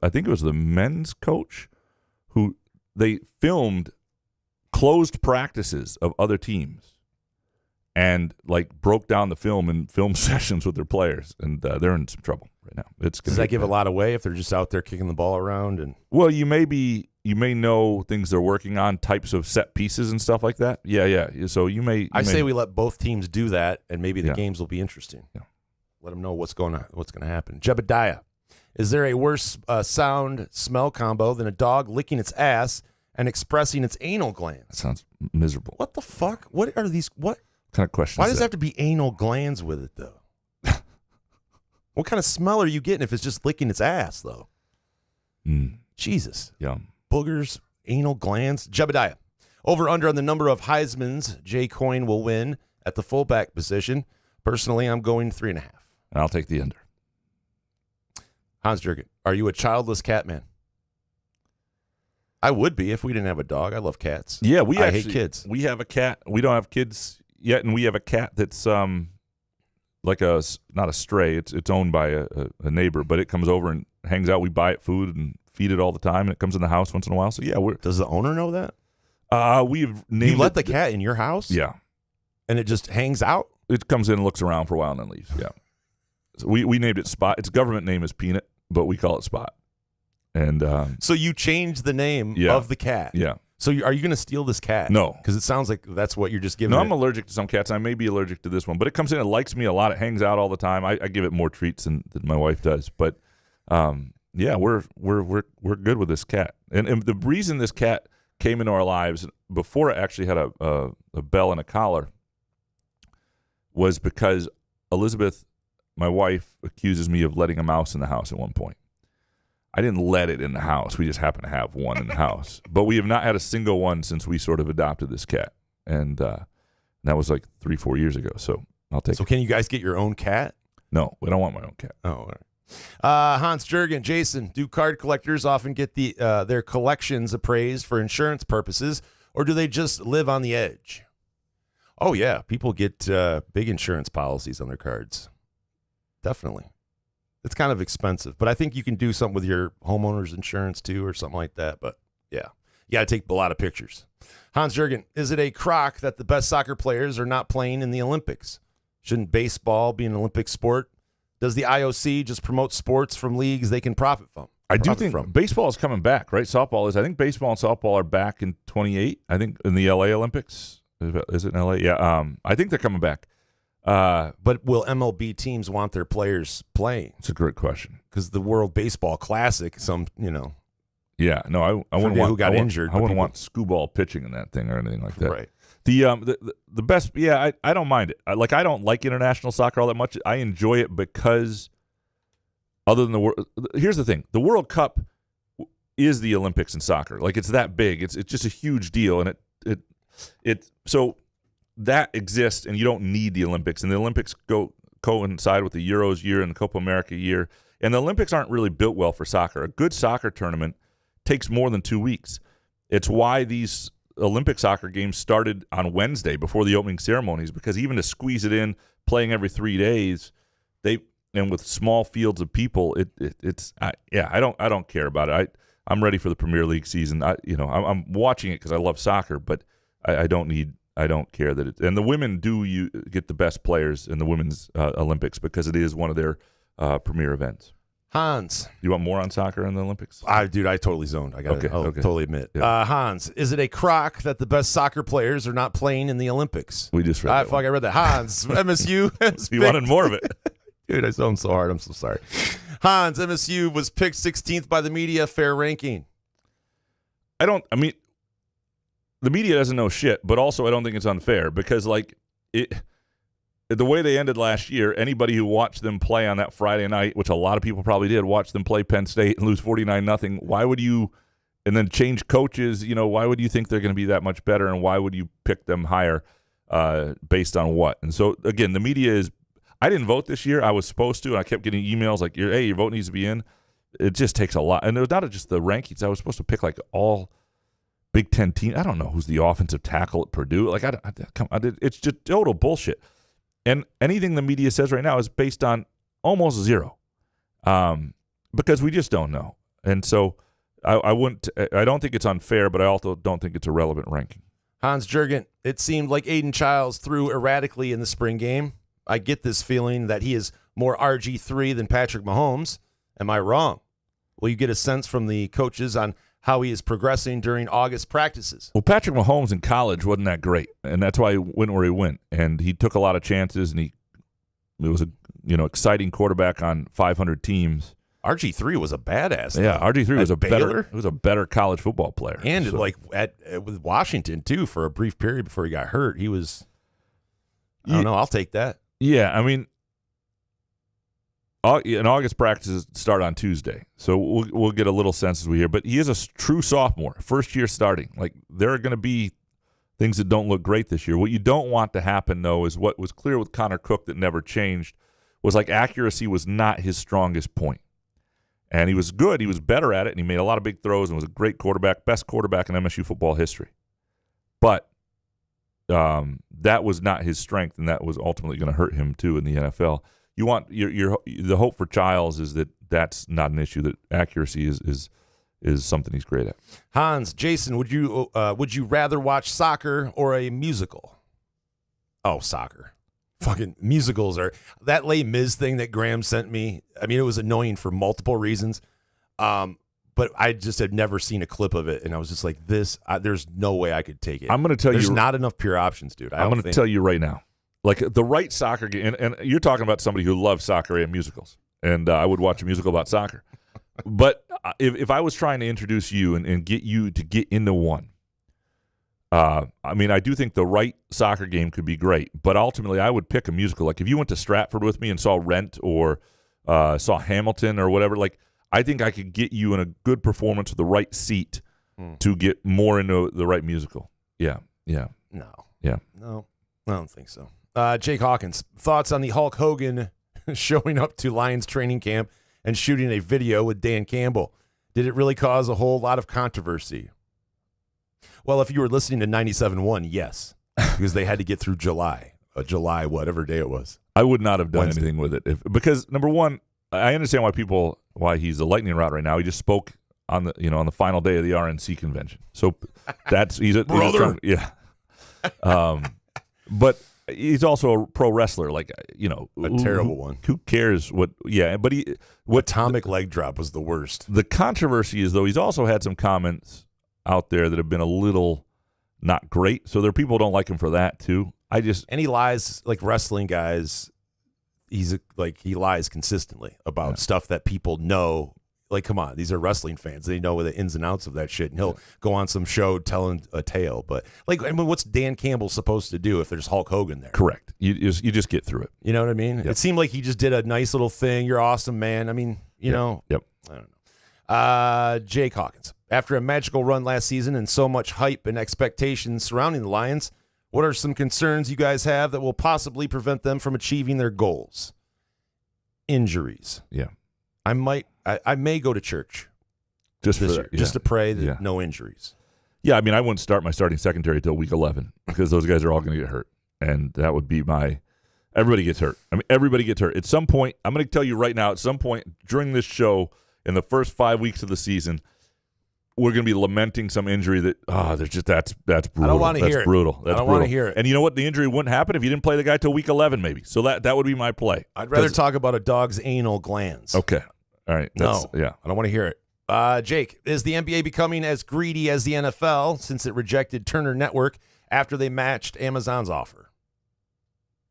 think it was the men's coach who they filmed closed practices of other teams and like broke down the film in film sessions with their players, and they're in some trouble right now. Does that give a lot away if they're just out there kicking the ball around? And well, you may know things they're working on, types of set pieces and stuff like that. Yeah. So I say we let both teams do that, and maybe the games will be interesting. Yeah. Let them know what's going to happen. Jebediah, is there a worse sound smell combo than a dog licking its ass and expressing its anal glands? That sounds miserable. What the fuck? What are these? What kind of question? Why does it have to be anal glands with it though? What kind of smell are you getting if it's just licking its ass though? Jesus. Yum. Boogers, anal glands. Jebediah, over under on the number of Heismans Jay Coyne will win at the fullback position. Personally, I'm going 3.5. And I'll take the under. Hans Jurgen, are you a childless cat man? I would be if we didn't have a dog. I love cats. Yeah, I hate kids. We have a cat. We don't have kids yet, and we have a cat that's like not a stray. It's owned by a neighbor, but it comes over and hangs out. We buy it food and feed it all the time, and it comes in the house once in a while. So yeah, does the owner know that? We've named. You let the cat in your house? Yeah, and it just hangs out. It comes in and looks around for a while and then leaves. Yeah. So we named it Spot. Its government name is Peanut, but we call it Spot. And so you changed the name of the cat. Yeah. So are you going to steal this cat? No, because it sounds like that's what you're just giving. No, I'm allergic to some cats. I may be allergic to this one, but it comes in. It likes me a lot. It hangs out all the time. I give it more treats than my wife does. But yeah, we're good with this cat. And the reason this cat came into our lives before it actually had a bell and a collar was because Elizabeth, my wife, accuses me of letting a mouse in the house at one point. I didn't let it in the house. We just happened to have one in the house. But we have not had a single one since we sort of adopted this cat. And that was like 3-4 years ago. So I'll take it. So can you guys get your own cat? No, we don't want my own cat. Oh, all right. Hans Jurgen, Jason, do card collectors often get their collections appraised for insurance purposes, or do they just live on the edge? Oh, yeah. People get big insurance policies on their cards. Definitely. It's kind of expensive, but I think you can do something with your homeowner's insurance too or something like that. But yeah, you got to take a lot of pictures. Hans Jurgen, is it a crock that the best soccer players are not playing in the Olympics? Shouldn't baseball be an Olympic sport? Does the IOC just promote sports from leagues they can profit from? I do think baseball is coming back, right? Softball is. I think baseball and softball are back in 28. I think in the LA Olympics. Is it in LA? Yeah. I think they're coming back. But will MLB teams want their players playing? It's a great question. Because the World Baseball Classic, Yeah, no, I wouldn't want who got injured. I wouldn't want skee-ball pitching in that thing or anything like that. Right. The best, yeah, I don't mind it. I don't like international soccer all that much. I enjoy it because other than the world, here's the thing: the World Cup is the Olympics in soccer. Like it's that big. It's just a huge deal, and it so. That exists, and you don't need the Olympics. And the Olympics coincide with the Euros year and the Copa America year. And the Olympics aren't really built well for soccer. A good soccer tournament takes more than 2 weeks. It's why these Olympic soccer games started on Wednesday before the opening ceremonies, because even to squeeze it in, playing every 3 days, and with small fields of people, I don't care about it. I'm ready for the Premier League season. I'm watching it because I love soccer, but I don't need I don't care that and the women do get the best players in the women's Olympics because it is one of their premier events. Hans. You want more on soccer in the Olympics? Dude, I totally zoned. I'll totally admit. Yeah. Hans, is it a crock that the best soccer players are not playing in the Olympics? We just read that. I read that. Hans, MSU. You wanted more of it. Dude, I zoned so hard. I'm so sorry. Hans, MSU was picked 16th by the media. Fair ranking. The media doesn't know shit, but also I don't think it's unfair because, the way they ended last year, anybody who watched them play on that Friday night, which a lot of people probably did, watch them play Penn State and lose 49-0. Why would you, and then change coaches, why would you think they're going to be that much better, and why would you pick them higher based on what? And so, again, the media is, I didn't vote this year. I was supposed to, and I kept getting emails like, hey, your vote needs to be in. It just takes a lot. And it was not just the rankings. I was supposed to pick all Big Ten teams. I don't know who's the offensive tackle at Purdue. It's just total bullshit. And anything the media says right now is based on almost zero, because we just don't know. And so I don't think it's unfair, but I also don't think it's a relevant ranking. Hans Jurgen, it seemed like Aiden Childs threw erratically in the spring game. I get this feeling that he is more RG3 than Patrick Mahomes. Am I wrong? Will you get a sense from the coaches on how he is progressing during August practices? Well, Patrick Mahomes in college wasn't that great, and that's why he went where he went. And he took a lot of chances, and he was a exciting quarterback on 500 teams. RG3 was a badass. Yeah, RG3 was Baylor? was a better college football player, and with Washington too for a brief period before he got hurt. He was. I don't know. I'll take that. Yeah, in August practices start on Tuesday, so we'll get a little sense as we hear. But he is a true sophomore, first year starting. There are going to be things that don't look great this year. What you don't want to happen, though, is what was clear with Connor Cook that never changed was accuracy was not his strongest point. And he was good. He was better at it, and he made a lot of big throws and was a great quarterback, best quarterback in MSU football history. But that was not his strength, and that was ultimately going to hurt him too in the NFL. You want the hope for Childs is that that's not an issue. That accuracy is something he's great at. Hans, Jason, would you rather watch soccer or a musical? Oh, soccer. Fucking musicals are that Les Mis thing that Graham sent me. It was annoying for multiple reasons. But I just had never seen a clip of it, and I was just like, "This, there's no way I could take it." I'm going to tell there's you, there's not enough pure options, dude. I'm going to tell you right now, the right soccer game, and you're talking about somebody who loves soccer and musicals, and I would watch a musical about soccer. But if I was trying to introduce you and get you to get into one, I do think the right soccer game could be great, but ultimately I would pick a musical. If you went to Stratford with me and saw Rent or saw Hamilton or whatever, I think I could get you in a good performance with the right seat to get more into the right musical. Yeah. No, Yeah. no, I don't think so. Jake Hawkins, thoughts on the Hulk Hogan showing up to Lions training camp and shooting a video with Dan Campbell? Did it really cause a whole lot of controversy? Well, if you were listening to 97.1, yes, because they had to get through July, whatever day it was. I would not have done Wednesday. anything with it because number one, I understand why he's a lightning rod right now. He just spoke on the final day of the RNC convention. So he's a brother. Yeah. But he's also a pro wrestler, a terrible one. Who cares what? Yeah, but Atomic leg drop was the worst. The controversy is though he's also had some comments out there that have been a little not great. So there are people who don't like him for that too. And he lies like wrestling guys. He lies consistently about stuff that people know. Come on, these are wrestling fans. They know the ins and outs of that shit. And he'll go on some show telling a tale. But what's Dan Campbell supposed to do if there's Hulk Hogan there? Correct. You just get through it. You know what I mean? Yep. It seemed like he just did a nice little thing. You're awesome, man. Know. Yep. I don't know. Jake Hawkins. After a magical run last season and so much hype and expectations surrounding the Lions, what are some concerns you guys have that will possibly prevent them from achieving their goals? Injuries. Yeah. I may go to church Just this for year, that, just to pray that Yeah. no injuries. Yeah, I wouldn't start my starting secondary until week 11 because those guys are all going to get hurt. And that would be everybody gets hurt. Everybody gets hurt. At some point, I'm going to tell you right now, at some point during this show, in the first 5 weeks of the season, we're going to be lamenting some injury that there's just that's brutal. I don't want to hear it. Brutal. That's I don't brutal. want to hear it. And you know what? The injury wouldn't happen if you didn't play the guy till week 11, maybe. So that would be my play. I'd rather talk about a dog's anal glands. Okay. All right. No. Yeah. I don't want to hear it. Jake, is the NBA becoming as greedy as the NFL since it rejected Turner Network after they matched Amazon's offer?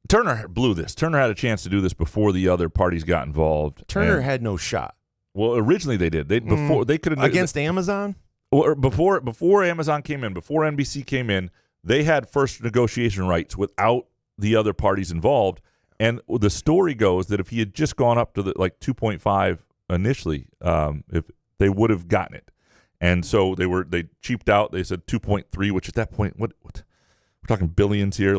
Turner blew this. Turner had a chance to do this before the other parties got involved. Turner had no shot. Well, originally they did. They could have against Amazon. Or before Amazon came in, before NBC came in, they had first negotiation rights without the other parties involved. And the story goes that if he had just gone up to the 2.5 initially, if they would have gotten it. And so they cheaped out. They said 2.3, which at that point, what we're talking billions here.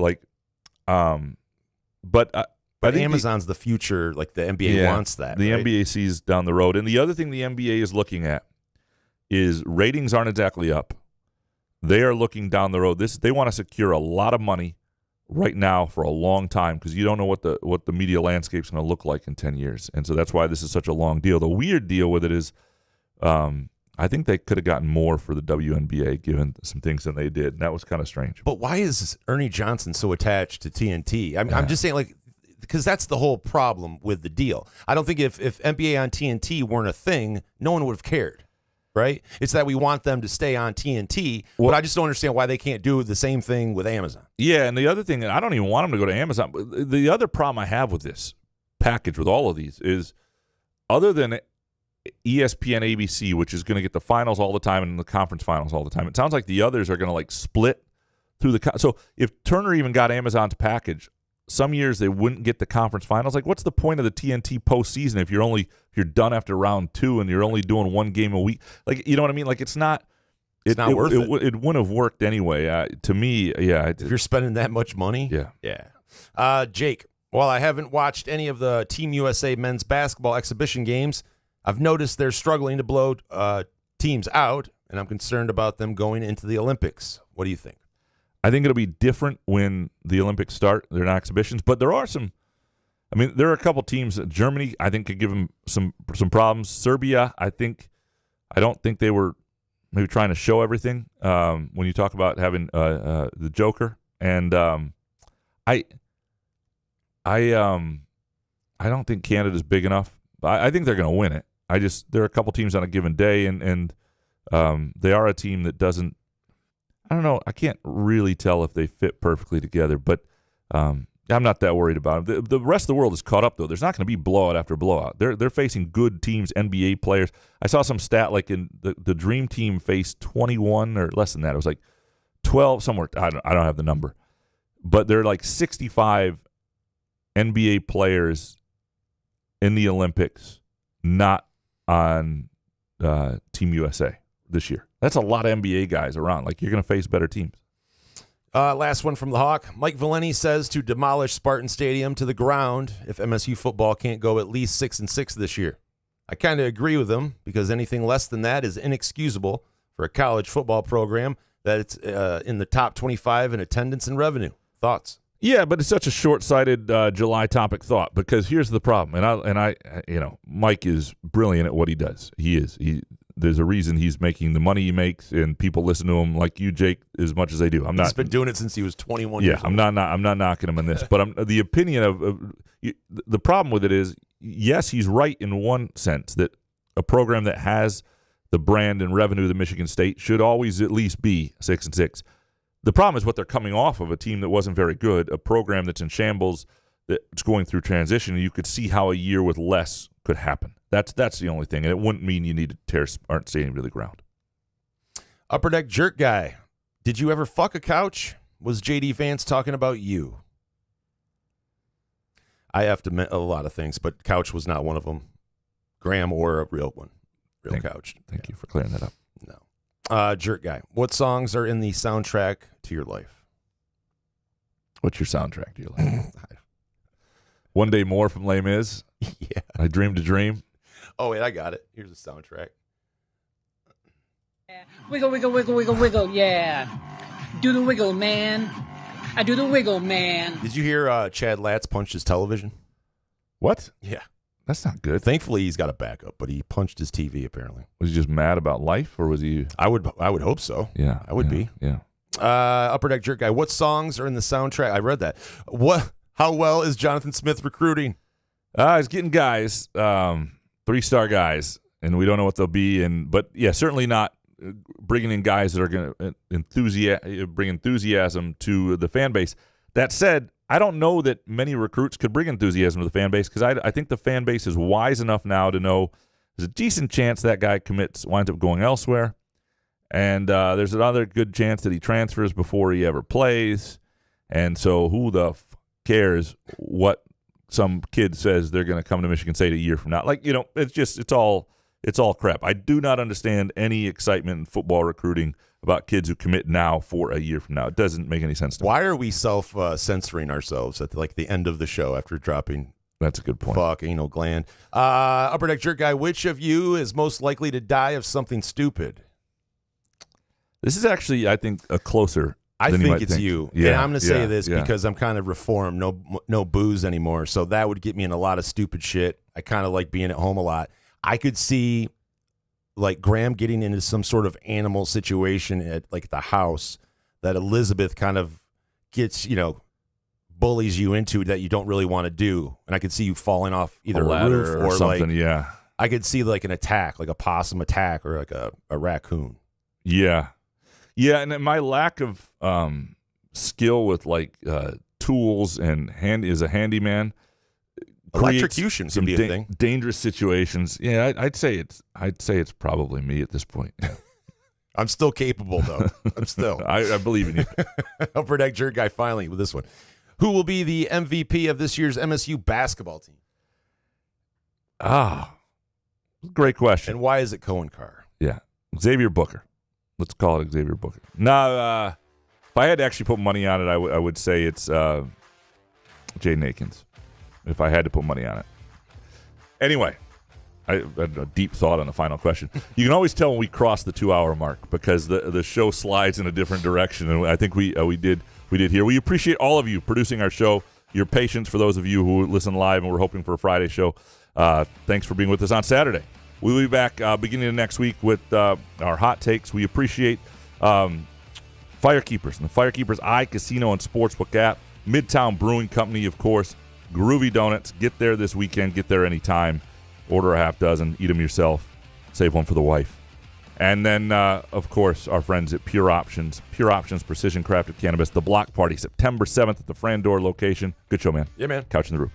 But I think Amazon's the future. Like the NBA wants that. The right? NBA sees down the road. And the other thing the NBA is looking at is ratings aren't exactly up. They are looking down the road. They want to secure a lot of money right now for a long time because you don't know what the media landscape is going to look like in 10 years. And so that's why this is such a long deal. The weird deal with it is I think they could have gotten more for the WNBA given some things than they did, and that was kind of strange. But why is Ernie Johnson so attached to TNT? I'm just saying, because that's the whole problem with the deal. I don't think if NBA on TNT weren't a thing, no one would have cared, right? It's that we want them to stay on TNT, but I just don't understand why they can't do the same thing with Amazon. Yeah, and the other thing, I don't even want them to go to Amazon. But the other problem I have with this package, with all of these, is other than ESPN, ABC, which is going to get the finals all the time and the conference finals all the time, it sounds like the others are going to split through the. So if Turner even got Amazon's package, some years they wouldn't get the conference finals. What's the point of the TNT postseason if you're done after round 2 and you're only doing one game a week? You know what I mean? It's not. It's not worth it. It wouldn't have worked anyway. To me, yeah. If you're spending that much money, yeah. Jake, while I haven't watched any of the Team USA men's basketball exhibition games, I've noticed they're struggling to blow teams out, and I'm concerned about them going into the Olympics. What do you think? I think it'll be different when the Olympics start. They're not exhibitions, but there are some. I mean, there are a couple teams. Germany, I think, could give them some problems. Serbia, I don't think they were maybe trying to show everything when you talk about having the Joker. And I don't think Canada's big enough. I think they're going to win it. There are a couple teams on a given day, and they are a team that doesn't. I don't know. I can't really tell if they fit perfectly together, but I'm not that worried about them. The rest of the world is caught up, though. There's not going to be blowout after blowout. They're facing good teams, NBA players. I saw some stat in the Dream Team faced 21 or less than that. It was 12 somewhere. I don't have the number, but there are 65 NBA players in the Olympics, not on Team USA this year. That's a lot of NBA guys around. You're going to face better teams. Last one from the Hawk. Mike Valeni says to demolish Spartan Stadium to the ground if MSU football can't go at least 6-6 this year. I kind of agree with him because anything less than that is inexcusable for a college football program that it's in the top 25 in attendance and revenue. Thoughts? Yeah, but it's such a short-sighted July topic thought because here's the problem. And I, Mike is brilliant at what he does. He is. There's a reason he's making the money he makes, and people listen to him like you, Jake, as much as they do. He's been doing it since he was 21 years old. I'm not knocking him on this, but the opinion of the problem with it is, yes, he's right in one sense that a program that has the brand and revenue of Michigan State should always at least be 6-6. The problem is what they're coming off of, a team that wasn't very good, a program that's in shambles, that's going through transition, and you could see how a year with less could happen. That's the only thing, and it wouldn't mean you need to tear Spartan Stadium to the ground. Upper Deck Jerk Guy, did you ever fuck a couch? Was J.D. Vance talking about you? I have to admit a lot of things, but couch was not one of them. Graham or a real one. Couch. Thank you for clearing that up. No. Jerk Guy, what songs are in the soundtrack to your life? What's your soundtrack to your life? One Day More from Les Mis. Yeah. I Dreamed a Dream. Oh, wait, I got it. Here's the soundtrack. Wiggle, wiggle, wiggle, wiggle, wiggle, yeah. Do the wiggle, man. I do the wiggle, man. Did you hear Chad Latz punch his television? What? Yeah. That's not good. Thankfully, he's got a backup, but he punched his TV apparently. Was he just mad about life, or was he? I would hope so. Yeah, I would be. Yeah. Upper Deck Jerk Guy. What songs are in the soundtrack? I read that. How well is Jonathan Smith recruiting? He's getting guys, 3-star guys, and we don't know what they'll be. But yeah, certainly not bringing in guys that are going to bring enthusiasm to the fan base. That said, I don't know that many recruits could bring enthusiasm to the fan base, because I think the fan base is wise enough now to know there's a decent chance that guy winds up going elsewhere, and there's another good chance that he transfers before he ever plays. And so who the cares what some kid says they're going to come to Michigan State a year from now? It's all crap. I do not understand any excitement in football recruiting about kids who commit now for a year from now. It doesn't make any sense to me. Why are we self-censoring ourselves at the end of the show after dropping? That's a good point. Fuck, anal gland. Upper Deck Jerk Guy, which of you is most likely to die of something stupid? This is actually, I think, a closer. I than think might it's you. Yeah, and I'm going to say this yeah. because I'm kind of reformed, no booze anymore. So that would get me in a lot of stupid shit. I kind of like being at home a lot. I could see like Graham getting into some sort of animal situation at like the house that Elizabeth kind of gets, bullies you into that you don't really want to do. And I could see you falling off either a ladder roof or something. like, yeah. I could see like an attack, like a possum attack or like a raccoon. Yeah. Yeah. And my lack of skill with like tools and as a handyman, electrocution can be a thing. Dangerous situations. Yeah, I'd say it's probably me at this point. Yeah. I'm still capable though. I believe in you. Upper Deck Jerk Guy finally with this one. Who will be the MVP of this year's MSU basketball team? Great question. And why is it Cohen Carr? Yeah, Xavier Booker. Let's call it Xavier Booker. No, if I had to actually put money on it, I would say it's Jaden Akins. If I had to put money on it. Anyway, I had a deep thought on the final question. You can always tell when we cross the 2-hour mark because the show slides in a different direction, and I think we did here. We appreciate all of you producing our show, your patience for those of you who listen live, and we're hoping for a Friday show. Thanks for being with us on Saturday. We'll be back beginning of next week with our hot takes. We appreciate Firekeepers and the Firekeepers iCasino and Sportsbook app, Midtown Brewing Company, of course, Groovy Donuts. Get there this weekend. Get there anytime. Order a half dozen. Eat them yourself. Save one for the wife. And then, of course, our friends at Pure Options. Pure Options Precision Crafted Cannabis. The Block Party, September 7th at the Frandor location. Good show, man. Yeah, man. Couch in the Roof.